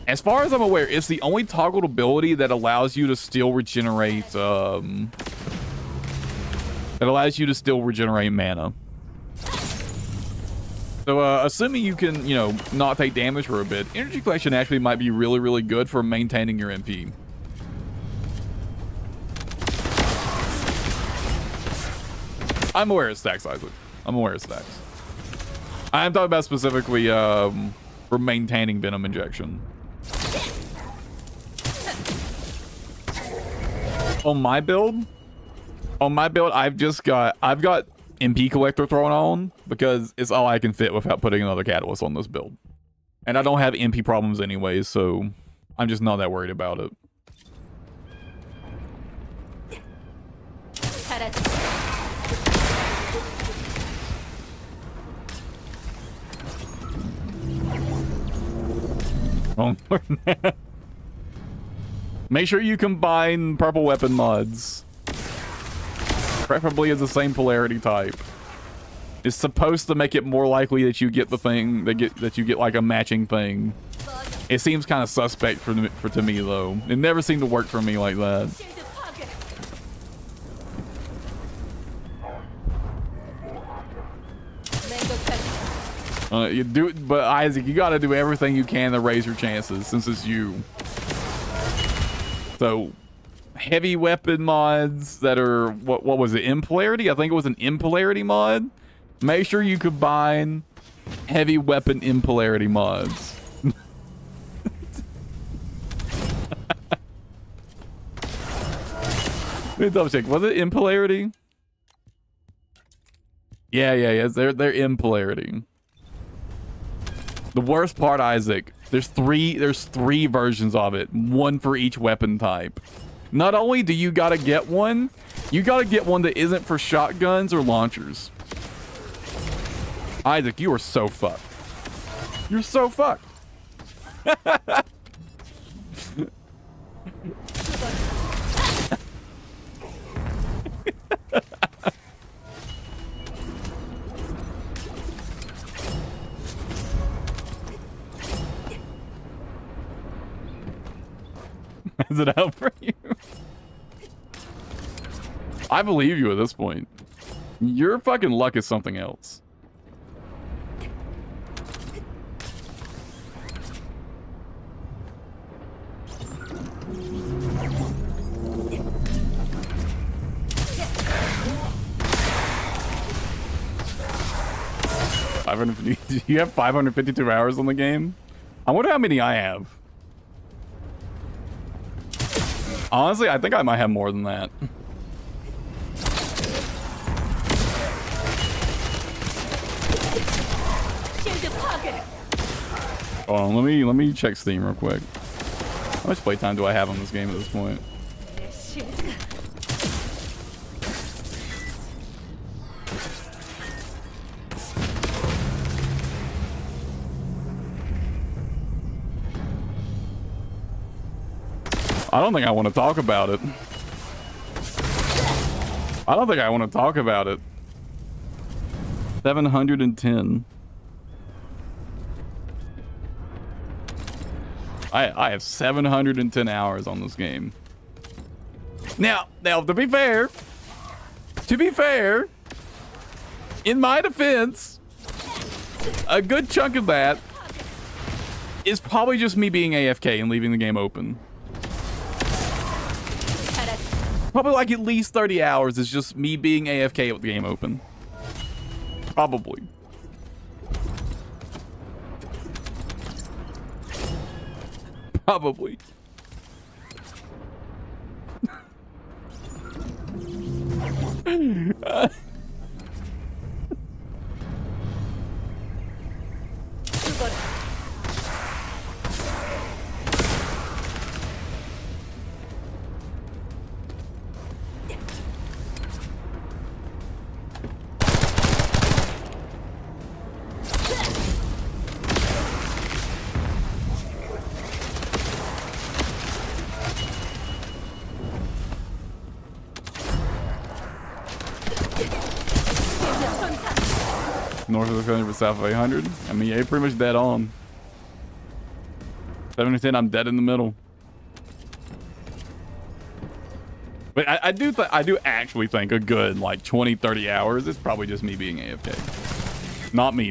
As far as I'm aware, it's the only toggled ability that allows you to still regenerate mana. So, assuming you can, you know, not take damage for a bit, energy collection actually might be really, really good for maintaining your MP. I'm aware of stacks, Isaac. I'm aware of stacks. I'm talking about specifically for maintaining Venom injection. On my build, I've got MP collector thrown on because it's all I can fit without putting another catalyst on this build. And I don't have MP problems anyway, so I'm just not that worried about it. Oh, make sure you combine purple weapon mods. Preferably as the same polarity type. It's supposed to make it more likely that you get the thing that you get like a matching thing. It seems kind of suspect to me though. It never seemed to work for me like that. You do, but Isaac, you got to do everything you can to raise your chances since it's you. So, heavy weapon mods that are what was it? Impolarity? I think it was an impolarity mod. Make sure you combine heavy weapon impolarity mods. Let me double check. Was it impolarity? Yeah. They're impolarity. The worst part, Isaac, there's three versions of it, one for each weapon type. Not only do you gotta get one, you gotta get one that isn't for shotguns or launchers. Isaac, you are so fucked. You're so fucked. Is it out for you? I believe you at this point. Your fucking luck is something else. Do you have 552 hours on the game? I wonder how many I have. Honestly, I think I might have more than that. Hold on, let me check Steam real quick. How much playtime do I have on this game at this point? I don't think I want to talk about it. I don't think I want to talk about it. 710. I have 710 hours on this game. Now, to be fair, in my defense, a good chunk of that is probably just me being AFK and leaving the game open. Probably like at least 30 hours is just me being AFK with the game open. Probably. Probably. North of the 100 south of 800. I mean, yeah, pretty much dead on. 7 to 10, I'm dead in the middle. But I do actually think a good like 20, 30 hours is probably just me being AFK. Not me.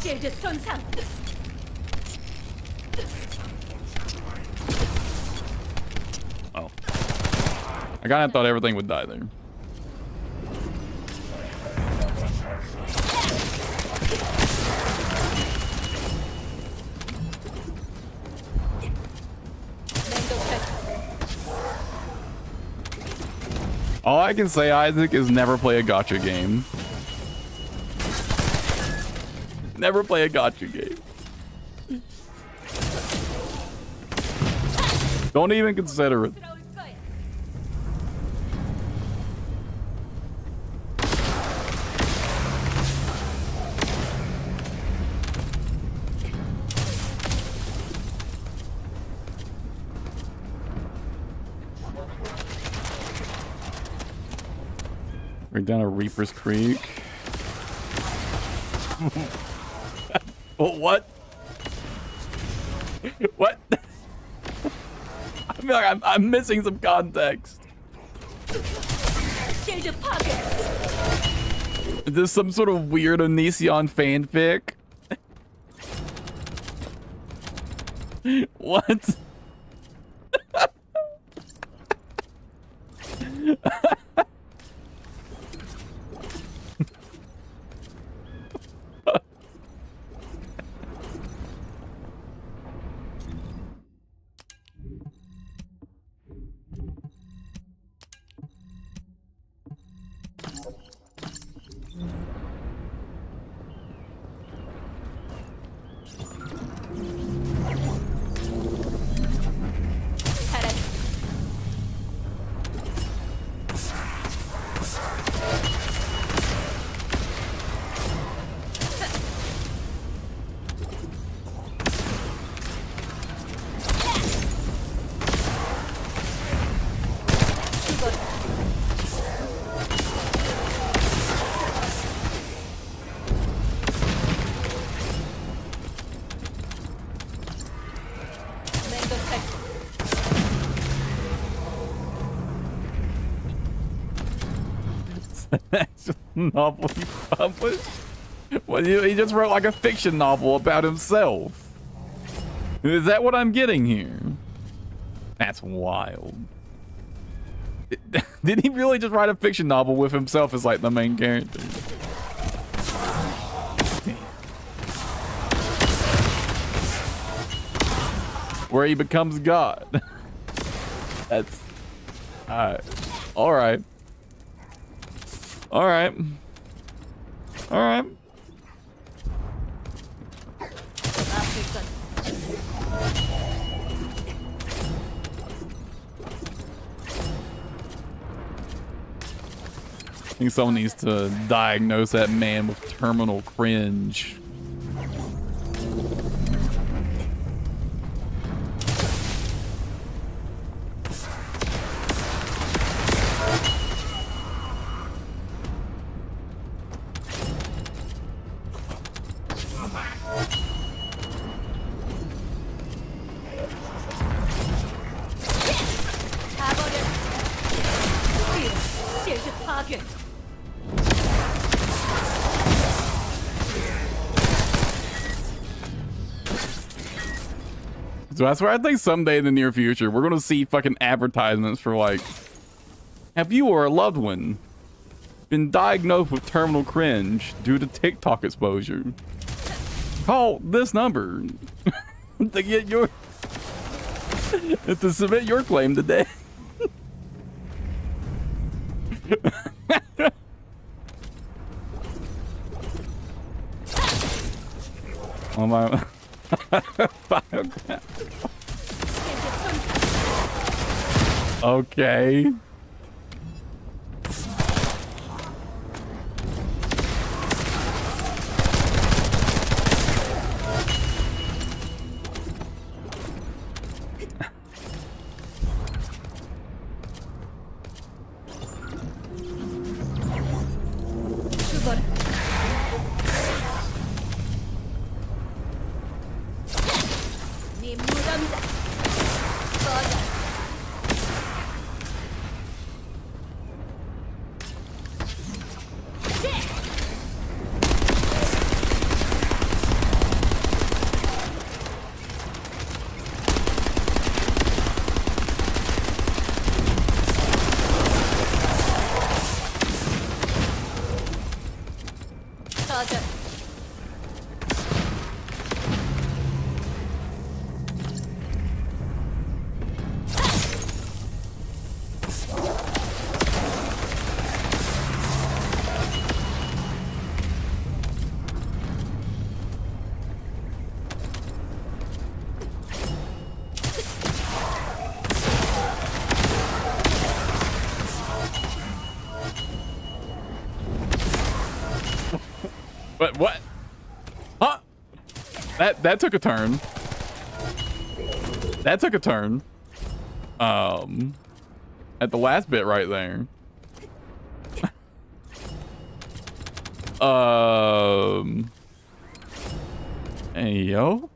실드 손상. Oh. I kinda thought everything would die there. All I can say, Isaac, is never play a gacha game. Never play a gacha game. Don't even consider it. We're down a Reaper's Creek. Oh, what? What? I feel like I'm missing some context. Is this some sort of weird Onision fanfic? What? novel he published? Well, he just wrote like a fiction novel about himself. Is that what I'm getting here? That's wild. Did he really just write a fiction novel with himself as like the main character? Where he becomes God. That's all right. All right. All right. I think someone needs to diagnose that man with terminal cringe. So I swear, I think someday in the near future, we're gonna see fucking advertisements for like, have you or a loved one been diagnosed with terminal cringe due to TikTok exposure? Call this number to get your to submit your claim today. Oh my. Okay. But what? Huh? That took a turn. That took a turn. At the last bit right there. Hey, yo.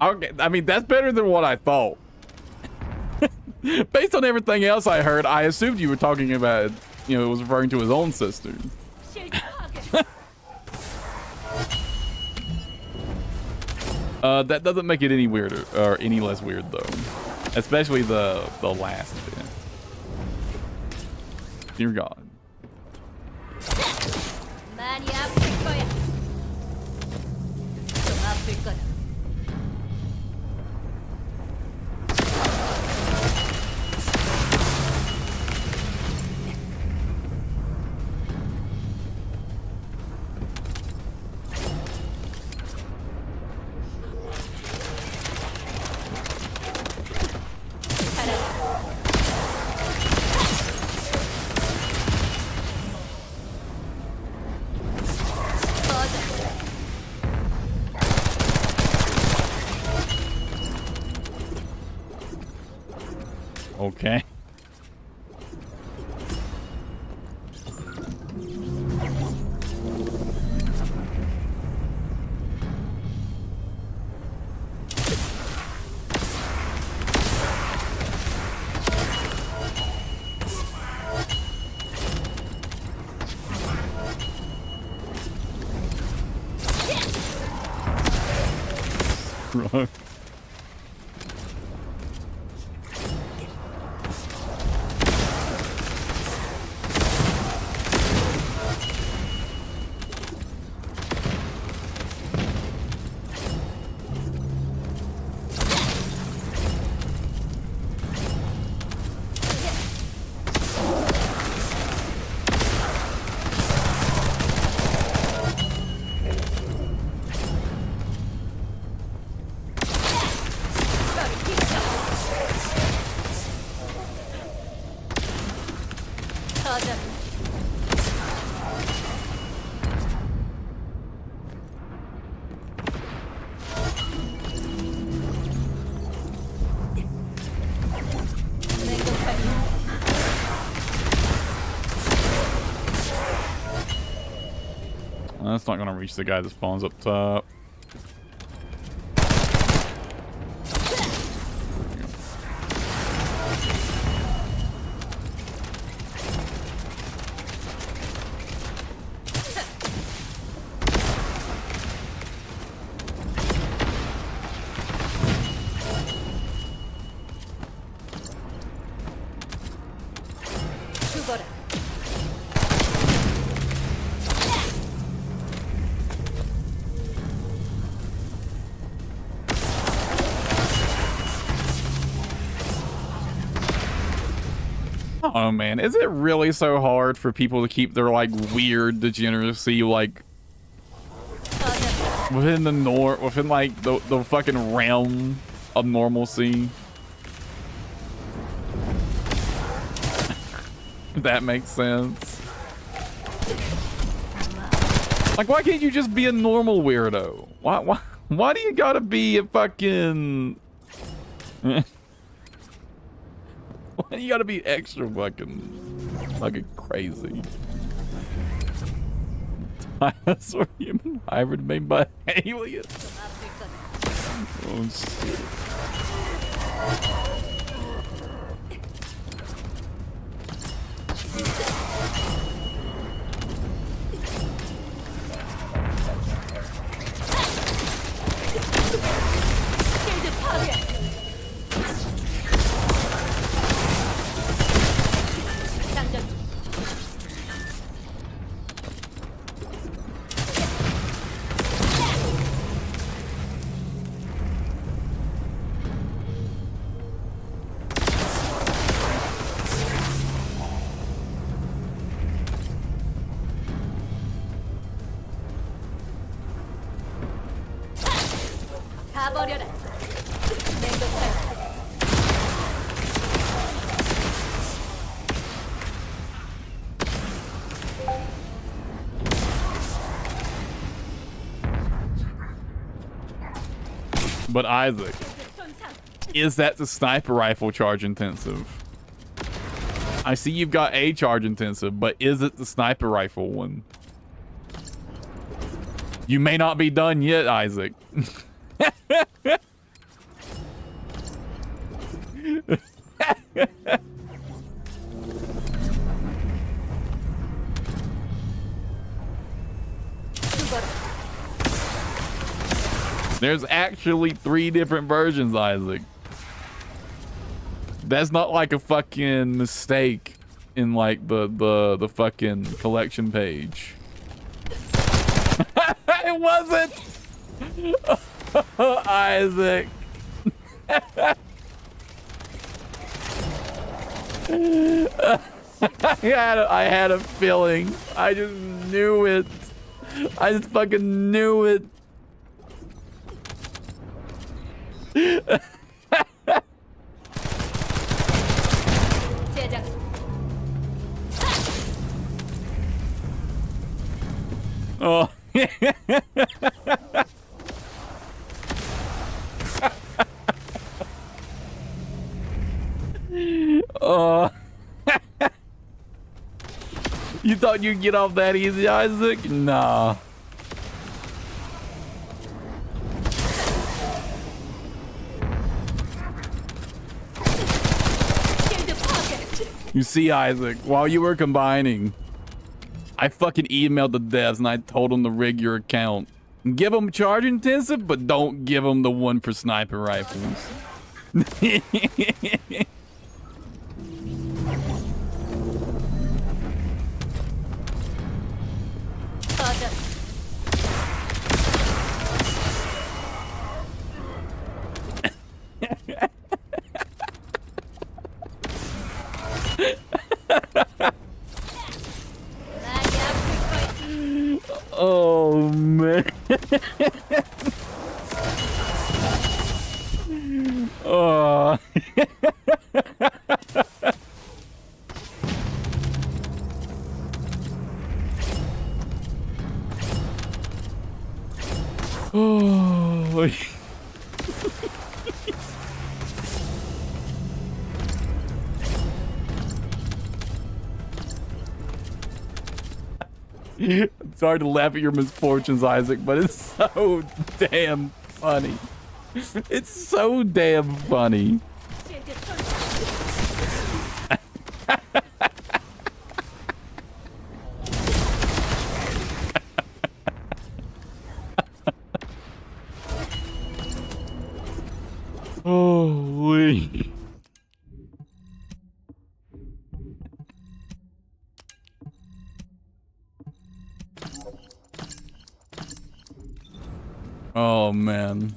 Okay, I mean, that's better than what I thought. Based on everything else I heard, I assumed you were talking about, you know, it was referring to his own sister. That doesn't make it any weirder, or any less weird, though. Especially the last bit. Dear God. Okay. Wrong. That's not gonna reach the guy that spawns up top. 죽어라. Oh man, is it really so hard for people to keep their like weird degeneracy like within the within like the fucking realm of normalcy? If that makes sense. Like, why can't you just be a normal weirdo? Why do you gotta be a fucking why you gotta be extra fucking crazy? Dinosaur human hybrid made by aliens. Oh shit. 실드 파괴. 장전. 가버려라. 냉동탄. But Isaac, 손상. is that the sniper rifle charge intensive? I see you've got a charge intensive, but is it the sniper rifle one? You may not be done yet, Isaac. There's actually 3 different versions, Isaac. That's not like a fucking mistake in like the fucking collection page. It wasn't. Isaac. I had a feeling. I just knew it. I just fucking knew it. 제작. Oh. Oh. You thought you'd get off that easy, Isaac? Nah. 실드 파괴. You see, Isaac, while you were combining, I fucking emailed the devs and I told them to rig your account Give them charge intensive, but don't give them the one for sniper rifles. 꺼져. 많이 아플 거야. Oh man. Oh. Oh. It's hard to laugh at your misfortunes, Isaac, but it's so damn funny. It's so damn funny. 실드 손. Holy. Oh man.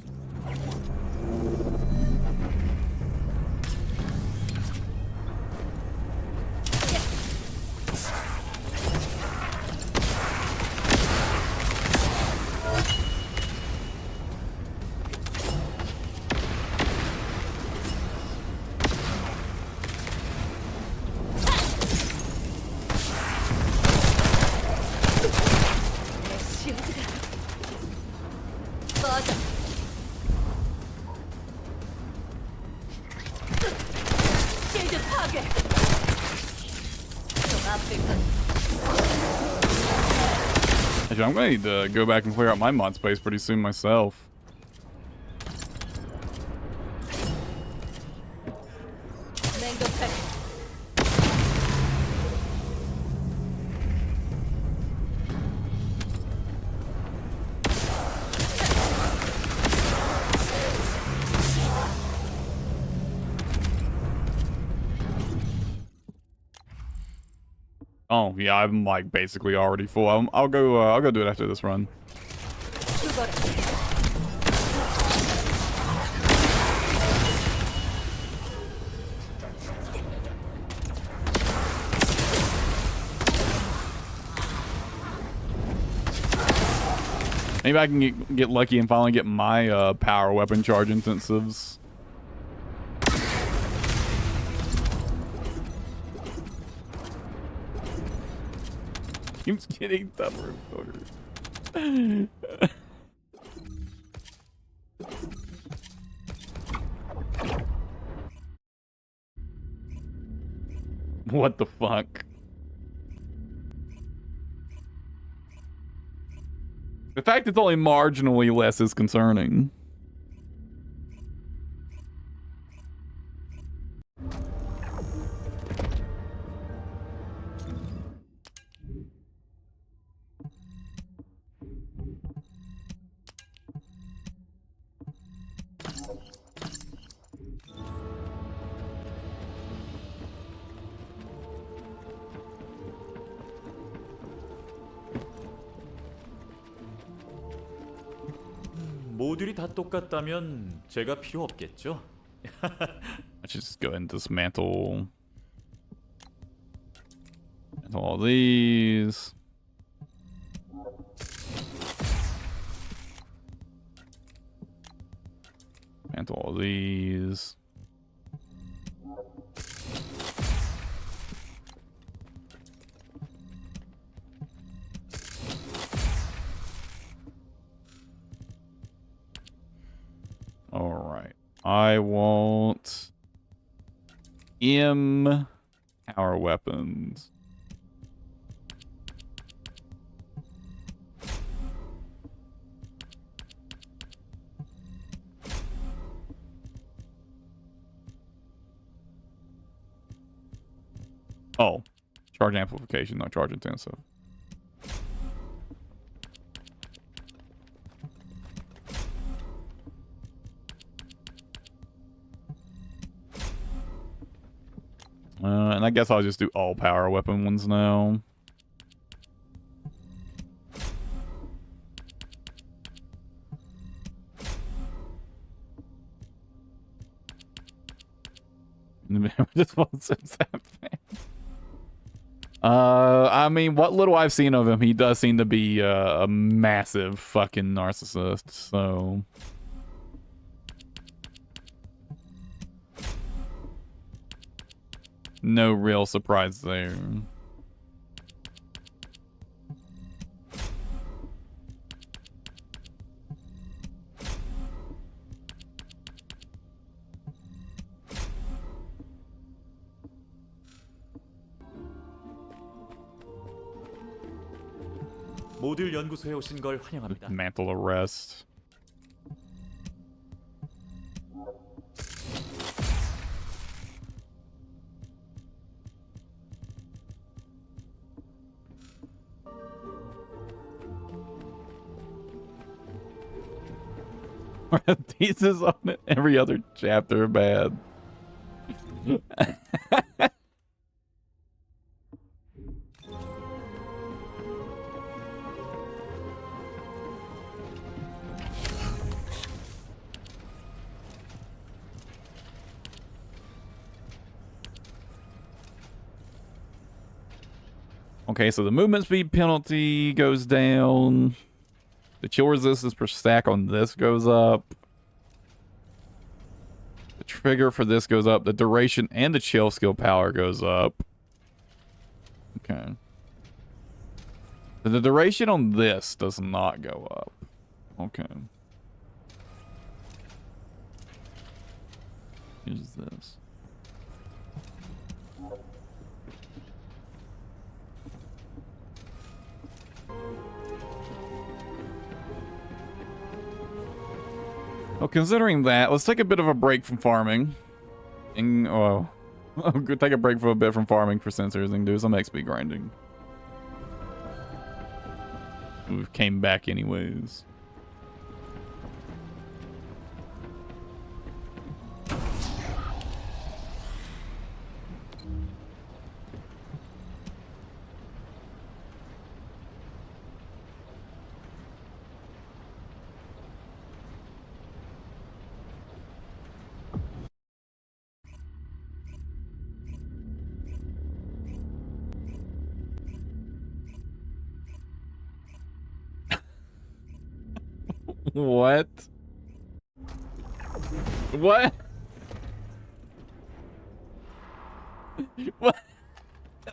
내 실드가. 꺼져. 실드 파괴. 좀 아플 거야. Actually, I'm gonna need to go back and clear out my mod space pretty soon myself. 맹독할. Oh yeah, I'm like basically already full. I'll go do it after this run. 죽어라. Maybe I can get lucky and finally get my power weapon charge intensives. Keeps getting tougher and tougher. What the fuck? The fact it's only marginally less is concerning. 모듈이 다 똑같다면 제가 필요 없겠죠? Let's just go and dismantle all these. Dismantle all these. All right. I want M power weapons. Oh, charge amplification, not charge intensive. And I guess I'll just do all power weapon ones now. Just wants that fan. I mean, what little I've seen of him, he does seem to be a massive fucking narcissist, so... No real surprise there. 모듈 연구소에 오신 걸 환영합니다. Mantle arrest. Thesis on it. Every other chapter bad. Okay, so the movement speed penalty goes down. The chill resistance per stack on this goes up. The trigger for this goes up. The duration and the chill skill power goes up. Okay. The duration on this does not go up. Okay. Here's this. Well, considering that, let's take a bit of a break from farming. And, oh, take a break for a bit from farming for sensors and do some XP grinding. We came back anyways. What? What? What?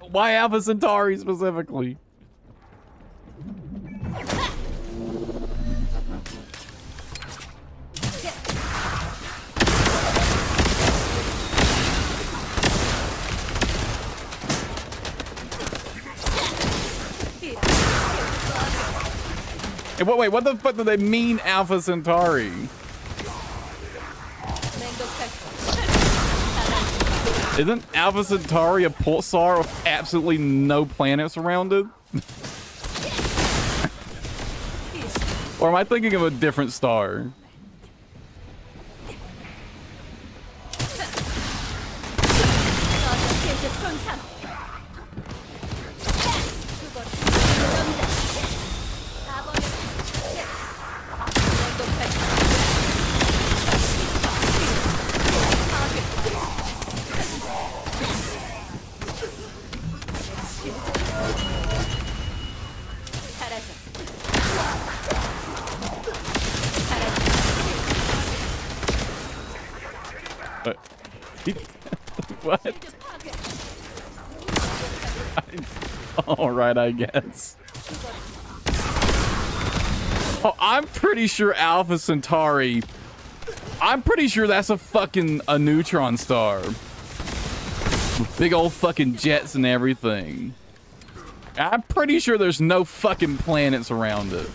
Why Alpha Centauri specifically? Hey, wait, what the fuck do they mean Alpha Centauri? Isn't Alpha Centauri a pulsar with absolutely no planets surrounded? Or am I thinking of a different star? What? Alright, I guess. Oh, I'm pretty sure Alpha Centauri... I'm pretty sure that's a neutron star. With big old fucking jets and everything. I'm pretty sure there's no fucking planets around it.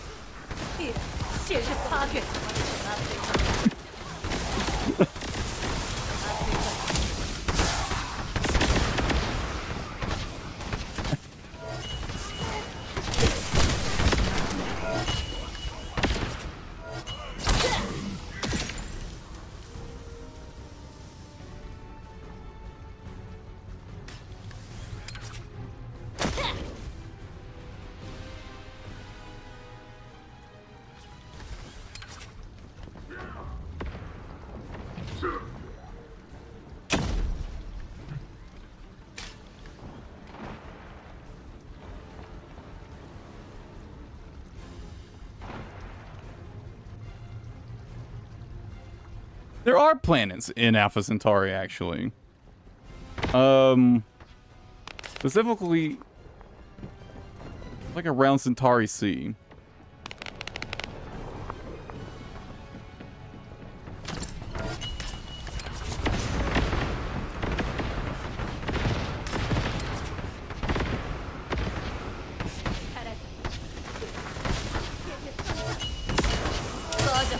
There are planets in Alpha Centauri, actually. Specifically, like around Centauri C. 꺼져.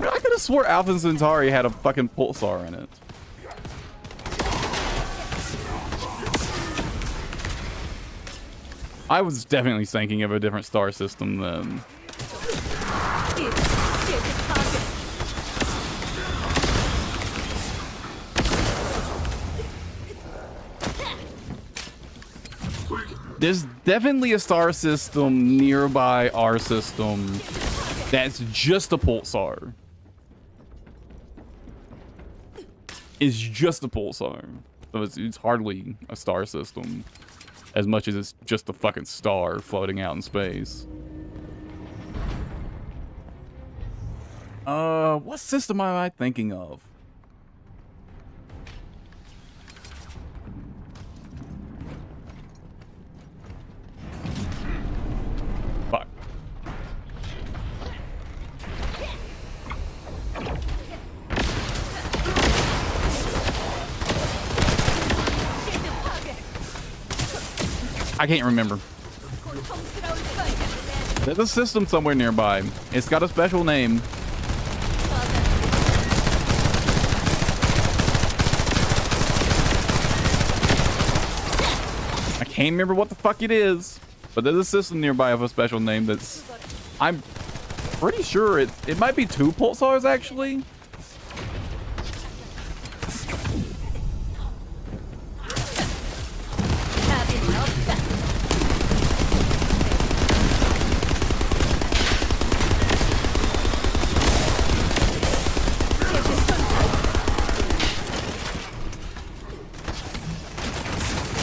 I could have swore Alpha Centauri had a fucking pulsar in it. I was definitely thinking of a different star system then. There's definitely a star system nearby our system that's just a pulsar. It's just a pulsar. So it's hardly a star system as much as it's just a fucking star floating out in space. What system am I thinking of? Fuck. I can't remember. There's a system somewhere nearby. It's got a special name. I can't remember what the fuck it is, but there's a system nearby of a special name that's... I'm pretty sure it might be 2 pulsars, actually.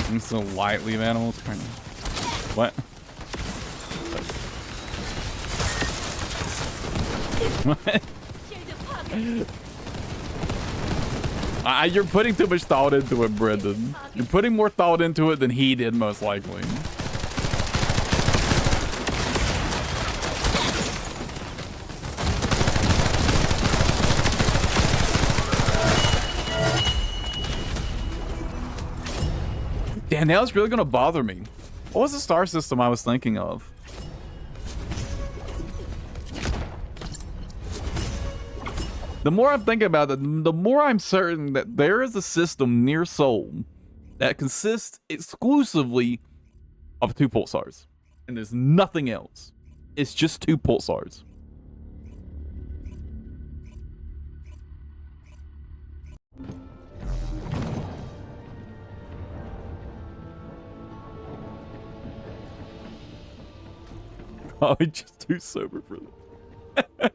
I'm so lightly of animals. What? What? You're putting too much thought into it, Brendan. You're putting more thought into it than he did, most likely. Damn, now it's really gonna bother me. What was the star system I was thinking of? The more I'm thinking about it, the more I'm certain that there is a system near Seoul that consists exclusively of 2 pulsars. And there's nothing else. It's just 2 pulsars. Probably just too sober for this.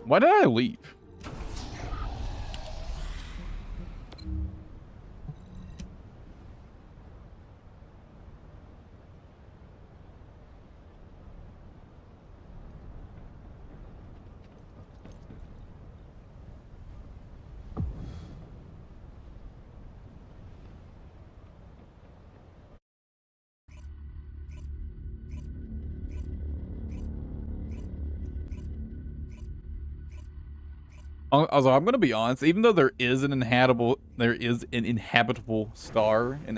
Why did I leave? Also, I'm gonna be honest. Even though there is an inhabitable star in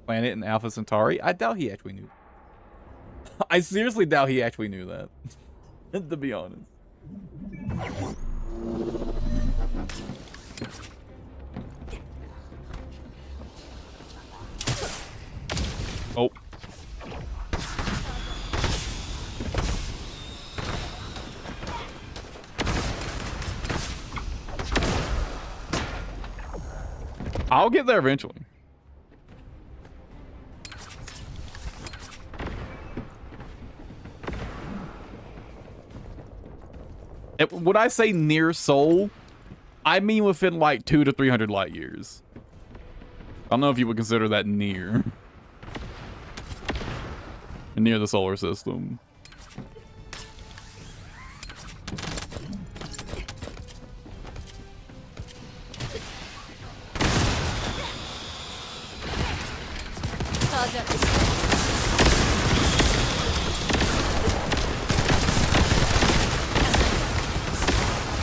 planet in Alpha Centauri, I doubt he actually knew. I seriously doubt he actually knew that. to be honest. Oh. I'll get there eventually. Would I say near Soul? I mean within like 200 to 300 light years. I don't know if you would consider that near. Near the solar system.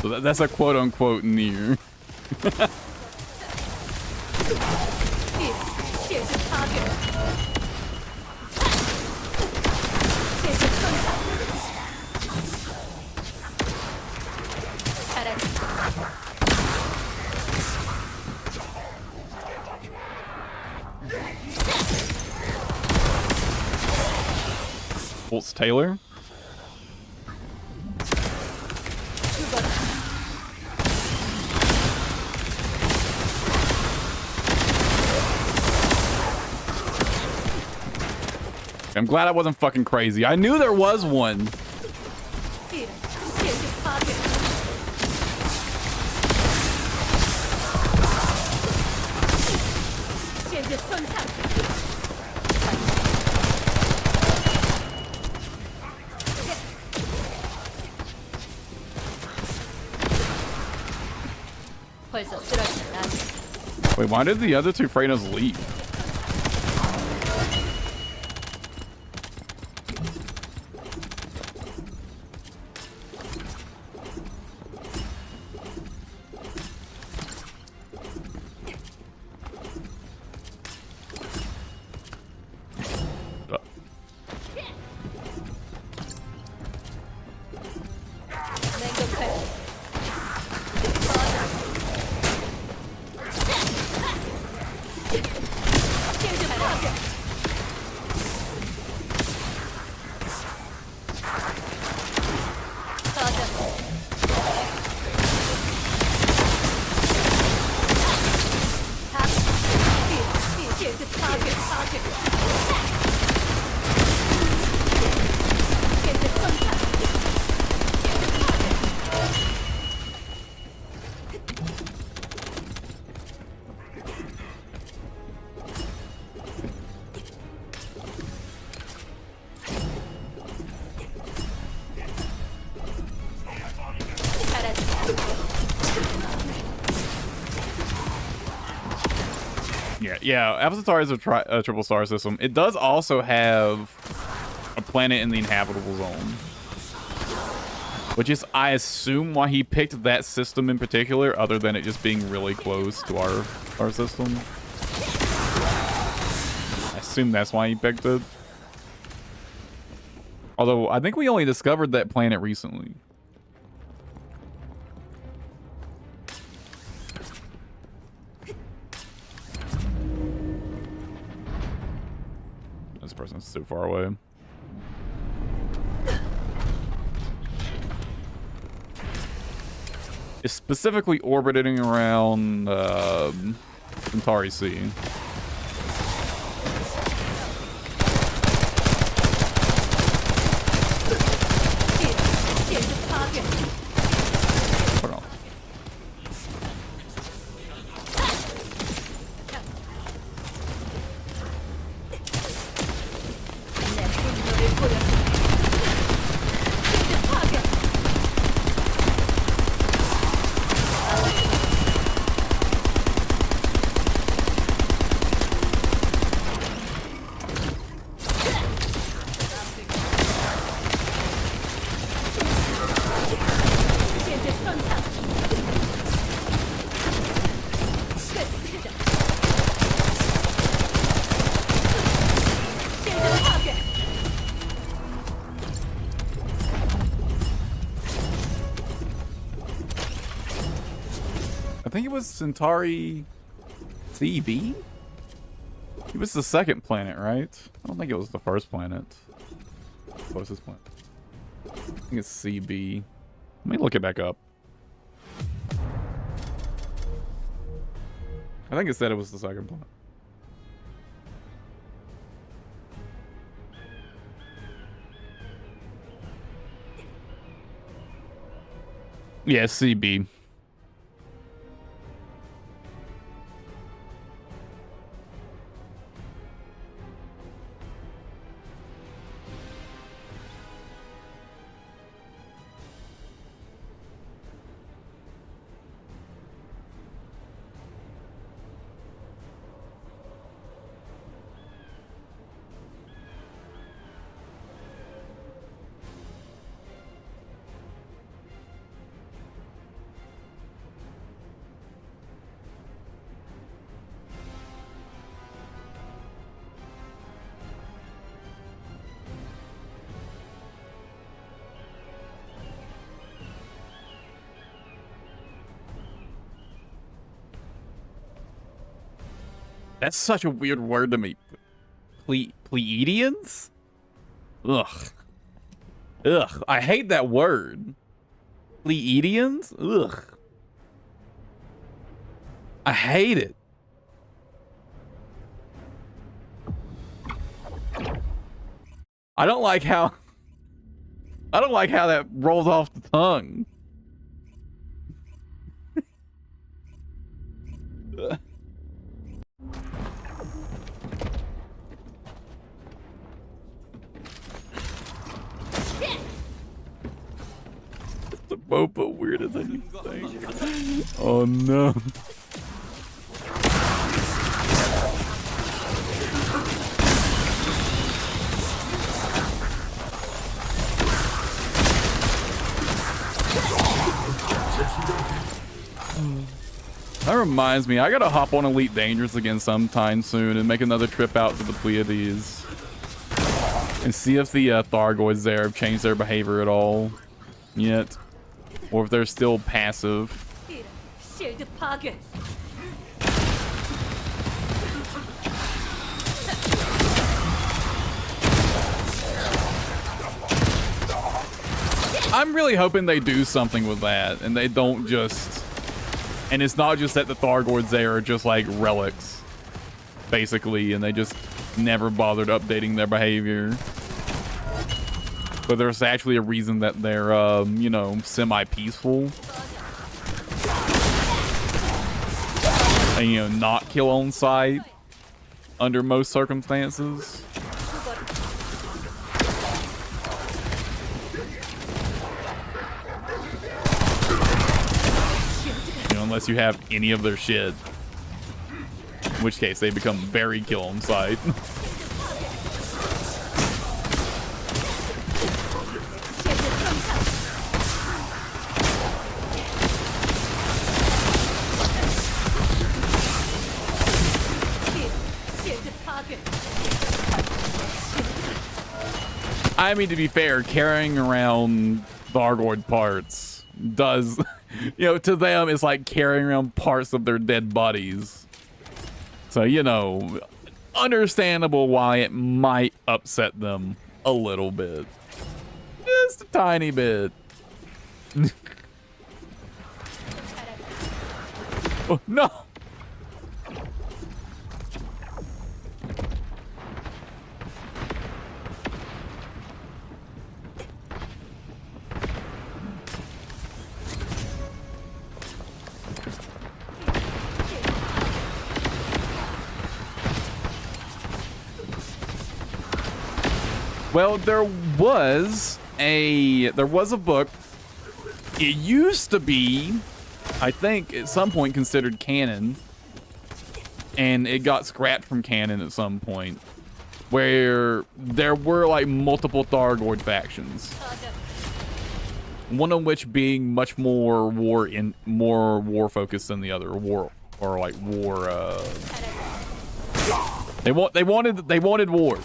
So that's a quote-unquote near. Bolts Taylor. I'm glad I wasn't fucking crazy. I knew there was one. Wait, why did the other two freynas leave? Yeah, Avatar is a triple star system. It does also have a planet in the inhabitable zone, which is, I assume, why he picked that system in particular, other than it just being really close to our system. I assume that's why he picked it. Although, I think we only discovered that planet recently. This person's too far away. It's specifically orbiting around Centauri C. Hold on. I think it was Centauri CB? It was the second planet, right? I don't think it was the first planet. Closest planet. I think it's CB. Let me look it back up. I think it said it was the second planet. Yeah, CB. That's such a weird word to me. Pleiadians? Ugh. Ugh. I hate that word. Pleiadians? Ugh. I hate it. I don't like how that rolls off the tongue. The Boba weirder than you think. Oh no. That reminds me, I gotta hop on Elite Dangerous again sometime soon and make another trip out to the Pleiades. And see if the Thargoids there have changed their behavior at all yet. Or if they're still passive. Shield 파괴. I'm really hoping they do something with that and they don't just... And it's not just that the Thargoids there are just like relics, basically, and they just never bothered updating their behavior. But there's actually a reason that they're, you know, semi-peaceful. And, you know, not kill on sight under most circumstances. You know, unless you have any of their shit. In which case, they become very kill on sight. I mean, to be fair, carrying around Thargoid parts does, you know, to them, it's like carrying around parts of their dead bodies. So, you know, understandable why it might upset them a little bit. Just a tiny bit. Oh, no! Well, there was a book. It used to be, I think, at some point considered canon, and it got scrapped from canon at some point, where there were like multiple Thargoid factions. One of which being much more war focused than the other, They wanted war.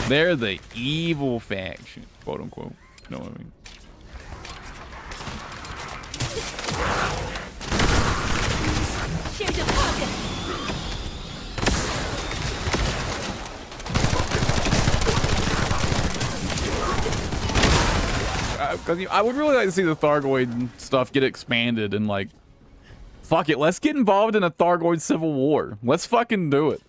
They're the evil faction, quote unquote. You know what I mean? 쉴드 파괴. Because I would really like to see the Thargoid stuff get expanded and like, fuck it, let's get involved in a Thargoid civil war. Let's fucking do it.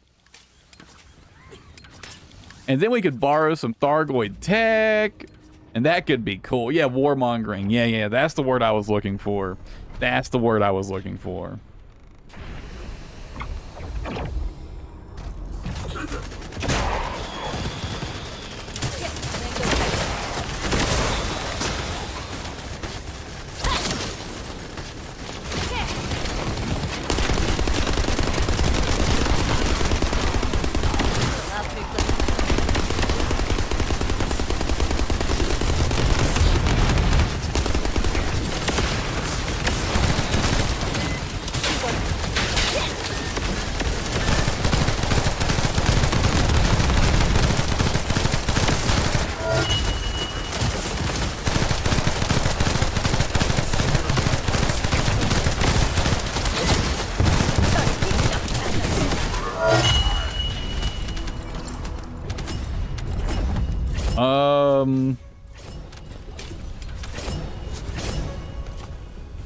And then we could borrow some Thargoid tech, and that could be cool. Yeah, warmongering. Yeah, that's the word I was looking for. That's the word I was looking for.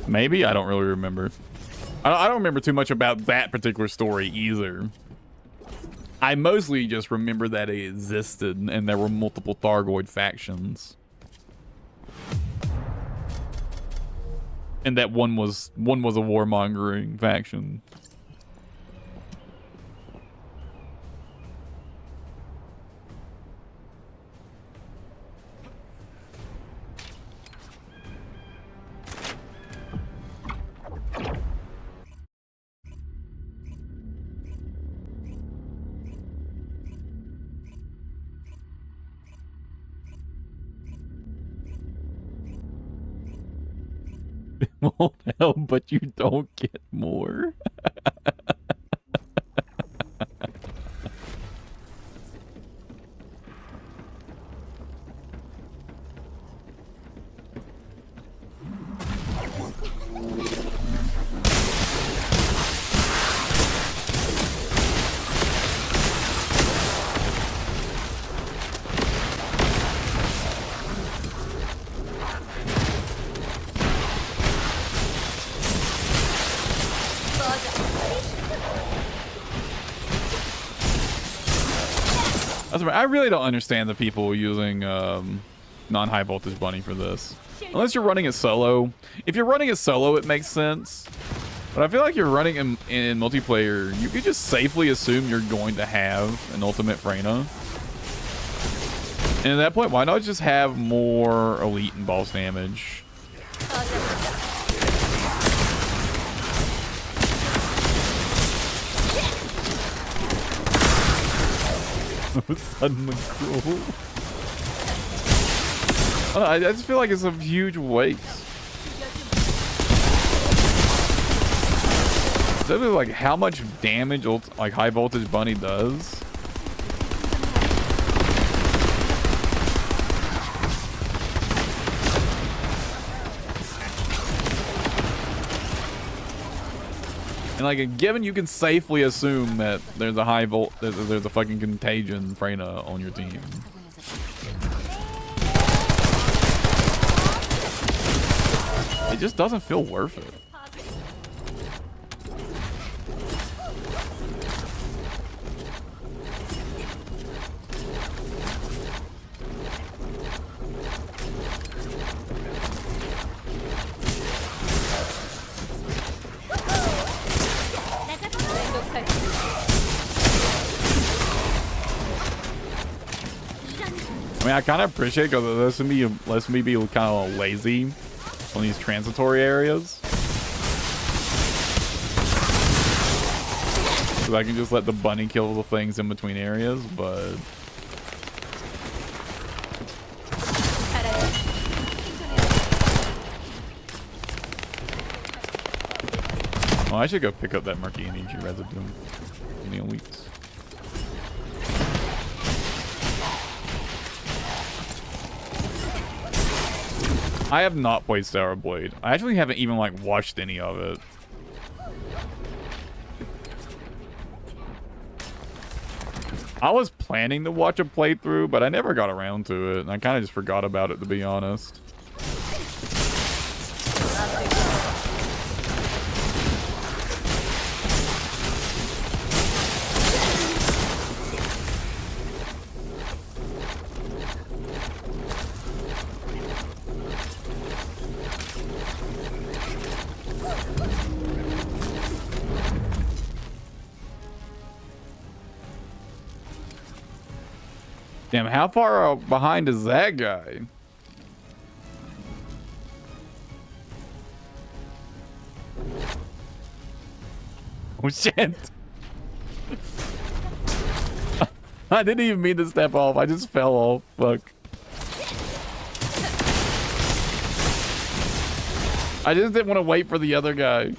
Maybe? I don't really remember. I don't remember too much about that particular story either. I mostly just remember that it existed and there were multiple Thargoid factions. And that one was a warmongering faction. It won't help, but you don't get more. I really don't understand the people using non-high voltage bunny for this. Unless you're running it solo. If you're running it solo, it makes sense. But I feel like you're running in multiplayer, you could just safely assume you're going to have an ultimate freyna. And at that point, why not just have more elite and boss damage? Suddenly cruel. I just feel like it's a huge waste. Is like how much damage like high voltage bunny does? And like, given you can safely assume that there's a there's a fucking contagion freyna on your team. It just doesn't feel worth it. I mean, I kind of appreciate it because it lets me be kind of lazy on these transitory areas. Because I can just let the bunny kill the things in between areas, but... Oh, I should go pick up that murky energy residue in a weeks. I have not played Sour Blade. I actually haven't even like watched any of it. I was planning to watch a playthrough, but I never got around to it, and I kind of just forgot about it, to be honest. Damn, how far behind is that guy? Oh shit. I didn't even mean to step off. I just fell off. Fuck. I just didn't want to wait for the other guy.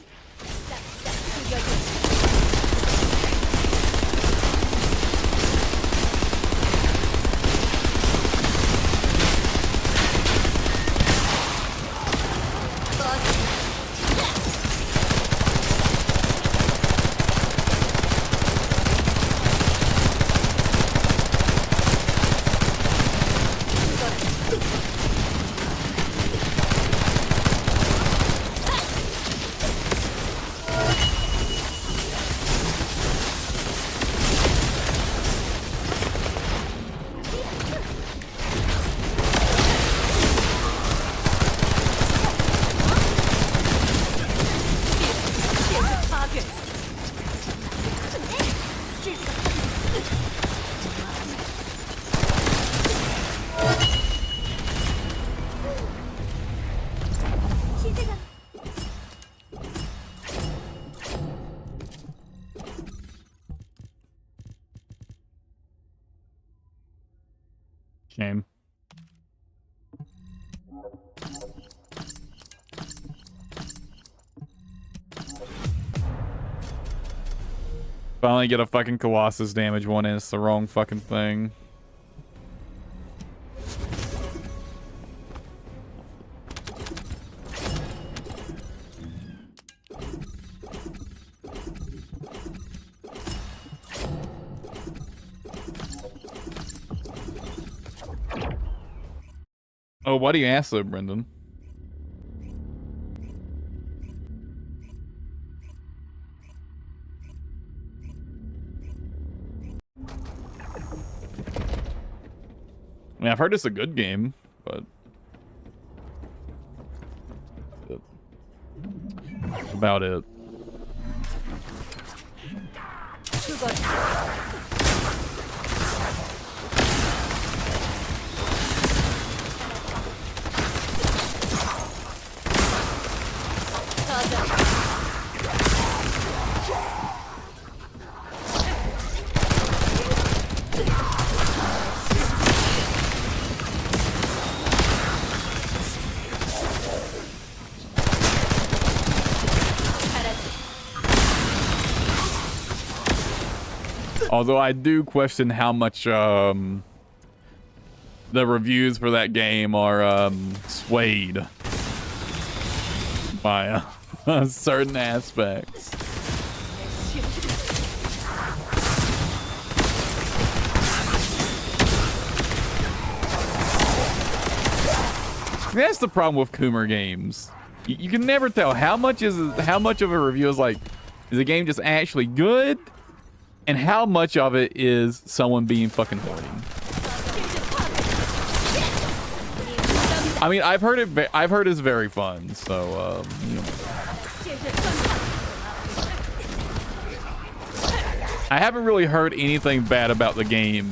Shame. Finally get a fucking Colossus damage one and it's the wrong fucking thing. Oh, why do you ask though, Brendan? I mean, I've heard it's a good game, but that's about it. Although I do question how much the reviews for that game are swayed by certain aspects. That's the problem with Coomer games. You can never tell how much of a review is like, is the game just actually good? And how much of it is someone being fucking hoarding? I mean, I've heard it's very fun, so you know. I haven't really heard anything bad about the game,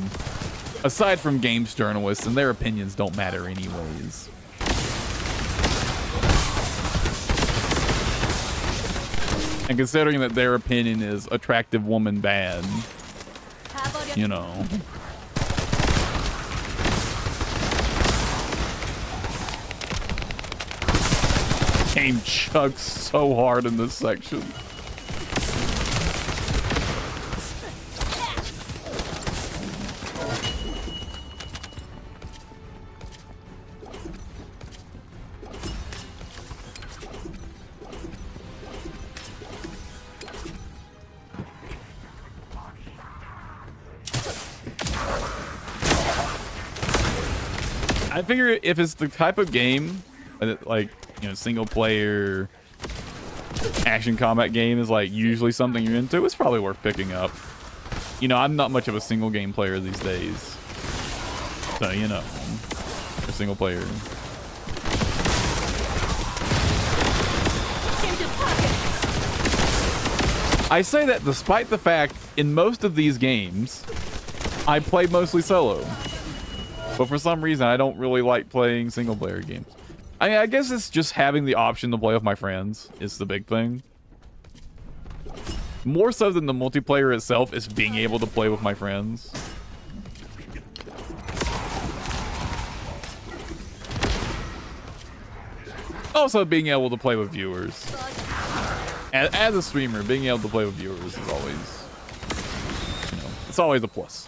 aside from games journalists, and their opinions don't matter anyways. And considering that their opinion is attractive woman bad, you know. Game chugs so hard in this section. I figure if it's the type of game like, you know, single player action combat game is like usually something you're into, it's probably worth picking up. You know, I'm not much of a single game player these days, so you know, a single player. I say that despite the fact in most of these games I play mostly solo, but for some reason I don't really like playing single player games. I mean, I guess it's just having the option to play with my friends is the big thing. More so than the multiplayer itself is being able to play with my friends. Also being able to play with viewers. As a streamer, being able to play with viewers is always, you know, it's always a plus.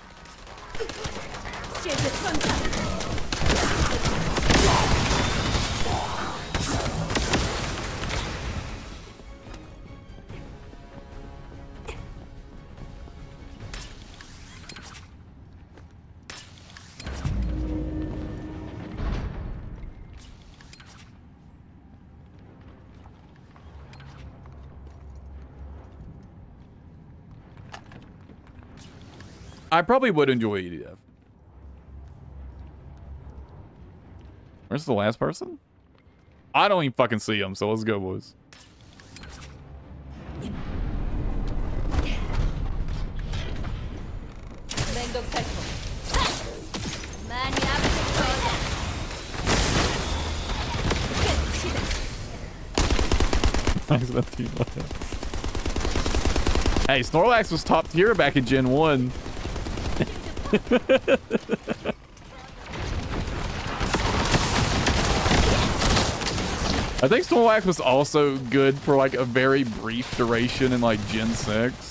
I probably would enjoy EDF. Where's the last person? I don't even fucking see him, so let's go, boys. Hey, Snorlax was top tier back in Gen 1. I think Snorlax was also good for like a very brief duration in like Gen 6.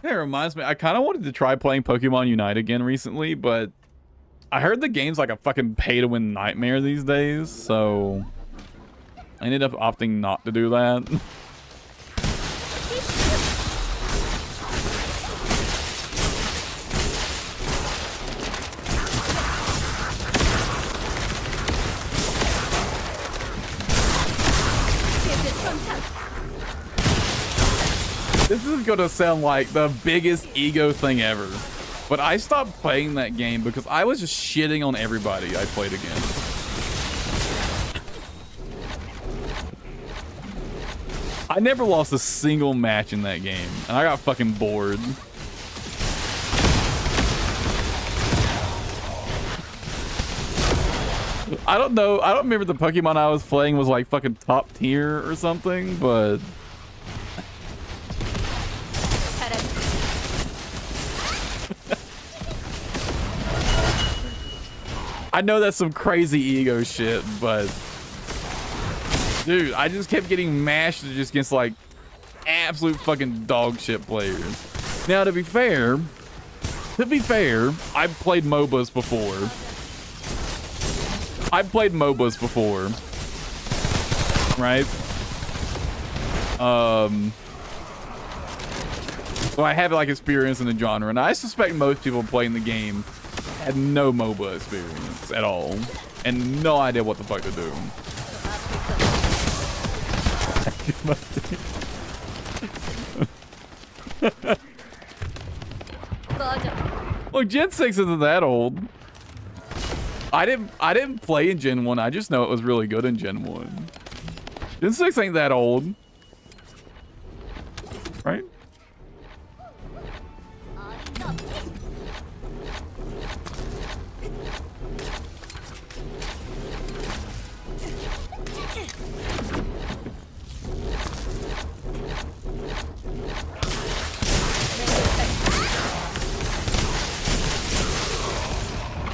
It reminds me, I kind of wanted to try playing Pokemon Unite again recently, but I heard the game's like a fucking pay-to-win nightmare these days, so I ended up opting not to do that. This is gonna sound like the biggest ego thing ever, but I stopped playing that game because I was just shitting on everybody I played against. I never lost a single match in that game, and I got fucking bored. I don't know. I don't remember the Pokemon I was playing was like fucking top tier or something, but I know that's some crazy ego shit, but dude, I just kept getting mashed just against like absolute fucking dog shit players. Now, to be fair, I've played MOBAs before. Right? So I have like experience in the genre, and I suspect most people playing the game had no MOBA experience at all, and no idea what the fuck to do. Look, Gen 6 isn't that old. I didn't play in Gen 1. I just know it was really good in Gen 1. Gen 6 ain't that old. Right?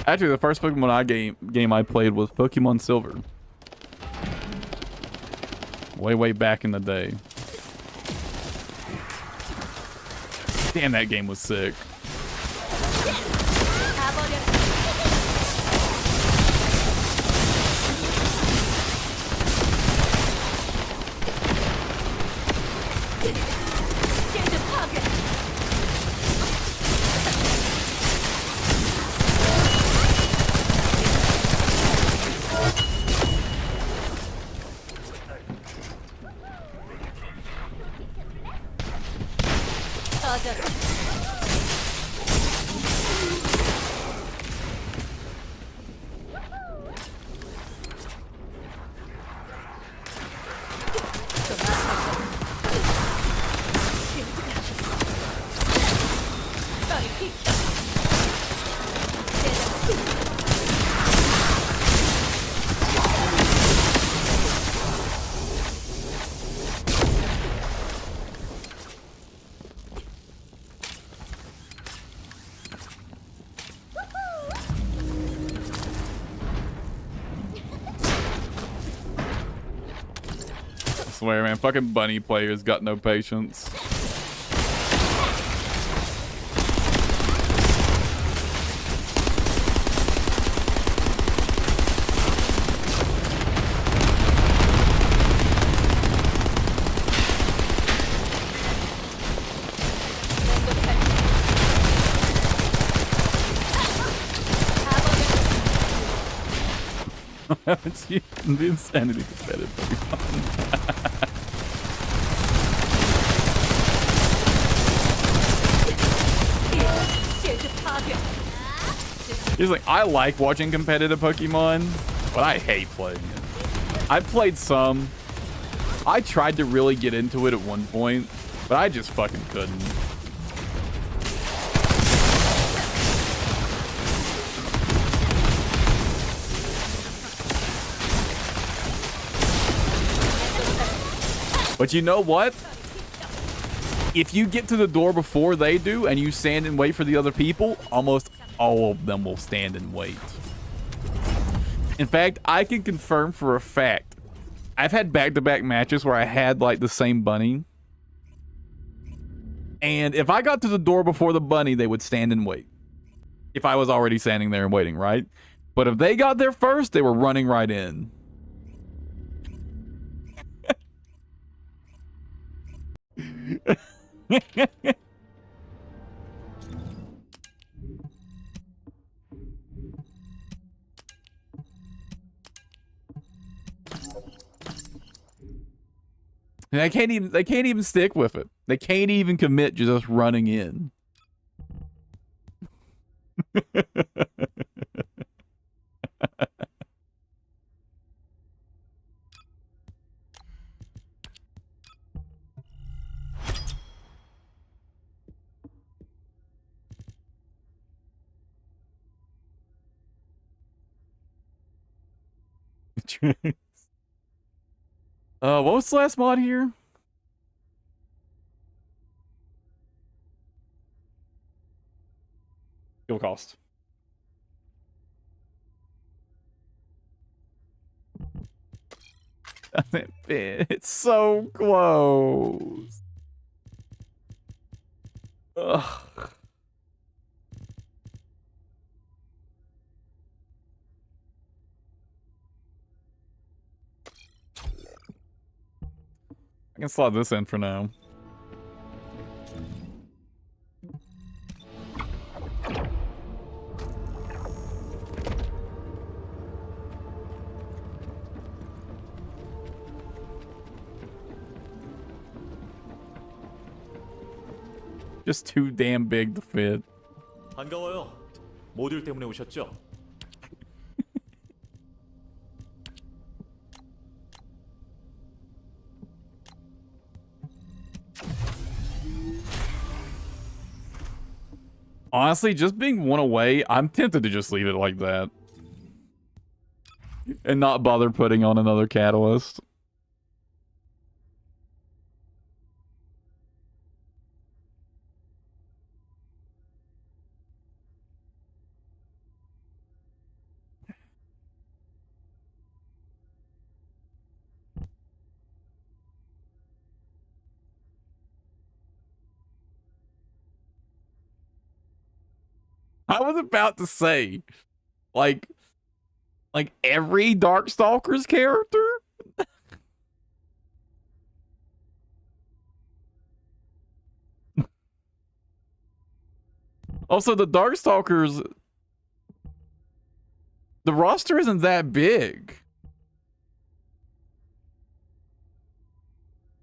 Actually, the first Pokemon game I played was Pokemon Silver. Way back in the day. Damn, that game was sick. I swear, man, fucking bunny players got no patience. Haven't you the insanity competitive He's like, I like watching competitive Pokemon, but I hate playing it. I've played some. I tried to really get into it at one point, but I just fucking couldn't. But you know what? If you get to the door before they do and you stand and wait for the other people, almost all of them will stand and wait. In fact, I can confirm for a fact, I've had back-to-back matches where I had like the same bunny. And if I got to the door before the bunny, they would stand and wait. If I was already standing there and waiting, right? But if they got there first, they were running right in. And they can't even stick with it. They can't even commit to just running in. What was the last mod here? Fuel cost. It's so close. Ugh. I can slot this in for now. Just too damn big to fit. 반가워요. 모듈 때문에 오셨죠? Honestly, just being one away, I'm tempted to just leave it like that. And not bother putting on another catalyst. I was about to say, like every Darkstalkers character. Also, the Darkstalkers, the roster isn't that big,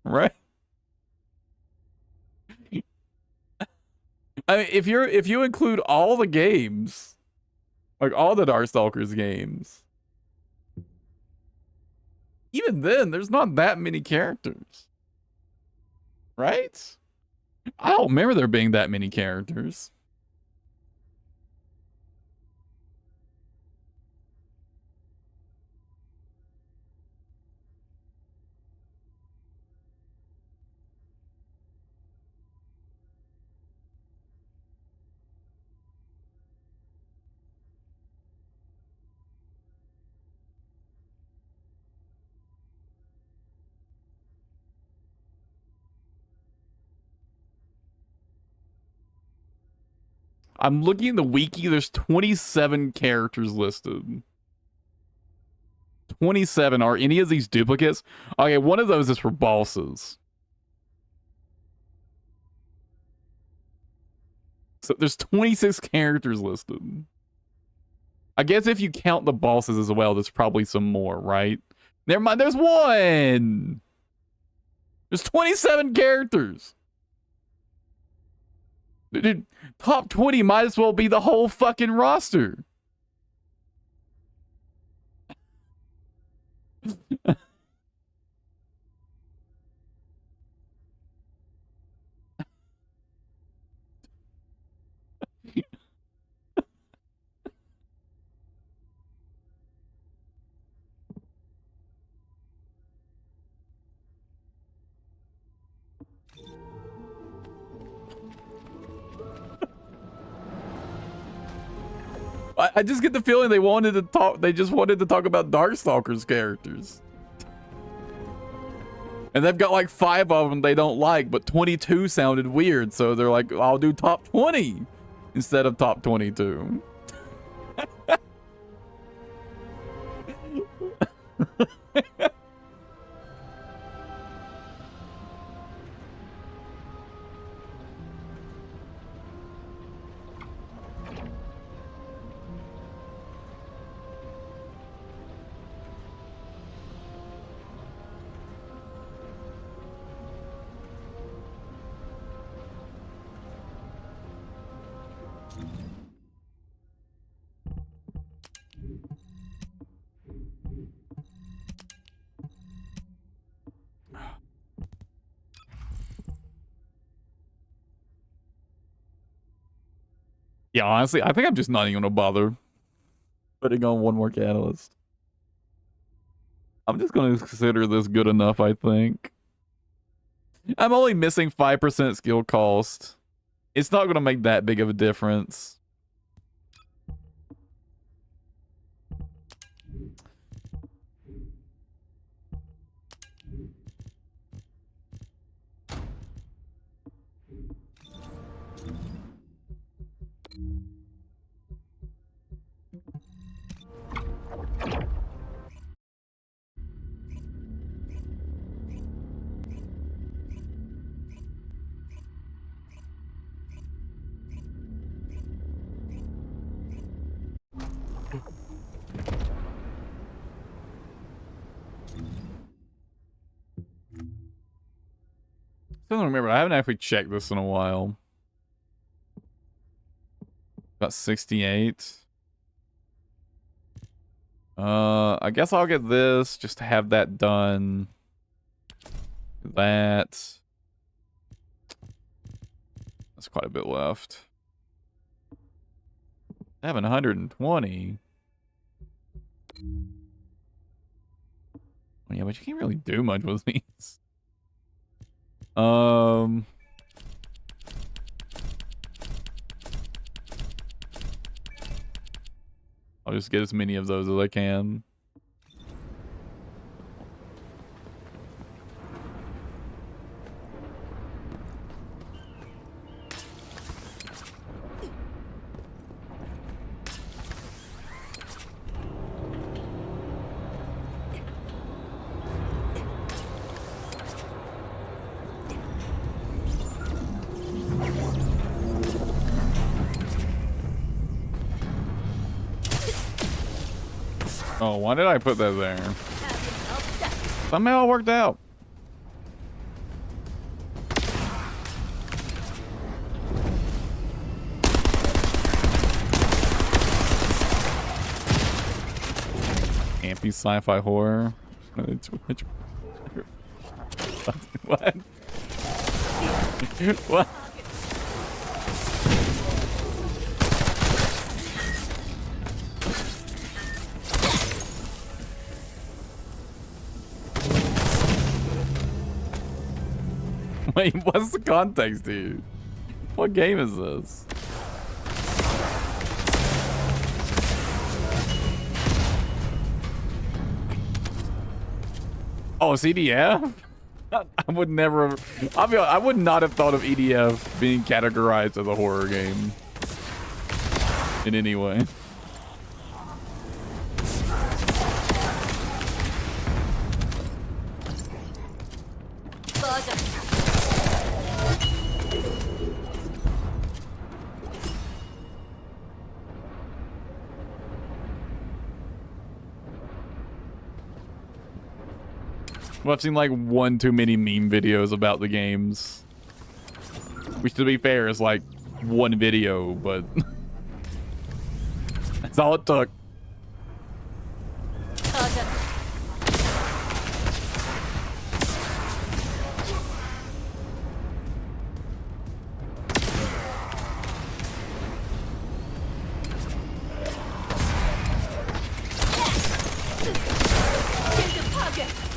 right? I mean, if you include all the games, like all the Darkstalkers games, even then, there's not that many characters, right? I don't remember there being that many characters. I'm looking at the wiki. There's 27 characters listed. 27. Are any of these duplicates? Okay, one of those is for bosses. So there's 26 characters listed. I guess if you count the bosses as well, there's probably some more, right? Never mind, there's one! There's 27 characters! Dude, top 20 might as well be the whole fucking roster. I just get the feeling they just wanted to talk about Darkstalkers characters. And they've got like 5 of them they don't like, but 22 sounded weird, so they're like, I'll do top 20 instead of top 22. Yeah, honestly, I think I'm just not even gonna bother putting on one more catalyst. I'm just gonna consider this good enough, I think. I'm only missing 5% skill cost. It's not gonna make that big of a difference. I don't remember. I haven't actually checked this in a while. Got 68. I guess I'll get this just to have that done. That's quite a bit left. I have 120. Oh, yeah, but you can't really do much with these. I'll just get as many of those as I can. Oh, why did I put that there? Somehow it worked out. Campy sci-fi horror. What? What? Wait, what's the context, dude? What game is this? Oh, it's EDF? I would never. I would not have thought of EDF being categorized as a horror game in any way. Well, I've seen like one too many meme videos about the games. Which, to be fair, is like one video, but that's all it took.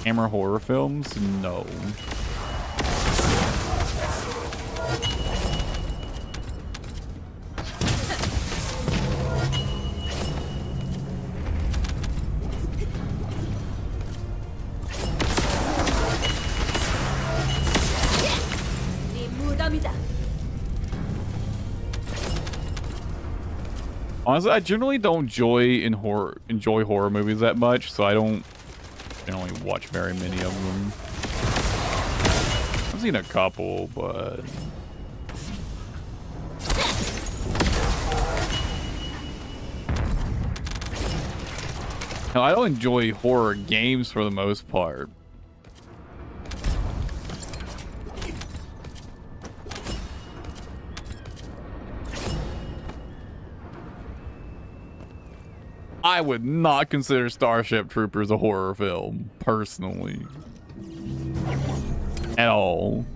Hammer horror films? No. Honestly, I generally don't enjoy horror movies that much, so I don't generally watch very many of them. I've seen a couple, but no, I don't enjoy horror games for the most part. I would not consider Starship Troopers a horror film, personally. At all.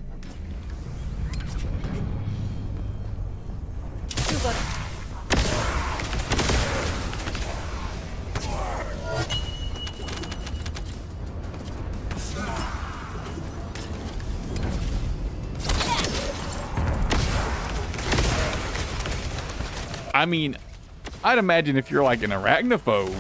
I mean, I'd imagine if you're like an arachnophobe.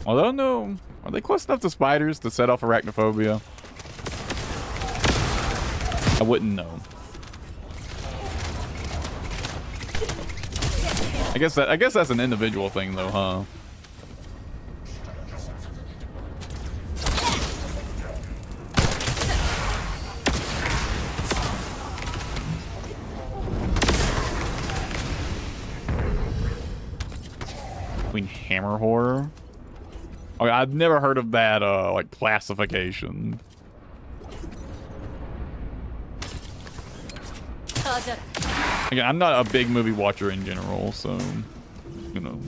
Although, no, are they close enough to spiders to set off arachnophobia? I wouldn't know. I guess that's an individual thing, though, huh? Queen Hammer horror. Okay, I've never heard of that, like, classification. Again, I'm not a big movie watcher in general, so, you know.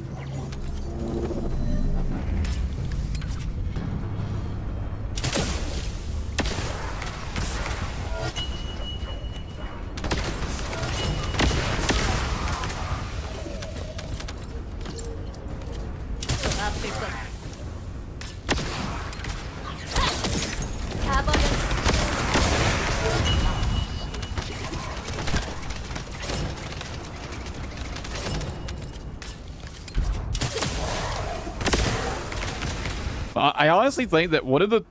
I honestly think that one of the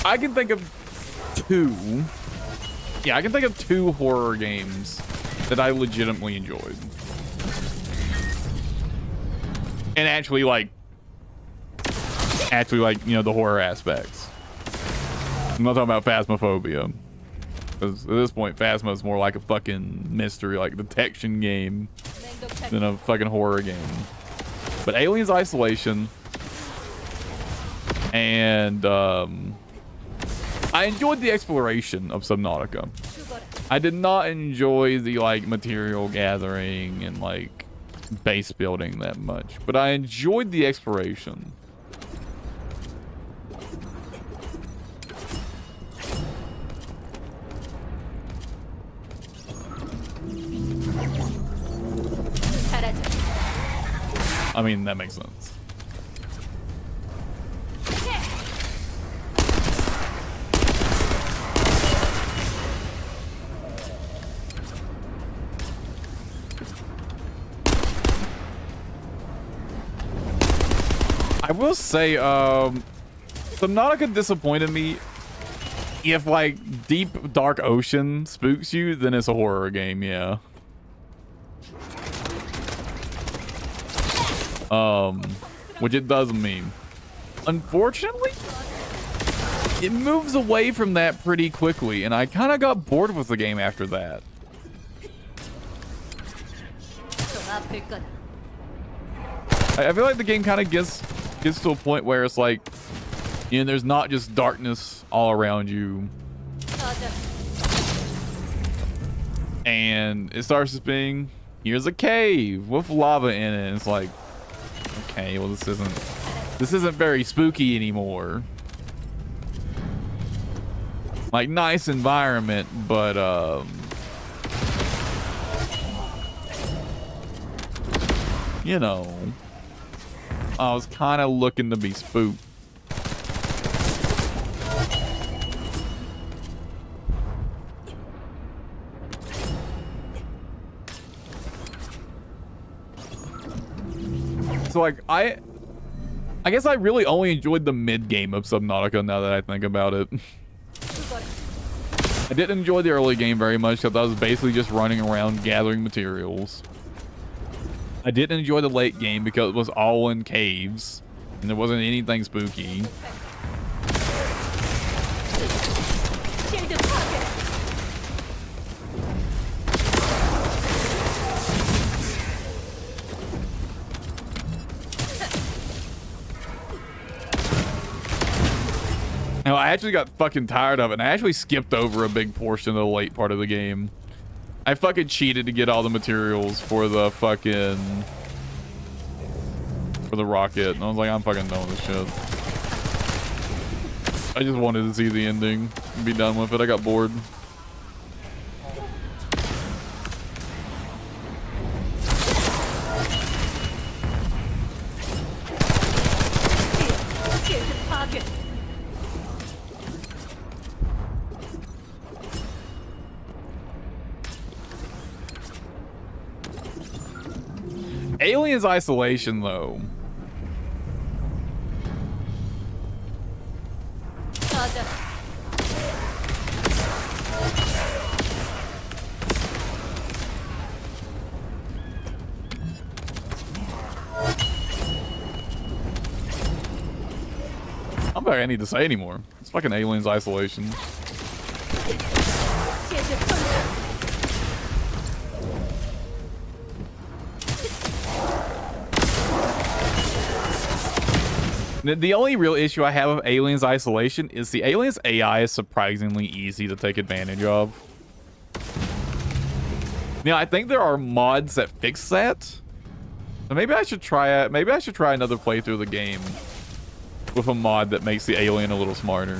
I can think of two. Yeah, I can think of two horror games that I legitimately enjoyed. And actually like, you know, the horror aspects. I'm not talking about Phasmophobia. Because at this point, Phasma is more like a fucking mystery, like detection game than a fucking horror game. But Aliens Isolation and I enjoyed the exploration of Subnautica. I did not enjoy the like material gathering and like base building that much, but I enjoyed the exploration. I mean, that makes sense. I will say, Subnautica disappointed me. If like deep dark ocean spooks you, then it's a horror game, yeah. Which it does mean. Unfortunately, it moves away from that pretty quickly, and I kind of got bored with the game after that. I feel like the game kind of gets to a point where it's like, you know, there's not just darkness all around you. And it starts just being, here's a cave with lava in it. And it's like, okay, well, this isn't very spooky anymore. Like, nice environment, but you know, I was kind of looking to be spooked. So like I guess I really only enjoyed the mid game of Subnautica now that I think about it. I didn't enjoy the early game very much because I was basically just running around gathering materials. I didn't enjoy the late game because it was all in caves and there wasn't anything spooky. Now, I actually got fucking tired of it, and I actually skipped over a big portion of the late part of the game. I fucking cheated to get all the materials for the fucking... for the rocket, and I was like, I'm fucking done with this shit. I just wanted to see the ending and be done with it. I got bored. Aliens Isolation, though. I don't think I need to say anymore. It's fucking Aliens Isolation. The only real issue I have with Aliens Isolation is the Aliens AI is surprisingly easy to take advantage of. Now, I think there are mods that fix that. So maybe I should try it. Maybe I should try another playthrough of the game with a mod that makes the alien a little smarter.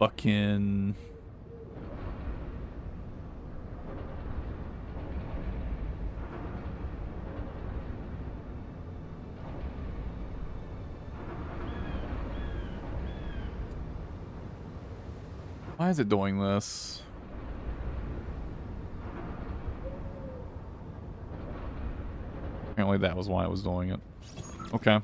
Fucking... Why is it doing this? Apparently that was why it was doing it. Okay.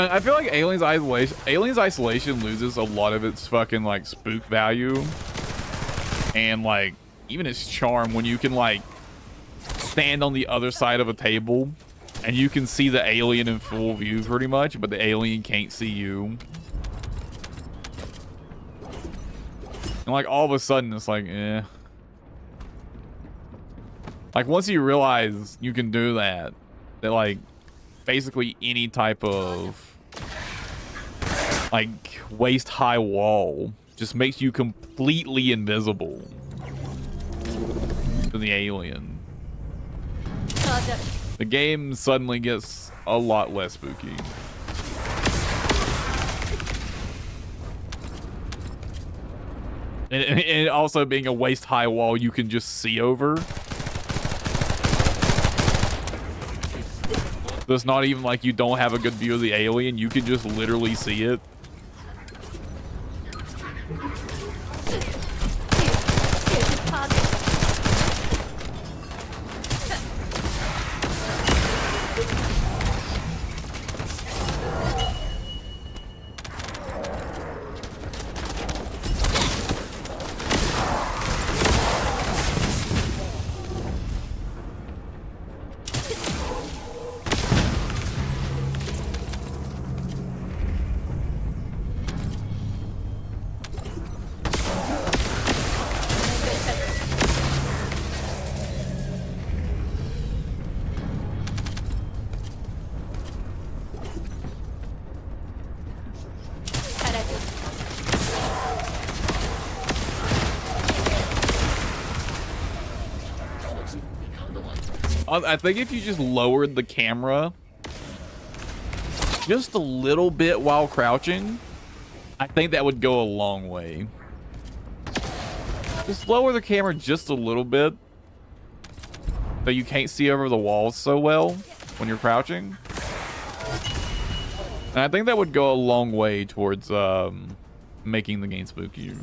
I feel like Aliens Isolation loses a lot of its fucking like spook value and like even its charm when you can like stand on the other side of a table and you can see the alien in full view pretty much, but the alien can't see you. And like all of a sudden it's like, eh. Like once you realize you can do that, that like basically any type of like waist high wall just makes you completely invisible to the alien. The game suddenly gets a lot less spooky. And also being a waist high wall you can just see over. So it's not even like you don't have a good view of the alien. You can just literally see it. I think if you just lowered the camera just a little bit while crouching, I think that would go a long way. Just lower the camera just a little bit so you can't see over the walls so well when you're crouching. And I think that would go a long way towards making the game spookier.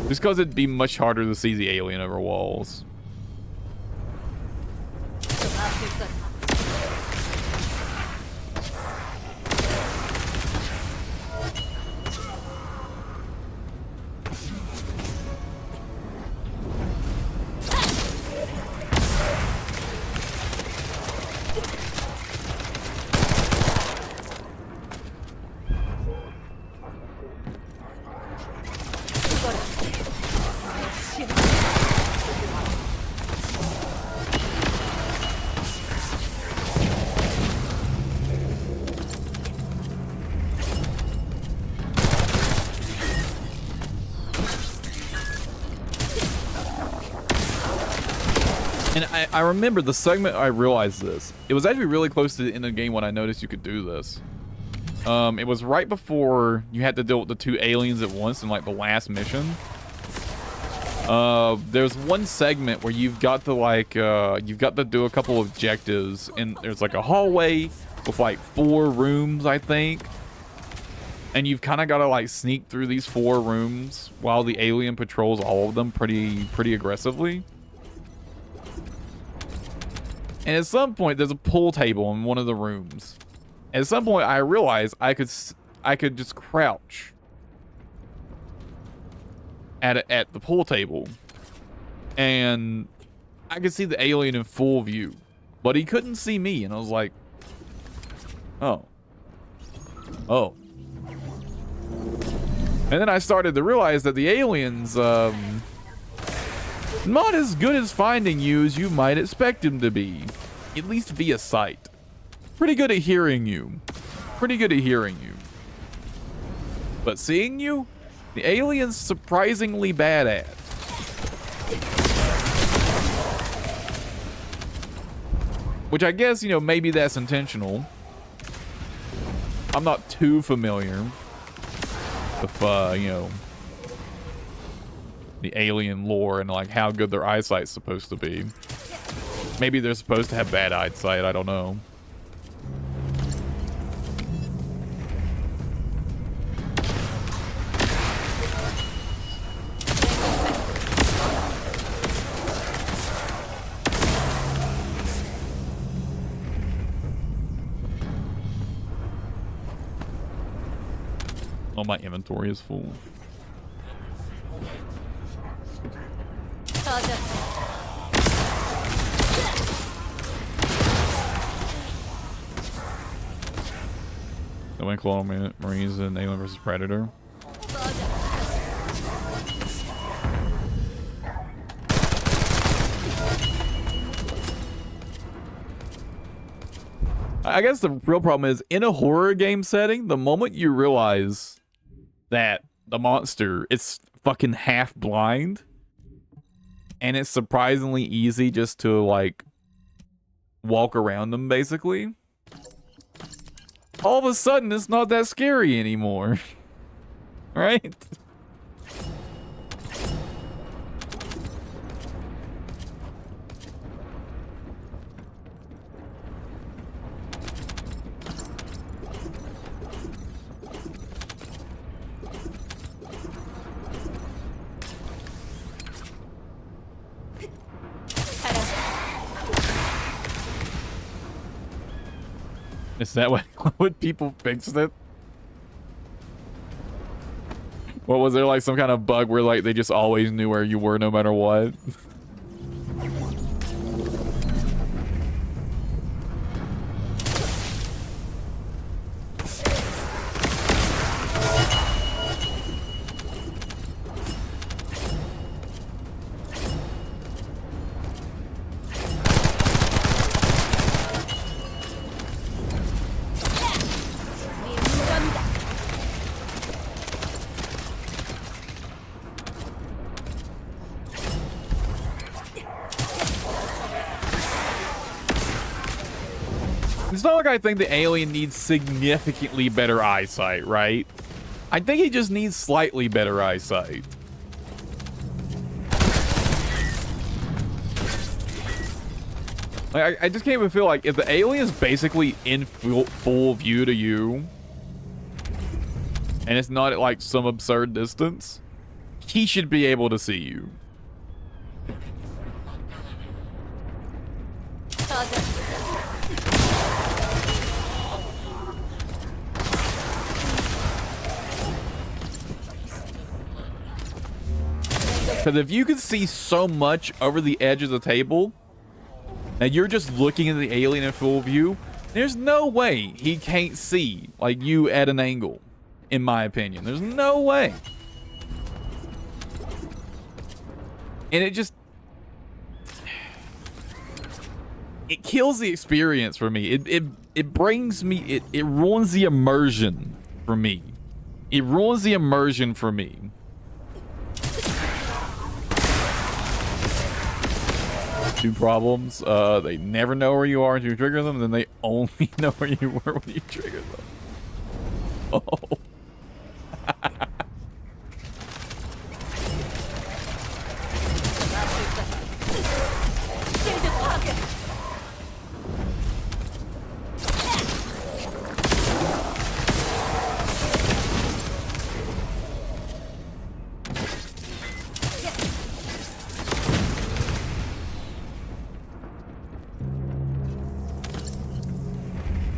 Just because it'd be much harder to see the alien over walls. I remember the segment I realized this. It was actually really close to the end of the game when I noticed you could do this. It was right before you had to deal with the two aliens at once in like the last mission. There's one segment where you've got to like you've got to do a couple of objectives, and there's like a hallway with like 4 rooms, I think. and you've kind of got to like sneak through these 4 rooms while the alien patrols all of them pretty aggressively. And at some point, there's a pool table in one of the rooms. At some point, I realized I could just crouch at the pool table, and I could see the alien in full view, but he couldn't see me, and I was like, oh. And then I started to realize that the aliens, not as good as finding you as you might expect him to be, at least via sight. Pretty good at hearing you. But seeing you, the alien's surprisingly bad at. Which I guess, you know, maybe that's intentional. I'm not too familiar with, you know, the alien lore and like how good their eyesight's supposed to be. Maybe they're supposed to have bad eyesight, I don't know. Oh, my inventory is full. The Wind Claw Marines and Alien vs Predator. I guess the real problem is, in a horror game setting, the moment you realize that the monster is fucking half blind, and it's surprisingly easy just to like walk around them, basically, all of a sudden it's not that scary anymore. Right? Is that what people fixed it? What was there, like some kind of bug where like they just always knew where you were no matter what? It's not like I think the alien needs significantly better eyesight, right? I think he just needs slightly better eyesight. Like, I just can't even feel like if the alien is basically in full view to you, and it's not at like some absurd distance, he should be able to see you. Because if you can see so much over the edge of the table, and you're just looking at the alien in full view, there's no way he can't see like you at an angle, in my opinion. There's no way. And it just... it kills the experience for me. It brings me... It ruins the immersion for me. It ruins the immersion for me. Two problems. They never know where you are until you trigger them, and then they only know where you were when you trigger them. Oh.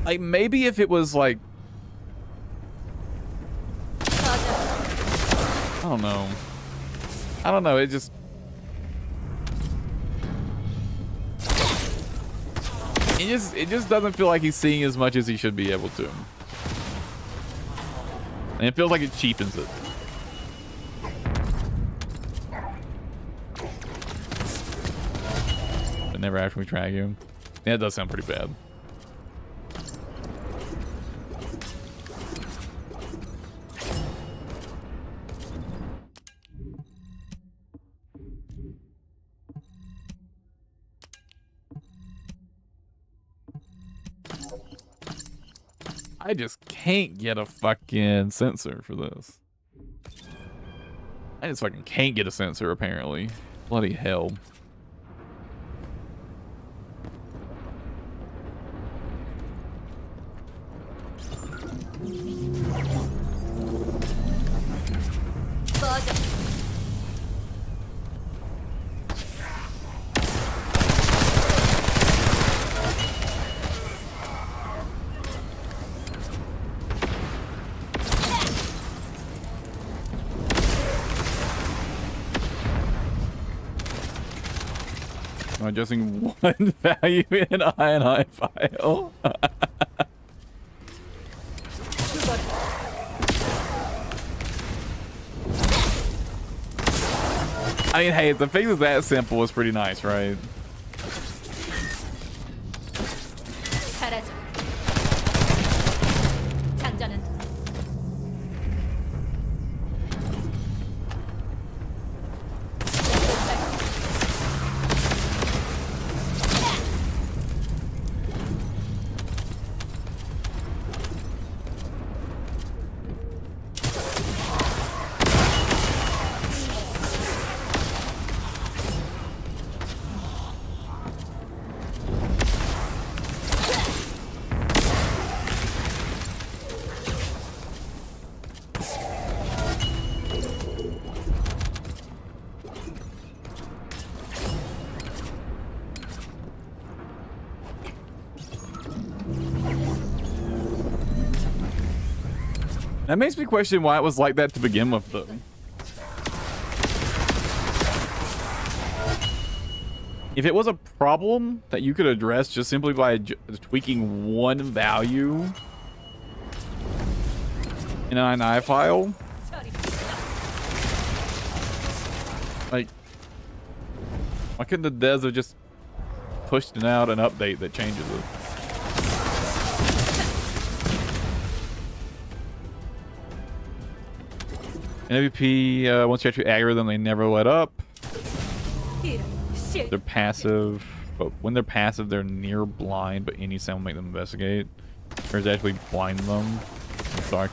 Like, maybe if it was like, I don't know. I don't know. It just. It just doesn't feel like he's seeing as much as he should be able to. And it feels like it cheapens it. But never actually track him. Yeah, it does sound pretty bad. I just can't get a fucking sensor for this. I just fucking can't get a sensor, apparently. Bloody hell. I'm adjusting one value in INI file. I mean, hey, if the fix is that simple, it's pretty nice, right? 사라져. 장전은 That makes me question why it was like that to begin with, though. If it was a problem that you could address just simply by tweaking one value in an INI file, like, why couldn't the devs have just pushed out an update that changes it? In AVP, once you actually aggro them, they never let up. They're passive, but when they're passive, they're near blind, but any sound will make them investigate. Or is actually blind them. I'm sorry.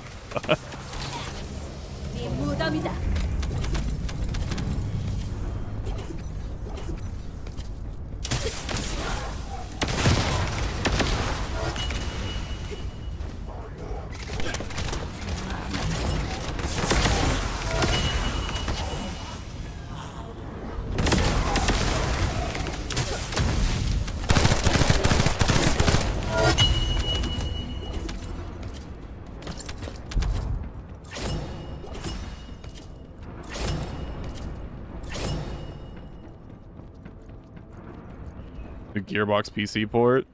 네 무덤이다. The Gearbox PC port.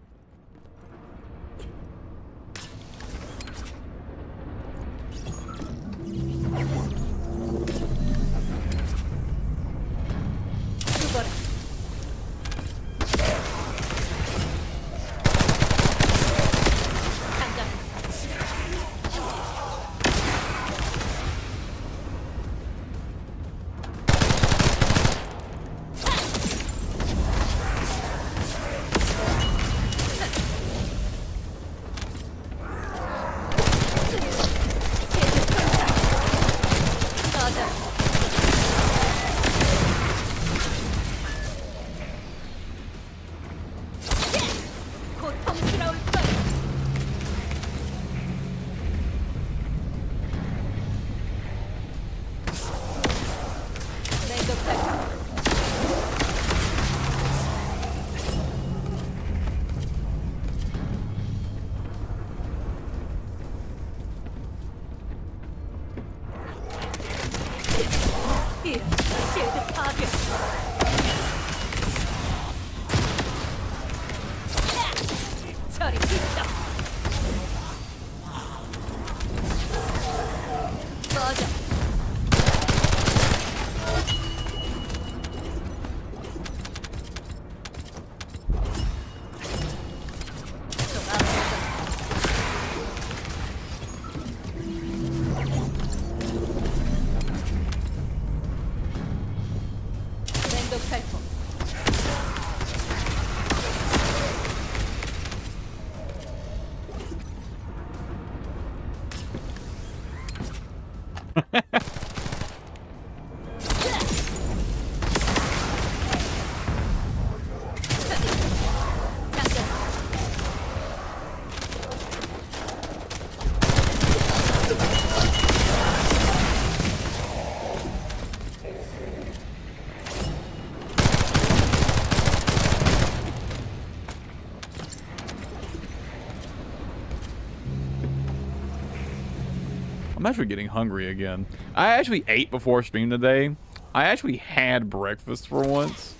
I'm actually getting hungry again. I actually ate before stream today. I actually had breakfast for once.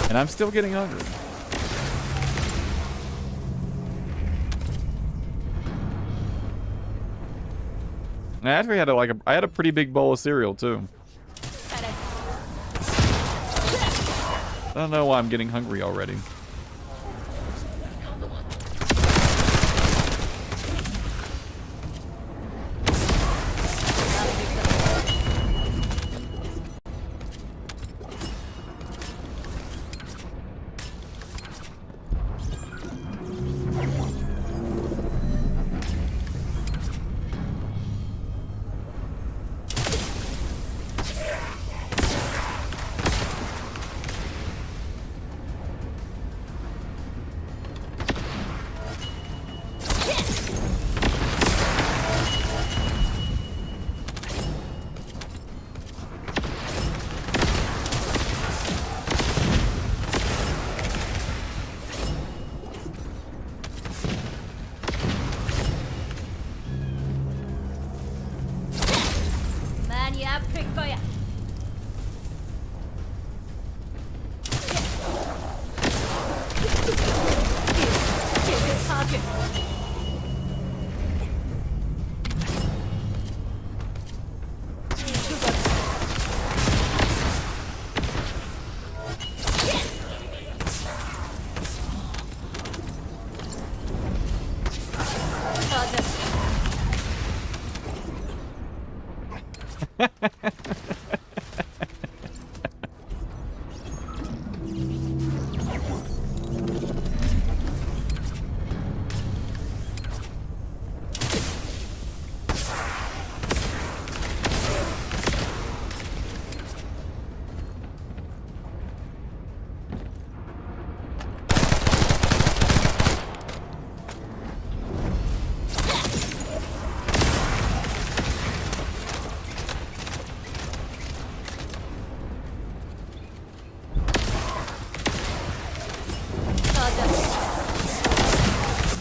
And I'm still getting hungry. And I actually had I had a pretty big bowl of cereal too. I don't know why I'm getting hungry already. 많이 아플 거야. 계획 파괴.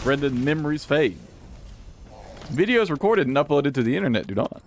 Rendered memories fade. Videos recorded and uploaded to the internet do not.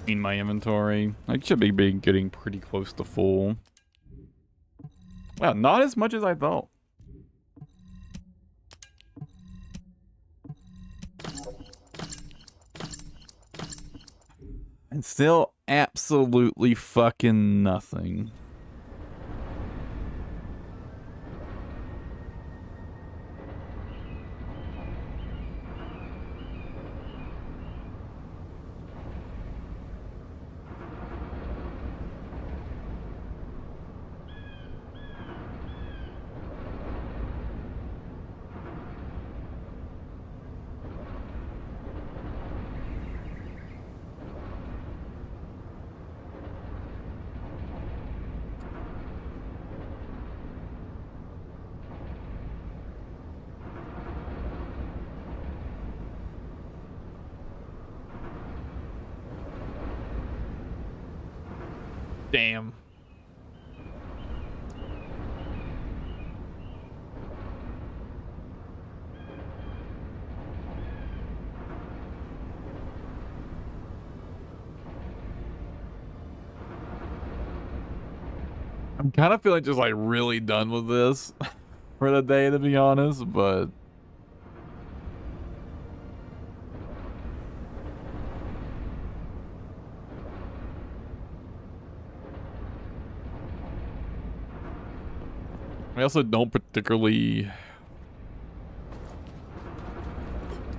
In my inventory, I should be getting pretty close to full. Wow, not as much as I thought. And still absolutely fucking nothing. Damn. I'm kind of feeling just like really done with this for the day, to be honest, but I also don't particularly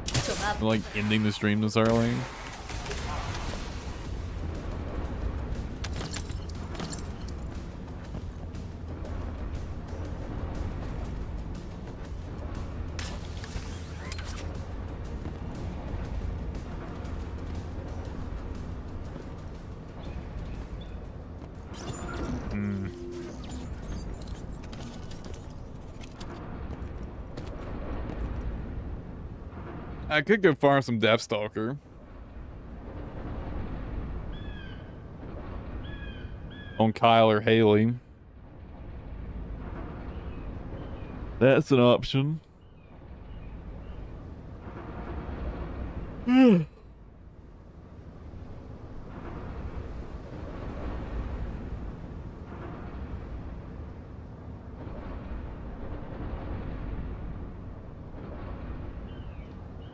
좀 앞. like ending the stream this early. I could go farm some Deathstalker. On Kyle or Haley. That's an option.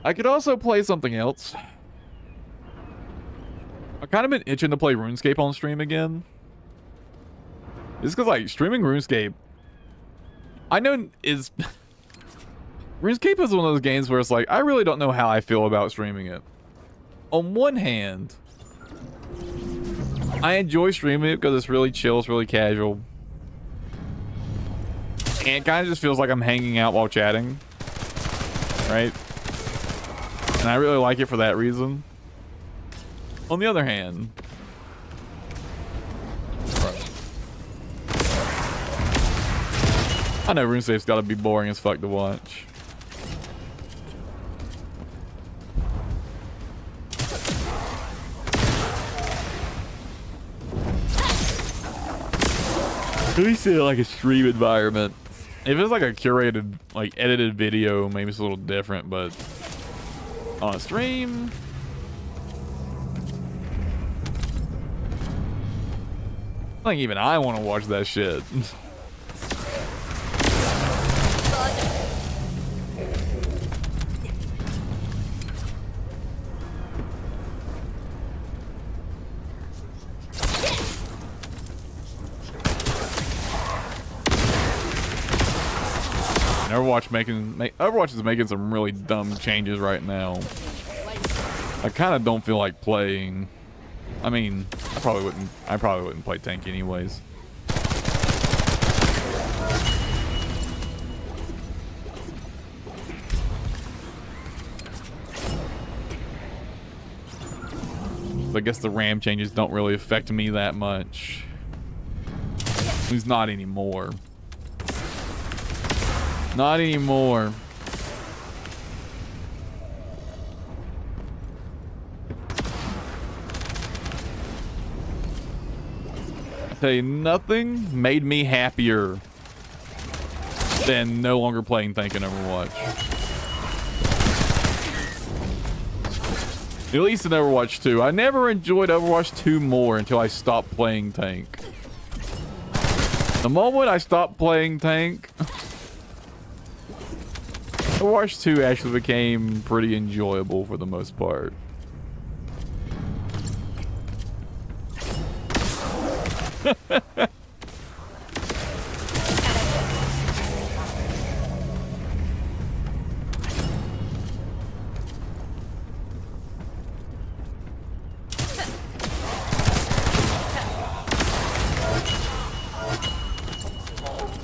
I could also play something else. I've kind of been itching to play RuneScape on stream again. Just because, like, streaming RuneScape, I know is... RuneScape is one of those games where it's like, I really don't know how I feel about streaming it. On one hand, I enjoy streaming it because it's really chill, it's really casual. And it kind of just feels like I'm hanging out while chatting. Right? And I really like it for that reason. On the other hand, I know RuneScape's gotta be boring as fuck to watch. At least in like a stream environment. If it's like a curated, like edited video, maybe it's a little different, but on a stream, I think even I want to watch that shit. Overwatch is making some really dumb changes right now. I kind of don't feel like playing. I mean, I probably wouldn't play tank anyways. I guess the RAM changes don't really affect me that much. At least not anymore. Not anymore. I tell you, nothing made me happier than no longer playing tank in Overwatch. At least in Overwatch 2. I never enjoyed Overwatch 2 more until I stopped playing tank. The moment I stopped playing tank, Overwatch 2 actually became pretty enjoyable for the most part.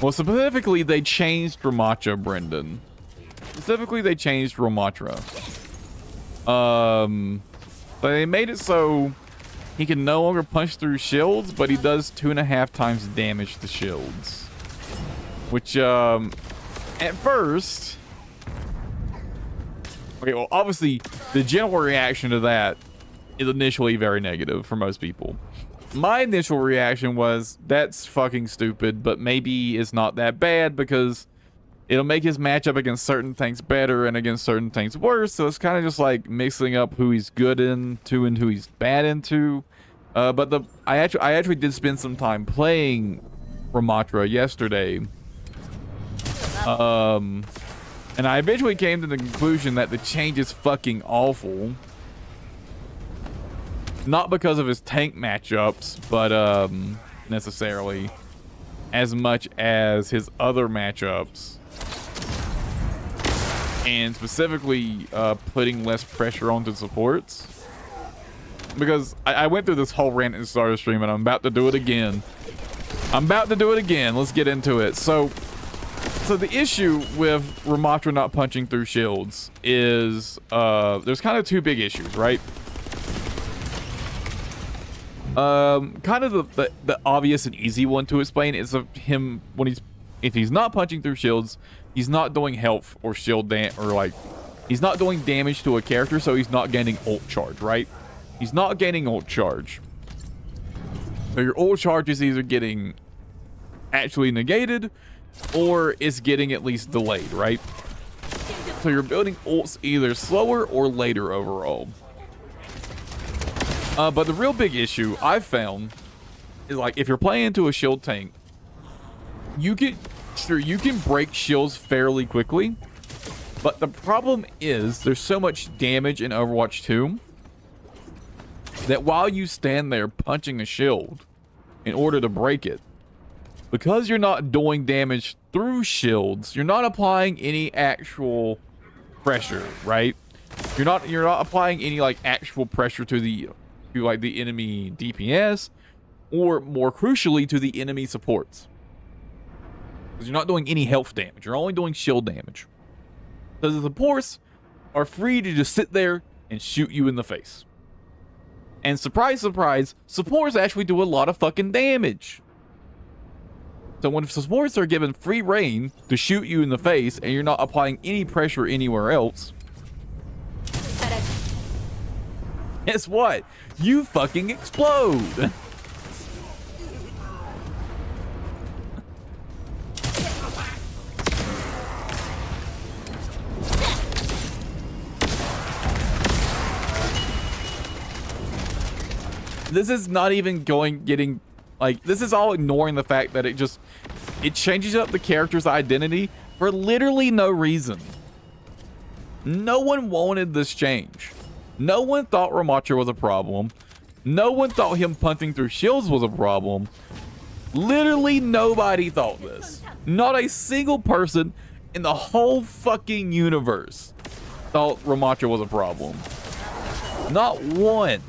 Well, specifically, they changed Ramatra, Brendan. Specifically, they changed Ramatra. They made it so he can no longer punch through shields, but he does 2.5 times damage to shields. Which, at first... Okay, well, obviously, the general reaction to that is initially very negative for most people. My initial reaction was, that's fucking stupid, but maybe it's not that bad because it'll make his matchup against certain things better and against certain things worse. So it's kind of just like mixing up who he's good into and who he's bad into. But I actually did spend some time playing Ramatra yesterday. And I eventually came to the conclusion that the change is fucking awful. Not because of his tank matchups, but necessarily. as much as his other matchups, and specifically putting less pressure onto supports. Because I went through this whole rant and starter stream, and I'm about to do it again. Let's get into it. So the issue with Ramattra not punching through shields is there's kind of two big issues, right? Kind of the obvious and easy one to explain is of him if he's not punching through shields, he's not doing health or shield he's not doing damage to a character, so he's not gaining ult charge, right? He's not gaining ult charge. So your ult charge is either getting actually negated or it's getting at least delayed, right? So you're building ults either slower or later overall. But the real big issue I've found is, like, if you're playing into a shield tank, you can break shields fairly quickly, but the problem is there's so much damage in Overwatch 2 that while you stand there punching a shield in order to break it, because you're not doing damage through shields, you're not applying any actual pressure, right? You're not applying any like actual pressure to the enemy DPS, or more crucially to the enemy supports. Because you're not doing any health damage, you're only doing shield damage. So the supports are free to just sit there and shoot you in the face. And surprise, surprise, supports actually do a lot of fucking damage. So when supports are given free reign to shoot you in the face and you're not applying any pressure anywhere else, guess what? You fucking explode. This is not even getting like, this is all ignoring the fact that it changes up the character's identity for literally no reason. No one wanted this change. No one thought Ramattra was a problem. No one thought him punting through shields was a problem. Literally nobody thought this. Not a single person in the whole fucking universe thought Ramattra was a problem. Not one.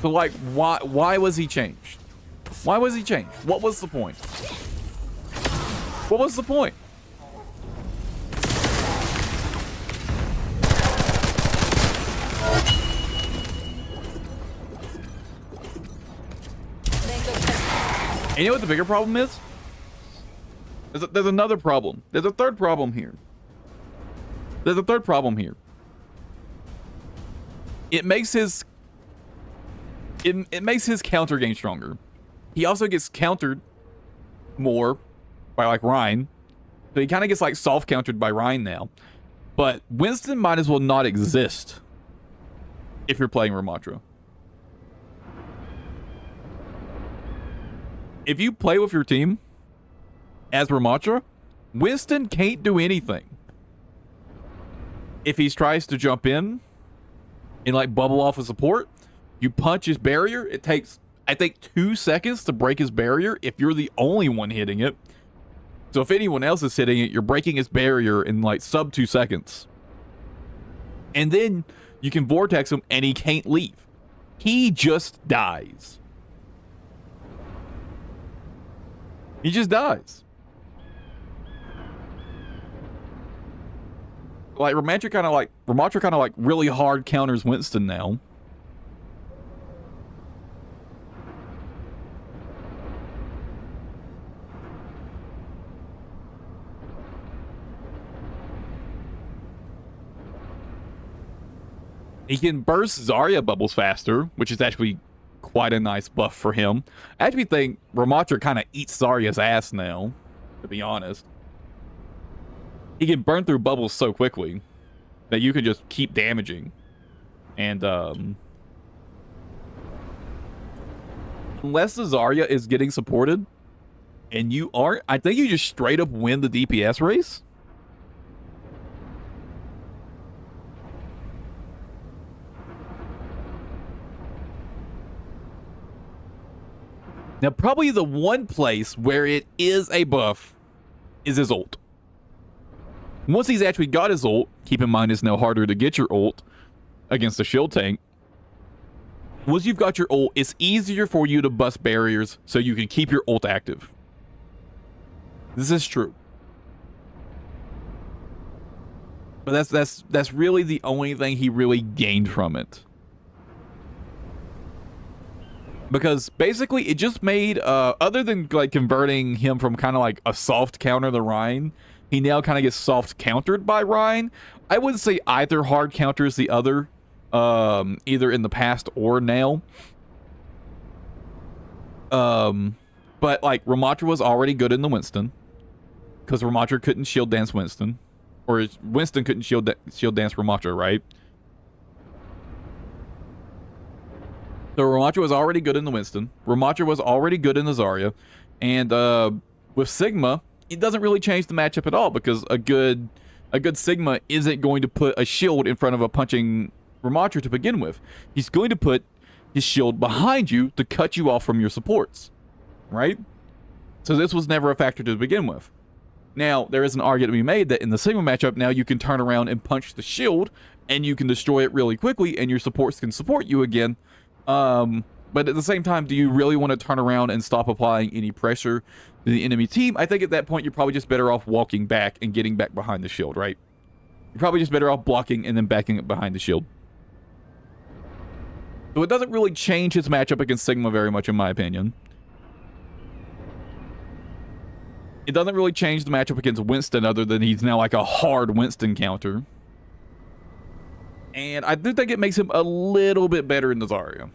So, like, why was he changed? Why was he changed? What was the point? What was the point? And you know what the bigger problem is? There's another problem. There's a third problem here. It makes his counter game stronger. He also gets countered more by like Ryan. So he kind of gets like soft countered by Ryan now. But Winston might as well not exist if you're playing Ramattra. If you play with your team as Ramattra, Winston can't do anything. If he tries to jump in and like bubble off a support, you punch his barrier. It takes, I think, 2 seconds to break his barrier if you're the only one hitting it. So if anyone else is hitting it, you're breaking his barrier in like sub 2 seconds. And then you can vortex him and he can't leave. He just dies. He just dies. Like Ramattra kind of like really hard counters Winston now. He can burst Zarya bubbles faster, which is actually quite a nice buff for him. I actually think Ramattra kind of eats Zarya's ass now, to be honest. He can burn through bubbles so quickly that you can just keep damaging. And unless the Zarya is getting supported and you aren't, I think you just straight up win the DPS race. Now, probably the one place where it is a buff is his ult. Once he's actually got his ult, keep in mind it's now harder to get your ult against a shield tank. Once you've got your ult, it's easier for you to bust barriers so you can keep your ult active. This is true. But that's really the only thing he really gained from it. Because basically it just made, other than like converting him from kind of like a soft counter to Ryan, he now kind of gets soft countered by Ryan. I wouldn't say either hard counters the other, either in the past or now. But like Ramatra was already good in the Winston, because Ramatra couldn't shield dance Winston, or Winston couldn't shield dance Ramatra, right? So Ramatra was already good in the Winston. Ramatra was already good in the Zarya. And with Sigma, it doesn't really change the matchup at all, because a good Sigma isn't going to put a shield in front of a punching Ramatra to begin with. He's going to put his shield behind you to cut you off from your supports, right? So this was never a factor to begin with. Now, there is an argument to be made that in the Sigma matchup, now you can turn around and punch the shield, and you can destroy it really quickly, and your supports can support you again. But at the same time, do you really want to turn around and stop applying any pressure to the enemy team? I think at that point, you're probably just better off walking back and getting back behind the shield, right? You're probably just better off blocking and then backing up behind the shield. So it doesn't really change his matchup against Sigma very much, in my opinion. It doesn't really change the matchup against Winston, other than he's now like a hard Winston counter. And I do think it makes him a little bit better in the Zarya.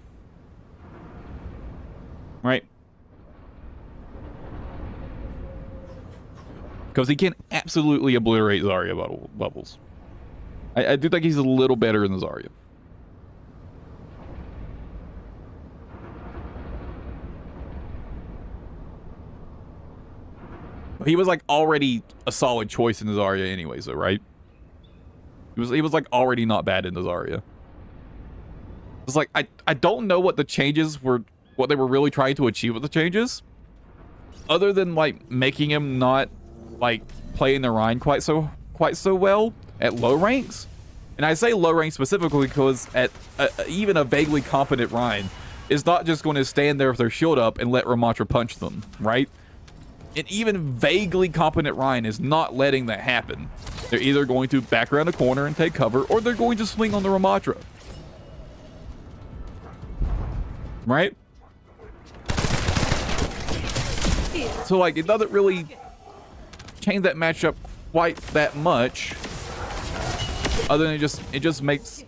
Right? Because he can absolutely obliterate Zarya bubbles. I do think he's a little better in the Zarya. He was like already a solid choice in the Zarya anyways, though, right? He was like already not bad in the Zarya. It's like I don't know what the changes were, what they were really trying to achieve with the changes, other than like making him not like playing the Rhine quite so well at low ranks. And I say low ranks specifically because at even a vaguely competent Rhine is not just going to stand there with their shield up and let Ramatra punch them, right? And even vaguely competent Rhine is not letting that happen. They're either going to back around the corner and take cover, or they're going to swing on the Ramatra. Right? So like it doesn't really change that matchup quite that much. Other than it just makes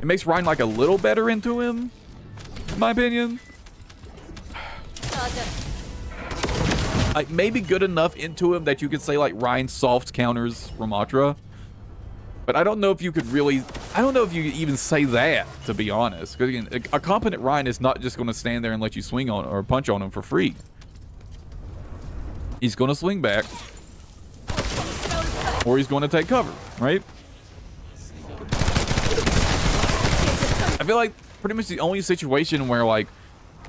Rhine like a little better into him, in my opinion. Like maybe good enough into him that you could say like Rhine soft counters Ramatra. But I don't know if you could really, I don't know if you could even say that, to be honest. Because again, a competent Rhine is not just going to stand there and let you swing on or punch on him for free. He's going to swing back. Or he's going to take cover, right? I feel like pretty much the only situation where like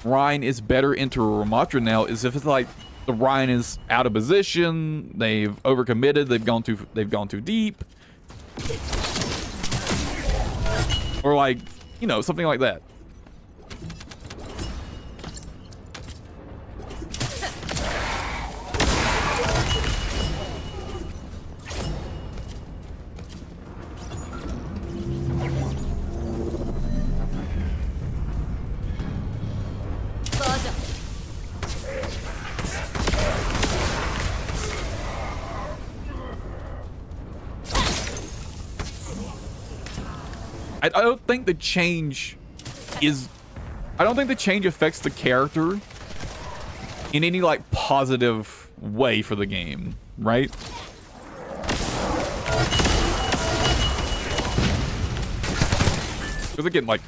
Rhine is better into a Ramatra now is if it's like the Rhine is out of position, they've overcommitted, they've gone too deep. Or like, you know, something like that. I don't think the change affects the character in any like positive way for the game, right? Because again, like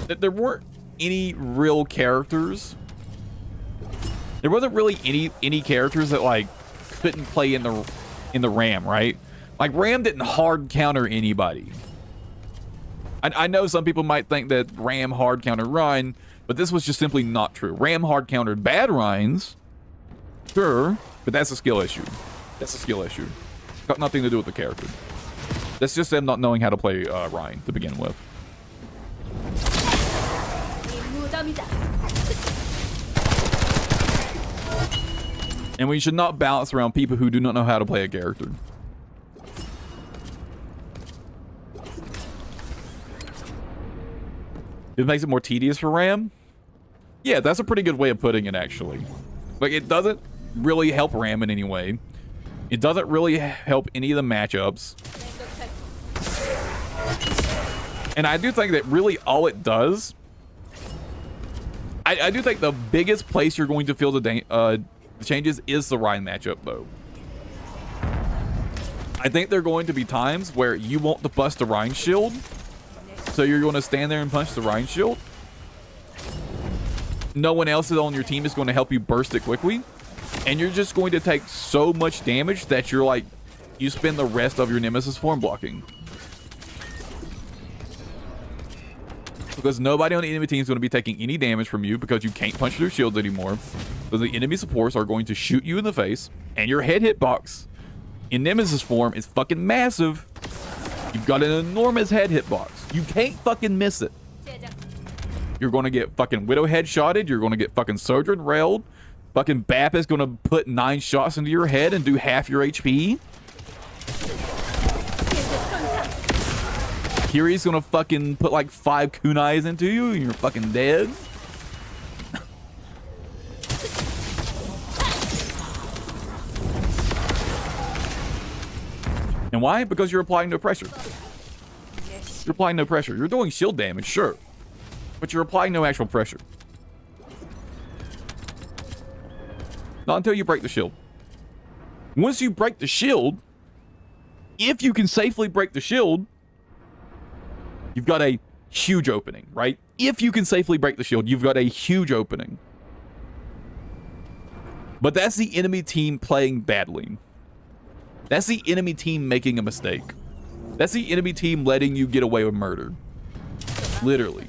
there weren't any real characters. There wasn't really any characters that like couldn't play in the RAM, right? Like, Ram didn't hard counter anybody. I know some people might think that Ram hard countered Rhine, but this was just simply not true. Ram hard countered bad Rhines, sure, but that's a skill issue. That's a skill issue. Got nothing to do with the character. That's just them not knowing how to play Rhine to begin with. And we should not bounce around people who do not know how to play a character. It makes it more tedious for Ram. Yeah, that's a pretty good way of putting it, actually. Like, it doesn't really help Ram in any way. It doesn't really help any of the matchups. And I do think that really all it does... I do think the biggest place you're going to feel the changes is the Rhine matchup, though. I think there are going to be times where you want to bust the Rhine shield, so you're going to stand there and punch the Rhine shield. No one else on your team is going to help you burst it quickly, and you're just going to take so much damage that you're like, you spend the rest of your Nemesis form blocking. Because nobody on the enemy team is going to be taking any damage from you because you can't punch their shields anymore. So the enemy supports are going to shoot you in the face, and your head hitbox in Nemesis form is fucking massive. You've got an enormous head hitbox. You can't fucking miss it. You're going to get fucking Widow headshotted. You're going to get fucking Sojourn railed. Fucking Bap is going to put 9 shots into your head and do half your HP. Kiri's gonna fucking put like 5 kunais into you and you're fucking dead. And why? Because you're applying no pressure. You're applying no pressure. You're doing shield damage, sure, but you're applying no actual pressure. Not until you break the shield. Once you break the shield, if you can safely break the shield, you've got a huge opening, right? If you can safely break the shield, you've got a huge opening. But that's the enemy team playing badly. That's the enemy team making a mistake. That's the enemy team letting you get away with murder. Literally.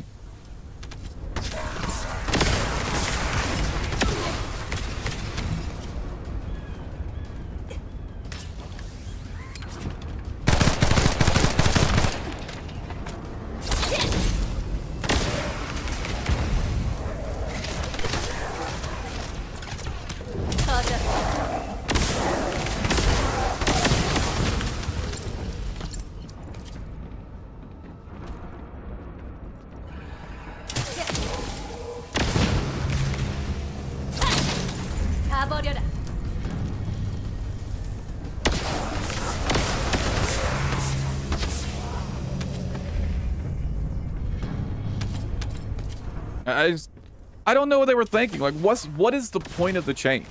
I don't know what they were thinking. Like, what is the point of the change?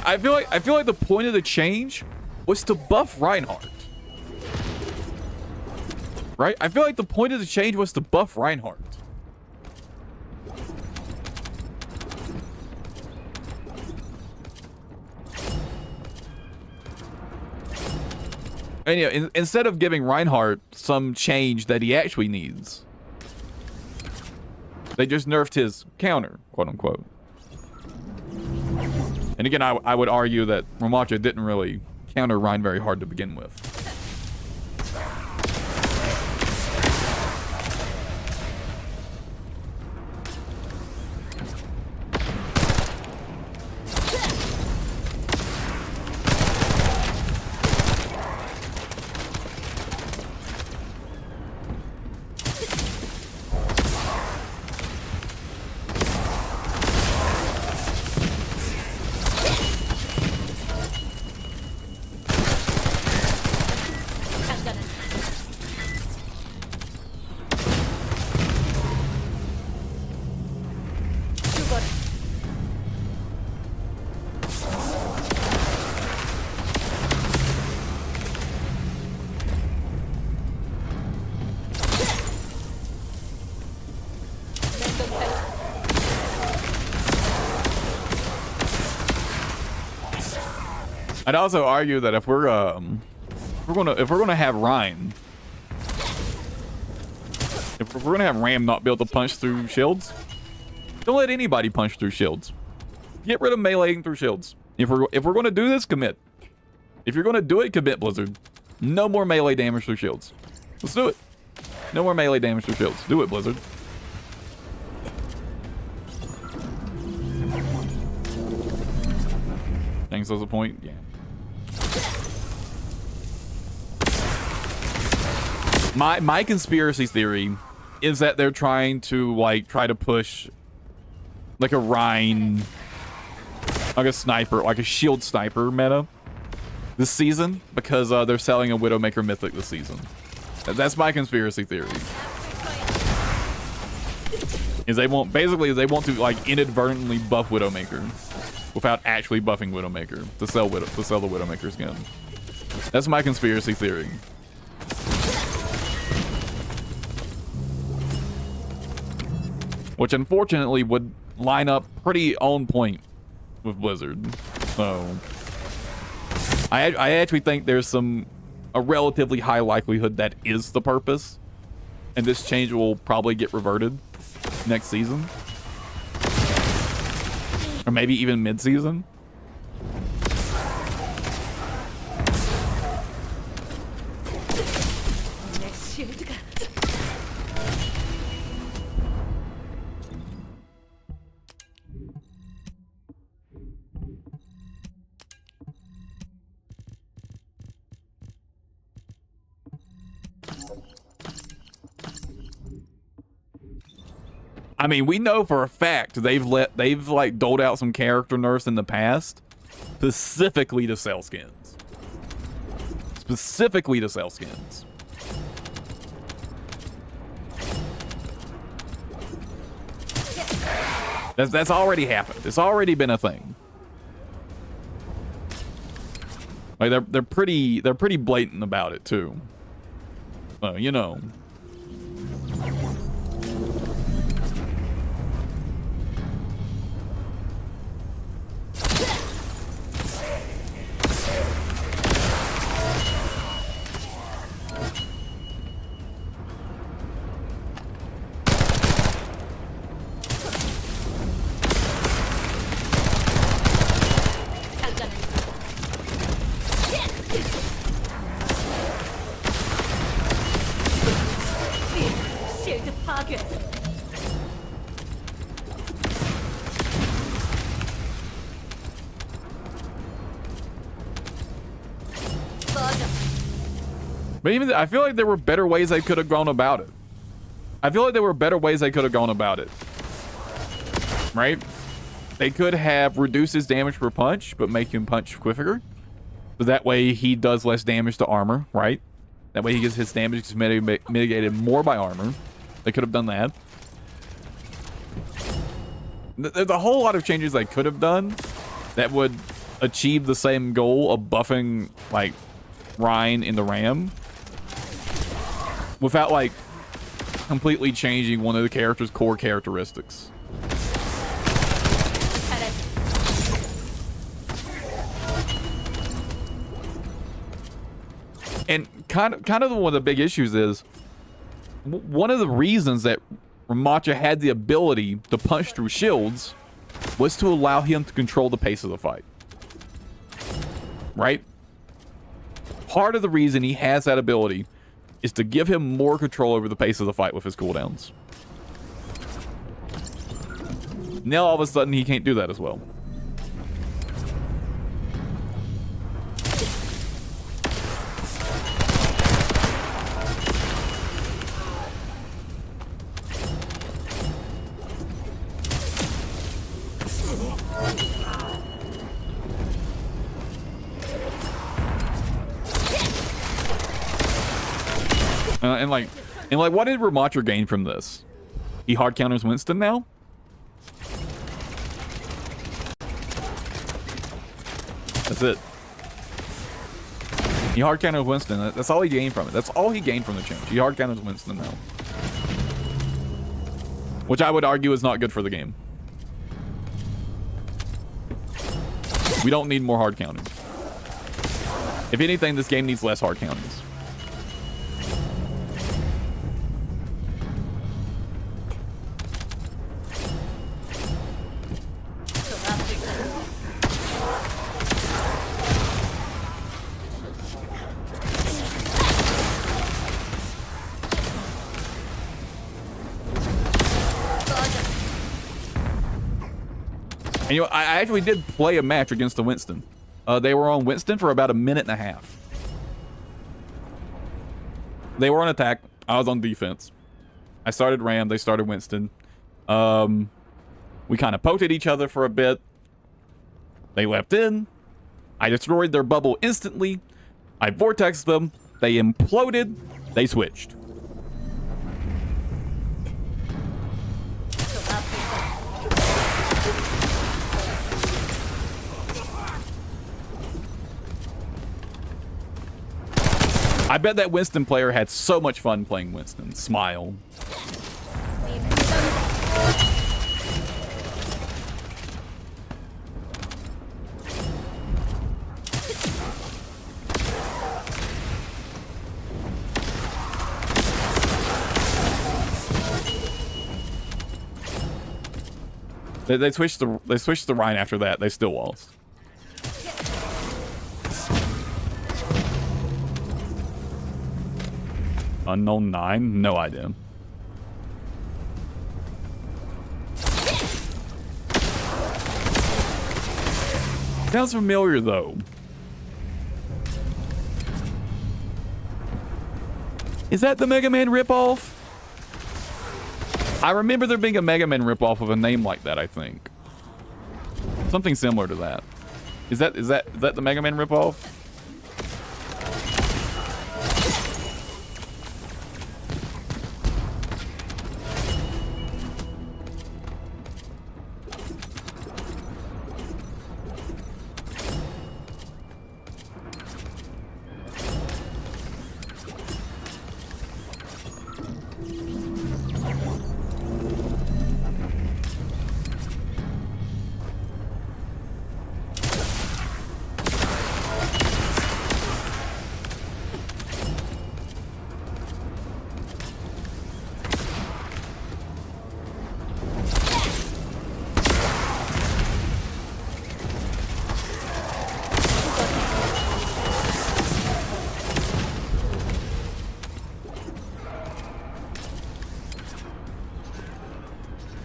I feel like the point of the change was to buff Reinhardt. Right? I feel like the point of the change was to buff Reinhardt. And yeah, instead of giving Reinhardt some change that he actually needs, they just nerfed his counter, quote unquote. And again, I would argue that Ramacha didn't really counter Rhine very hard to begin with. I'd also argue that if we're gonna have Ryan, if we're gonna have Ram not be able to punch through shields, don't let anybody punch through shields. Get rid of meleeing through shields. If we're gonna do this, commit. If you're gonna do it, commit, Blizzard. No more melee damage through shields. Let's do it. No more melee damage through shields. Do it, Blizzard. Thanks as a point. Yeah. My conspiracy theory is that they're trying to try to push like a Rhine, like a sniper, like a shield sniper meta this season, because they're selling a Widowmaker Mythic this season. That's my conspiracy theory. Is they want to like inadvertently buff Widowmaker without actually buffing Widowmaker to sell the Widowmaker skin. That's my conspiracy theory. Which unfortunately would line up pretty on point with Blizzard. So I actually think there's a relatively high likelihood that is the purpose, and this change will probably get reverted next season, or maybe even mid-season. I mean, we know for a fact they've like doled out some character nerfs in the past specifically to sell skins. Specifically to sell skins. That's already happened. It's already been a thing. Like they're pretty blatant about it too. So, you know. But even I feel like there were better ways they could have gone about it. Right? They could have reduced his damage per punch, but make him punch quicker. So that way he does less damage to armor, right? That way he gets his damage mitigated more by armor. They could have done that. There's a whole lot of changes they could have done that would achieve the same goal of buffing like Rhine in the Ram without like completely changing one of the character's core characteristics. And kind of one of the big issues is one of the reasons that Ramacha had the ability to punch through shields was to allow him to control the pace of the fight. Right? Part of the reason he has that ability is to give him more control over the pace of the fight with his cooldowns. Now all of a sudden he can't do that as well. And like, what did Ramacha gain from this? He hard counters Winston now? That's it. He hard counters Winston. That's all he gained from it. That's all he gained from the change. He hard counters Winston now. Which I would argue is not good for the game. We don't need more hard counters. If anything, this game needs less hard counties. And you know, I actually did play a match against the Winston. They were on Winston for about a minute and a half. They were on attack. I was on defense. I started Ram. They started Winston. We kind of poked at each other for a bit. They leapt in. I destroyed their bubble instantly. I vortexed them. They imploded. They switched. I bet that Winston player had so much fun playing Winston. Smile. They switched the Rhine after that. They still lost. Unknown 9? No idea. Sounds familiar though. Is that the Mega Man ripoff? I remember there being a Mega Man ripoff of a name like that, I think. Something similar to that. Is that the Mega Man ripoff?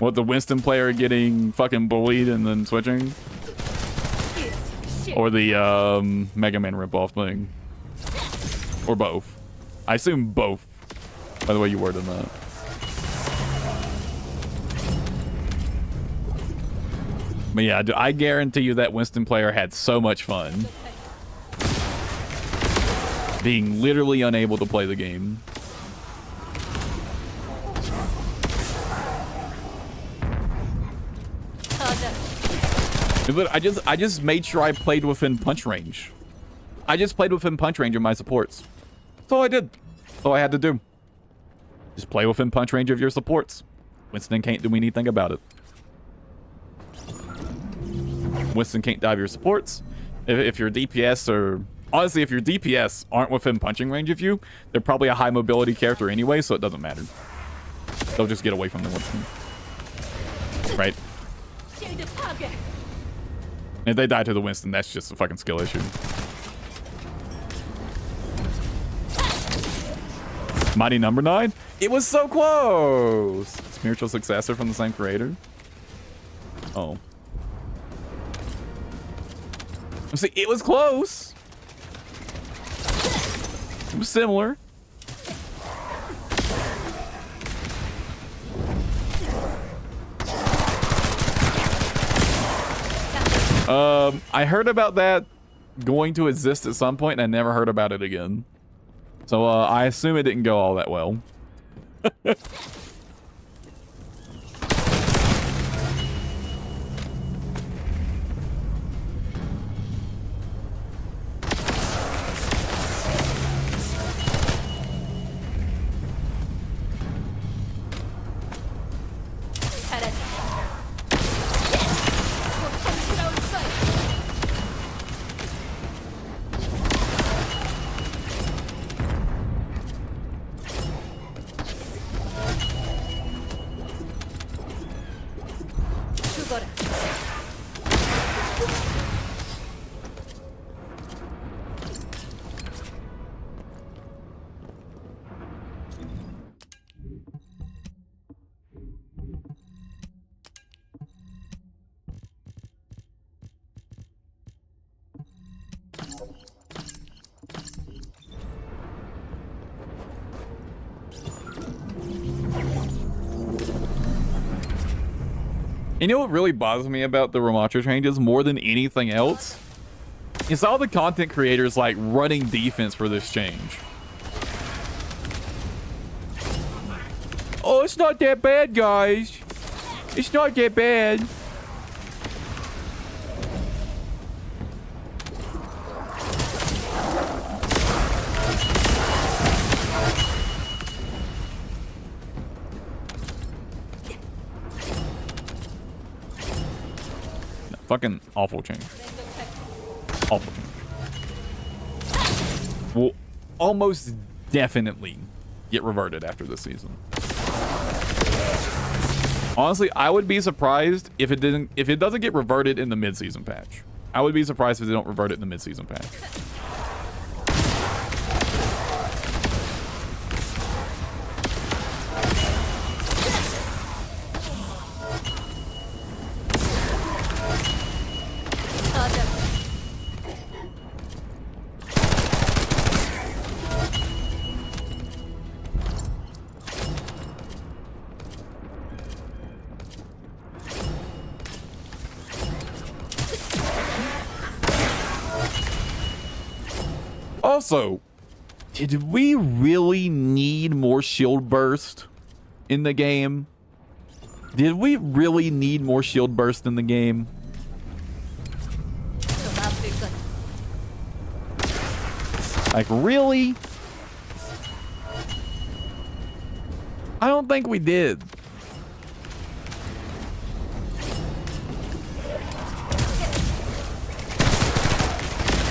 What, the Winston player getting fucking bullied and then switching? Or the Mega Man ripoff thing? Or both? I assume both, by the way you worded that. But yeah, I guarantee you that Winston player had so much fun being literally unable to play the game. I just made sure I played within punch range. I just played within punch range of my supports. That's all I did. That's all I had to do. Just play within punch range of your supports. Winston can't do anything about it. Winston can't dive your supports. If your DPS or... Honestly, if your DPS aren't within punching range of you, they're probably a high mobility character anyway, so it doesn't matter. They'll just get away from the Winston. Right? If they die to the Winston, that's just a fucking skill issue. Mighty Number 9? It was so close! Spiritual successor from the same creator? Oh. See, it was close! It was similar. I heard about that going to exist at some point, and I never heard about it again. So, I assume it didn't go all that well. You know what really bothers me about the Reactor changes more than anything else? It's all the content creators like running defense for this change. Oh, it's not that bad, guys. It's not that bad. Fucking awful change. Awful change. Will almost definitely get reverted after this season. Honestly, I would be surprised if it doesn't get reverted in the mid-season patch. I would be surprised if they don't revert it in the mid-season patch. Also, did we really need more shield burst in the game? Did we really need more shield burst in the game? Like, really? I don't think we did.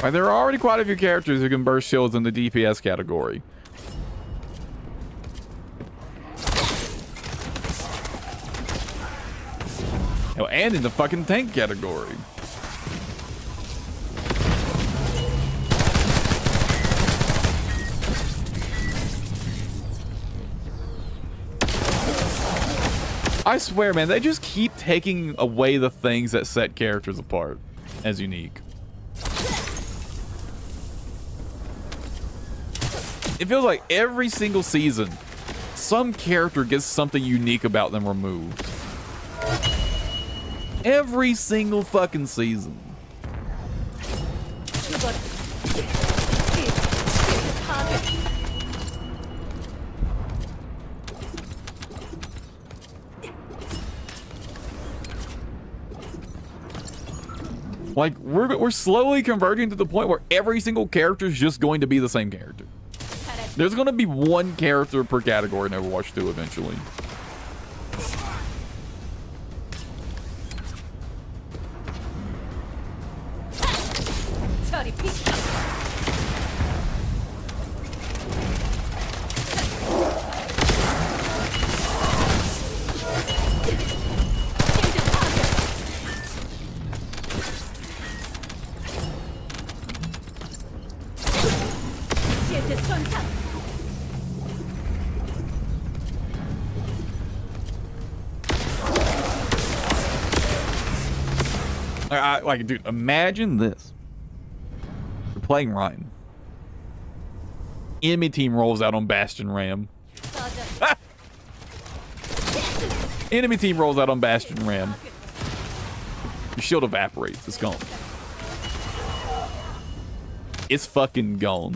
Like, there are already quite a few characters who can burst shields in the DPS category. Hell, and in the fucking tank category. I swear, man, they just keep taking away the things that set characters apart as unique. It feels like every single season, some character gets something unique about them removed. Every single fucking season. Like, we're slowly converging to the point where every single character is just going to be the same character. There's going to be one character per category in Overwatch 2 eventually. Like, dude, imagine this. You're playing Ryan. Enemy team rolls out on Bastion Ram. Enemy team rolls out on Bastion Ram. Your shield evaporates. It's gone. It's fucking gone.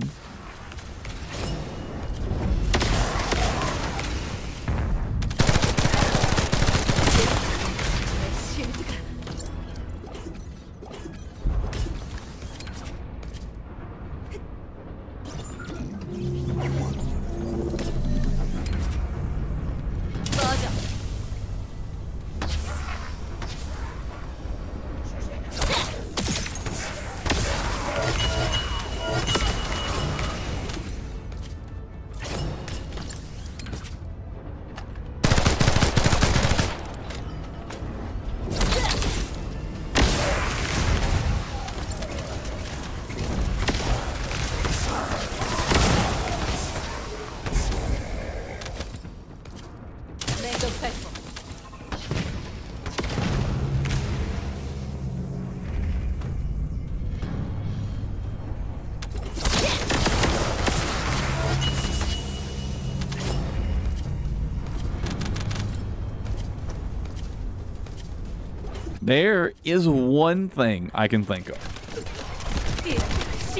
There is one thing I can think of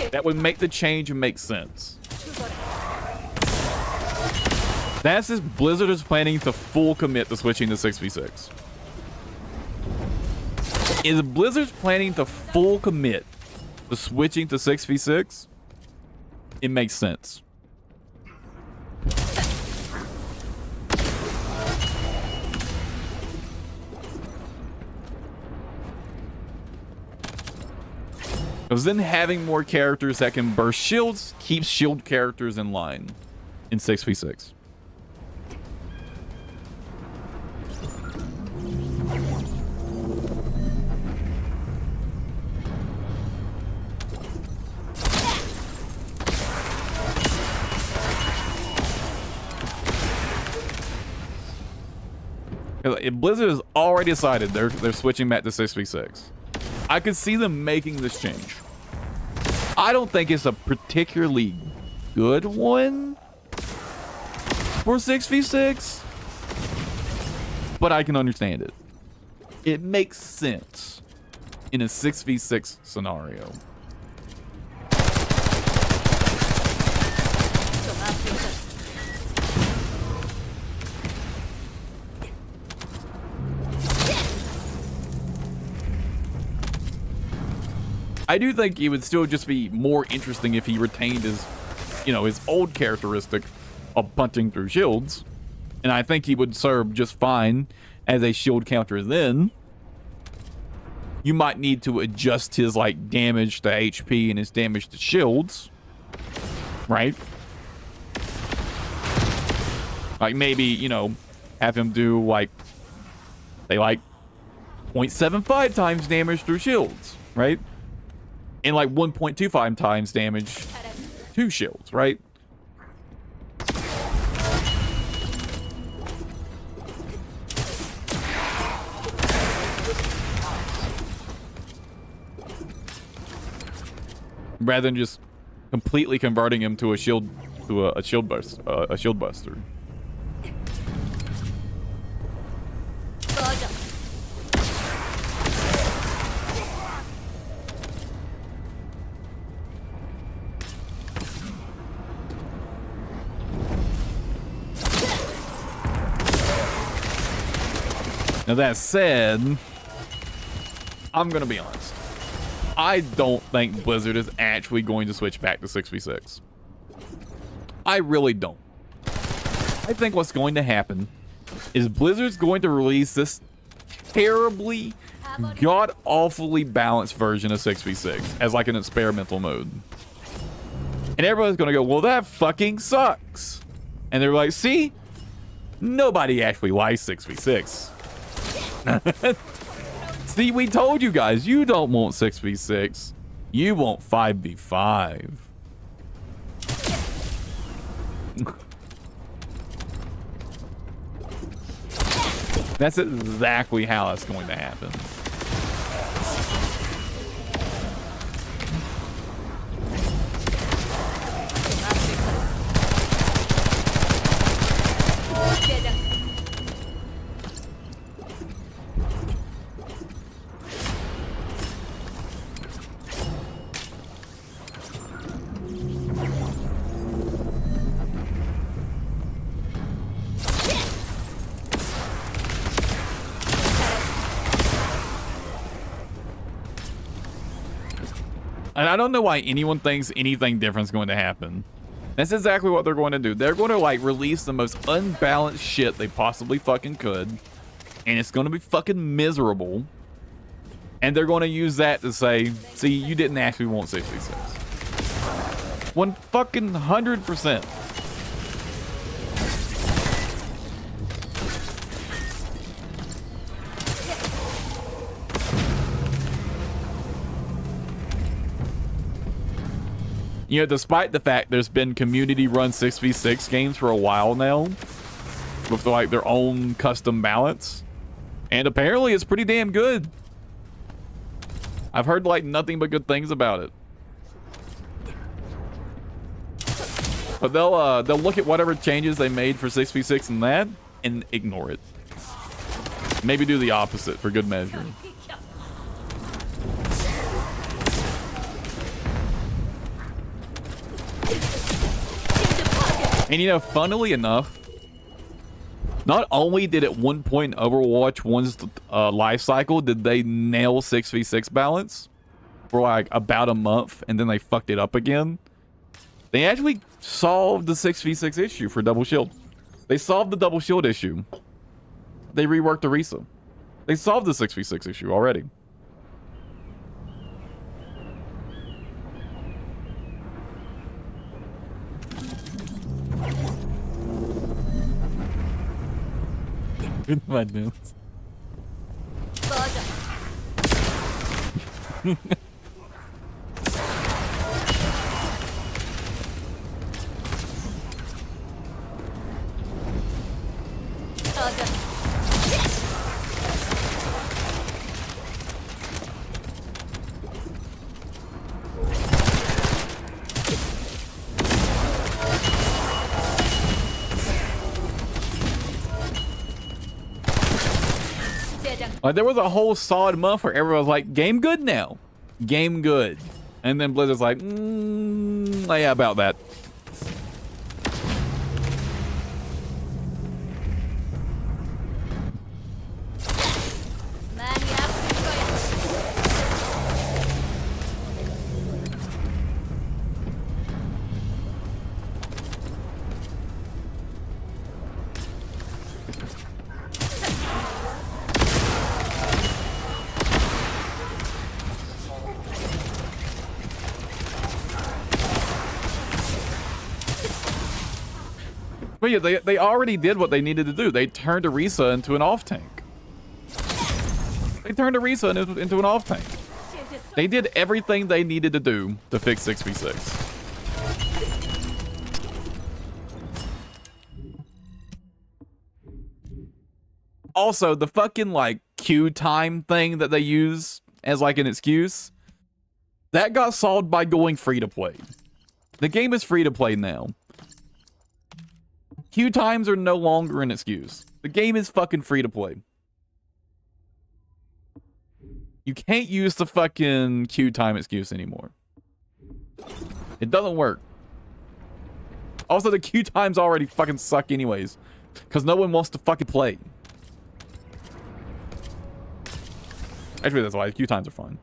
that would make the change make sense. That's if Blizzard is planning to full commit to switching to 6v6. Is Blizzard planning to full commit to switching to 6v6? It makes sense. Because then having more characters that can burst shields keeps shield characters in line in 6v6. If Blizzard has already decided they're switching back to 6v6, I could see them making this change. I don't think it's a particularly good one for 6v6, but I can understand it. It makes sense in a 6v6 scenario. I do think it would still just be more interesting if he retained his, his old characteristic of punching through shields. And I think he would serve just fine as a shield counter then. You might need to adjust his, damage to HP and his damage to shields. Right? Maybe, have him do, say, 0.75 times damage through shields. Right? And 1.25 times damage to shields, right? Rather than just completely converting him to a shield buster. Now that said, I'm gonna be honest. I don't think Blizzard is actually going to switch back to 6v6. I really don't. I think what's going to happen is Blizzard's going to release this terribly, god-awfully balanced version of 6v6 as an experimental mode. And everybody's gonna go, well, that fucking sucks. And they're like, see? Nobody actually likes 6v6. See, we told you guys, you don't want 6v6. You want 5v5. That's exactly how it's going to happen. And I don't know why anyone thinks anything different is going to happen. That's exactly what they're going to do. They're going to release the most unbalanced shit they possibly fucking could. And it's going to be fucking miserable. And they're going to use that to say, see, you didn't actually want 6v6. 100%. Despite the fact there's been community-run 6v6 games for a while now, with their own custom balance, and apparently it's pretty damn good. I've heard nothing but good things about it. But they'll look at whatever changes they made for 6v6 and that, and ignore it. Maybe do the opposite for good measure. And you know, funnily enough, not only did at one point in Overwatch 1's life cycle did they nail 6v6 balance for like about a month, and then they fucked it up again. They actually solved the 6v6 issue for double shield. They solved the double shield issue. They reworked the Risa. They solved the 6v6 issue already. My dudes. Like, there was a whole solid month where everyone was like, game good now. Game good. And then Blizzard's like, yeah, about that. But yeah, they already did what they needed to do. They turned Orisa into an off tank. They turned Orisa into an off tank. They did everything they needed to do to fix 6v6. Also, the fucking like queue time thing that they use as like an excuse, that got solved by going free to play. The game is free to play now. Queue times are no longer an excuse. The game is fucking free to play. You can't use the fucking queue time excuse anymore. It doesn't work. Also, the queue times already fucking suck anyways, because no one wants to fucking play. Actually, that's why. Queue times are fine.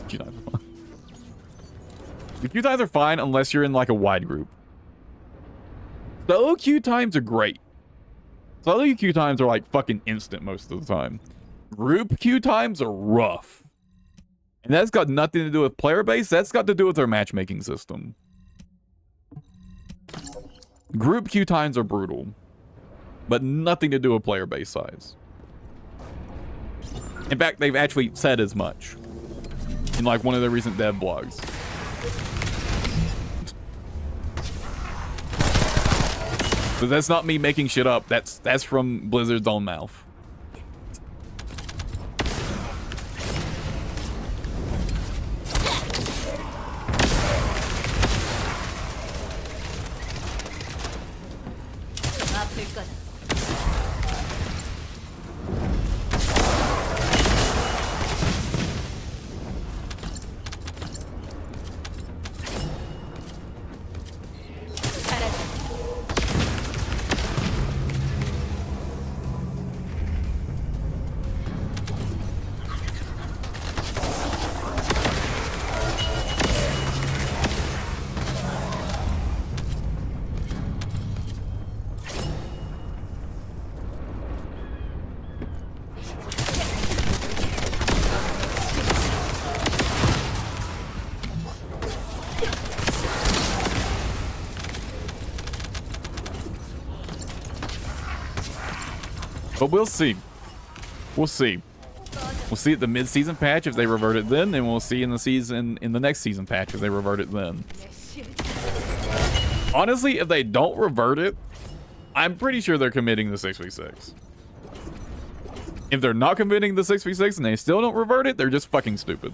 Queue times are fine. The queue times are fine unless you're in like a wide group. Solo queue times are great. Solo queue times are like fucking instant most of the time. Group queue times are rough. And that's got nothing to do with player base. That's got to do with their matchmaking system. Group queue times are brutal, but nothing to do with player base size. In fact, they've actually said as much in like one of their recent dev blogs. But that's not me making shit up. That's from Blizzard's own mouth. But we'll see. We'll see. We'll see at the mid-season patch if they revert it then, and we'll see in the next season patch if they revert it then. Honestly, if they don't revert it, I'm pretty sure they're committing the 6v6. If they're not committing the 6v6 and they still don't revert it, they're just fucking stupid.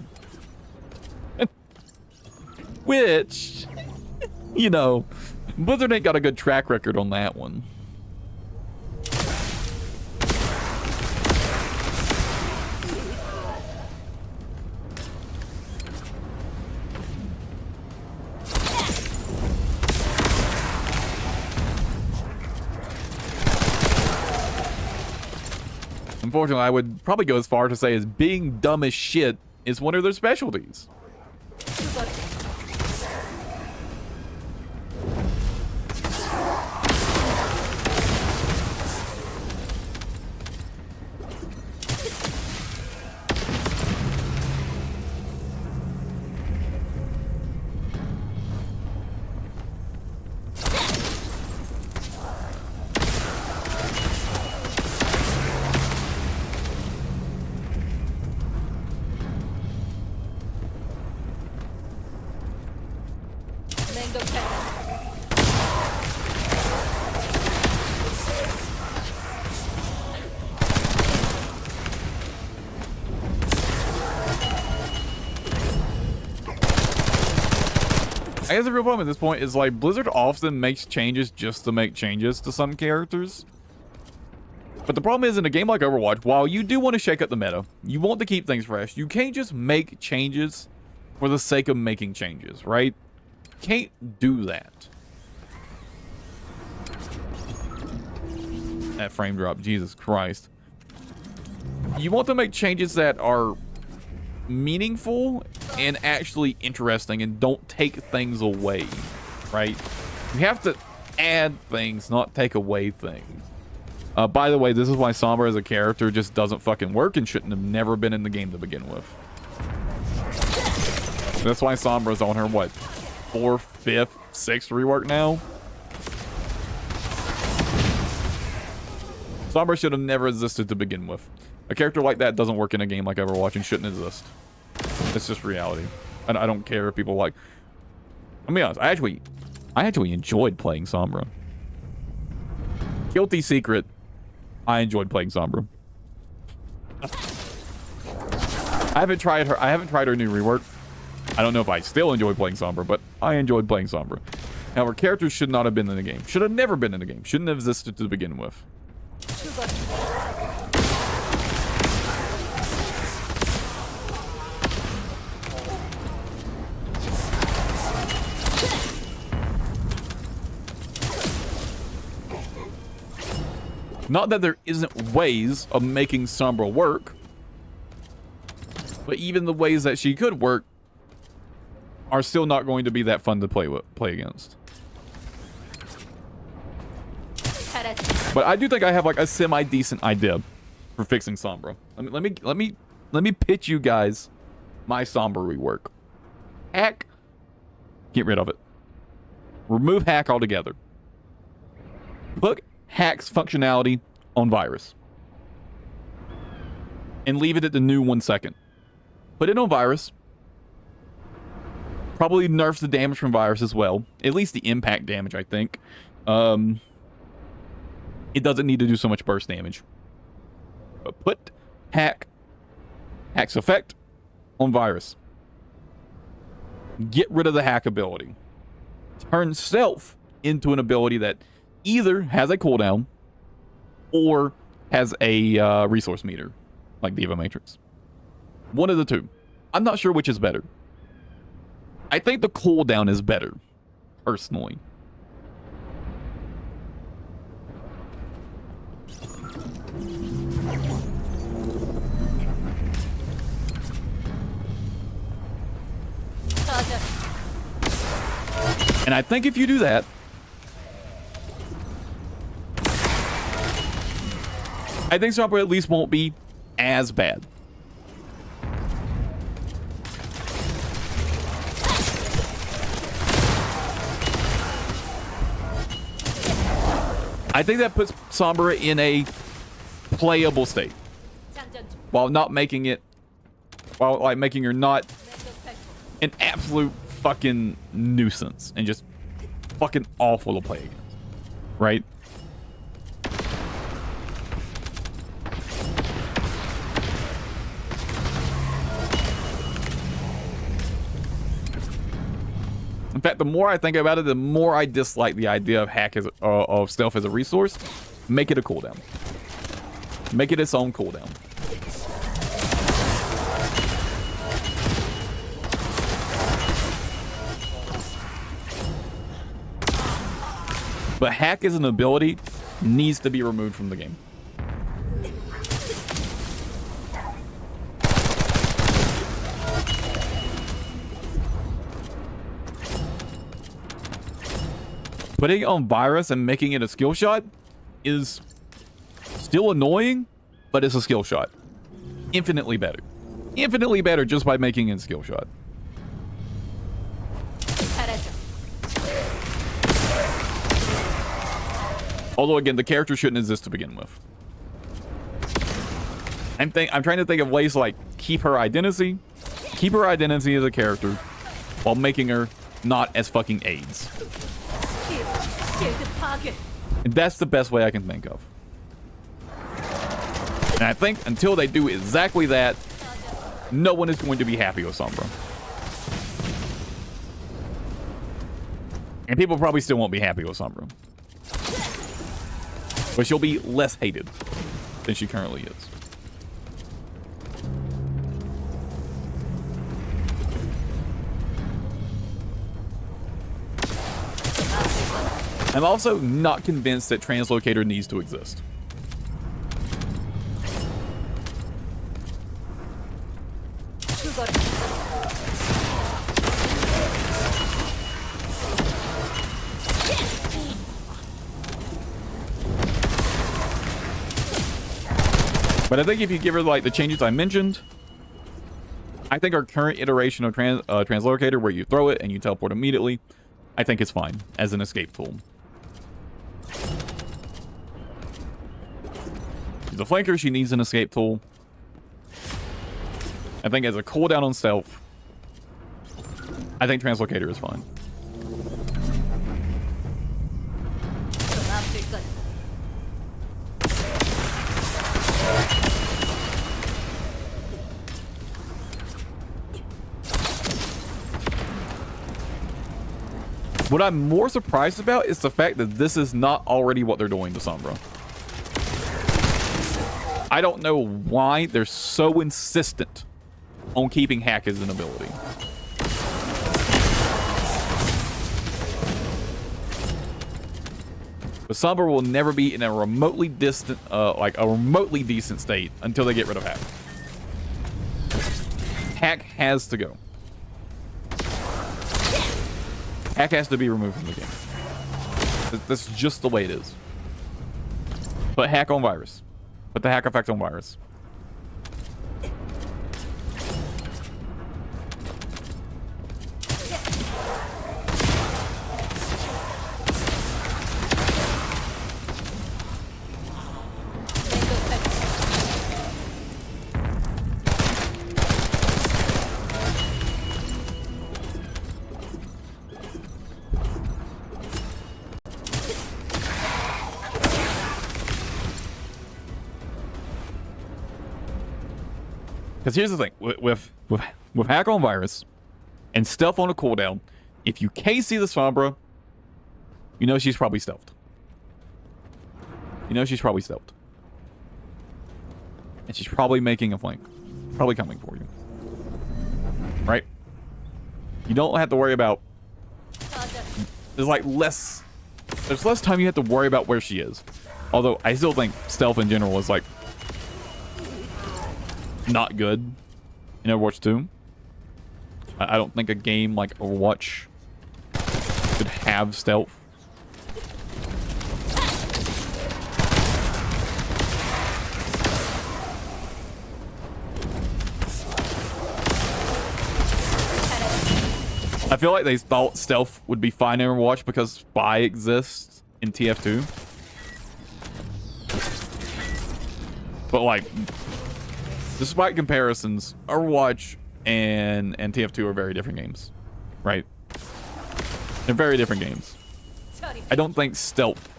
Which, you know, Blizzard ain't got a good track record on that one. unfortunately, I would probably go as far to say is being dumb as shit is one of their specialties. I guess the real problem at this point is like Blizzard often makes changes just to make changes to some characters. But the problem is in a game like Overwatch, while you do want to shake up the meta, you want to keep things fresh, you can't just make changes for the sake of making changes, right? You can't do that. That frame drop, Jesus Christ. You want to make changes that are meaningful and actually interesting and don't take things away, right? You have to add things, not take away things. By the way, this is why Sombra as a character just doesn't fucking work and shouldn't have never been in the game to begin with. That's why Sombra's on her, what, 4th, 5th, 6th rework now? Sombra should have never existed to begin with. A character like that doesn't work in a game like Overwatch and shouldn't exist. It's just reality. I don't care if people like... I'll be honest, I actually enjoyed playing Sombra. Guilty secret, I enjoyed playing Sombra. I haven't tried her new rework. I don't know if I still enjoy playing Sombra, but I enjoyed playing Sombra. Now, her characters should not have been in the game. Should have never been in the game. Shouldn't have existed to begin with. Not that there isn't ways of making Sombra work, but even the ways that she could work are still not going to be that fun to play against. But I do think I have like a semi-decent idea for fixing Sombra. Let me pitch you guys my Sombra rework. Hack, get rid of it. Remove hack altogether. Put hack's functionality on virus. And leave it at the new 1 second. Put it on virus. Probably nerfs the damage from virus as well. At least the impact damage, I think. It doesn't need to do so much burst damage. But put hack's effect on virus. Get rid of the hack ability. Turn self into an ability that either has a cooldown or has a resource meter, like Diva Matrix. One of the two. I'm not sure which is better. I think the cooldown is better, personally. And I think if you do that, I think Sombra at least won't be as bad. I think that puts Sombra in a playable state, while not making it, while like making her not an absolute fucking nuisance and just fucking awful to play against, right? In fact, the more I think about it, the more I dislike the idea of hack as of stealth as a resource. Make it a cooldown. Make it its own cooldown. But hack as an ability needs to be removed from the game. putting it on virus and making it a skill shot is still annoying, but it's a skill shot. Infinitely better. Infinitely better just by making it a skill shot. Although again, the character shouldn't exist to begin with. I'm trying to think of ways to like keep her identity as a character while making her not as fucking AIDS. And that's the best way I can think of. And I think until they do exactly that, no one is going to be happy with Sombra. And people probably still won't be happy with Sombra. But she'll be less hated than she currently is. I'm also not convinced that Translocator needs to exist. But I think if you give her like the changes I mentioned, I think our current iteration of Translocator, where you throw it and you teleport immediately, I think it's fine as an escape tool. She's a flanker, she needs an escape tool. I think as a cooldown on stealth, I think Translocator is fine. What I'm more surprised about is the fact that this is not already what they're doing to Sombra. I don't know why they're so insistent on keeping hack as an ability. But Sombra will never be in a remotely distant, like a remotely decent state until they get rid of hack. Hack has to go. Hack has to be removed from the game. That's just the way it is. Put hack on virus. Put the hack effect on virus. Because here's the thing, with hack on virus and stealth on a cooldown, if you KC the Sombra, you know she's probably stealthed. You know she's probably stealthed. And she's probably making a flank. Probably coming for you. Right? You don't have to worry about... There's less time you have to worry about where she is. Although, I still think stealth in general is not good in Overwatch 2. I don't think a game like Overwatch should have stealth. I feel like they thought stealth would be fine in Overwatch because Spy exists in TF2. But despite comparisons, Overwatch and TF2 are very different games, right? They're very different games. I don't think stealth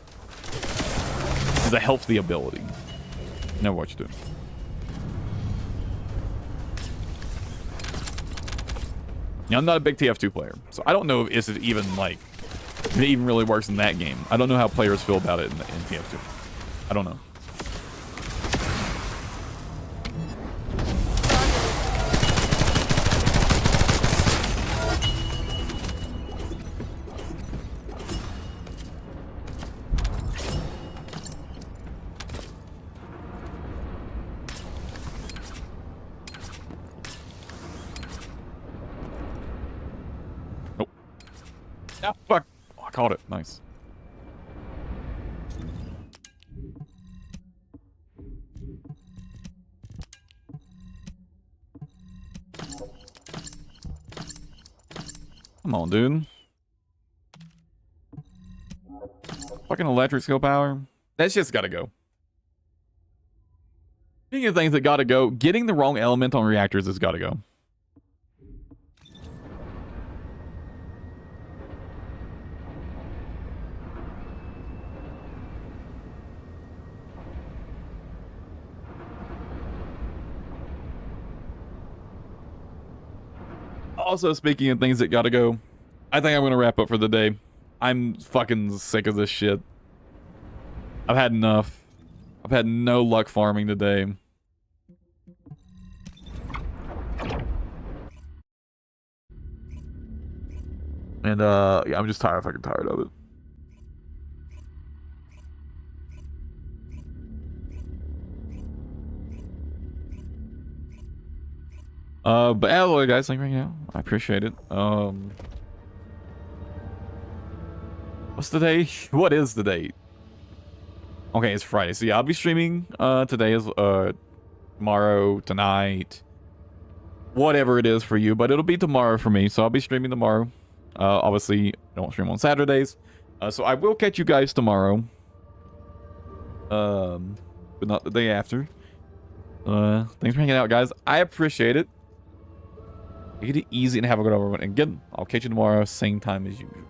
is a healthy ability in Overwatch 2. Now, I'm not a big TF2 player, so I don't know if it even really works in that game. I don't know how players feel about it in TF2. I don't know. Ah, fuck. Oh, I caught it. Nice. Come on, dude. Fucking electric skill power. That shit's gotta go. Speaking of things that gotta go, getting the wrong element on reactors has gotta go. Also, speaking of things that gotta go, I think I'm gonna wrap up for the day. I'm fucking sick of this shit. I've had enough. I've had no luck farming today. And yeah, I'm just fucking tired of it. But hello guys, thank you right now. I appreciate it. What's the day? What is the date? Okay, it's Friday. So yeah, I'll be streaming today is tomorrow, tonight, whatever it is for you, but it'll be tomorrow for me. So I'll be streaming tomorrow. Obviously, I don't stream on Saturdays. So I will catch you guys tomorrow. But not the day after. Thanks for hanging out, guys. I appreciate it. Take it easy and have a good overwatch. And again, I'll catch you tomorrow, same time as usual.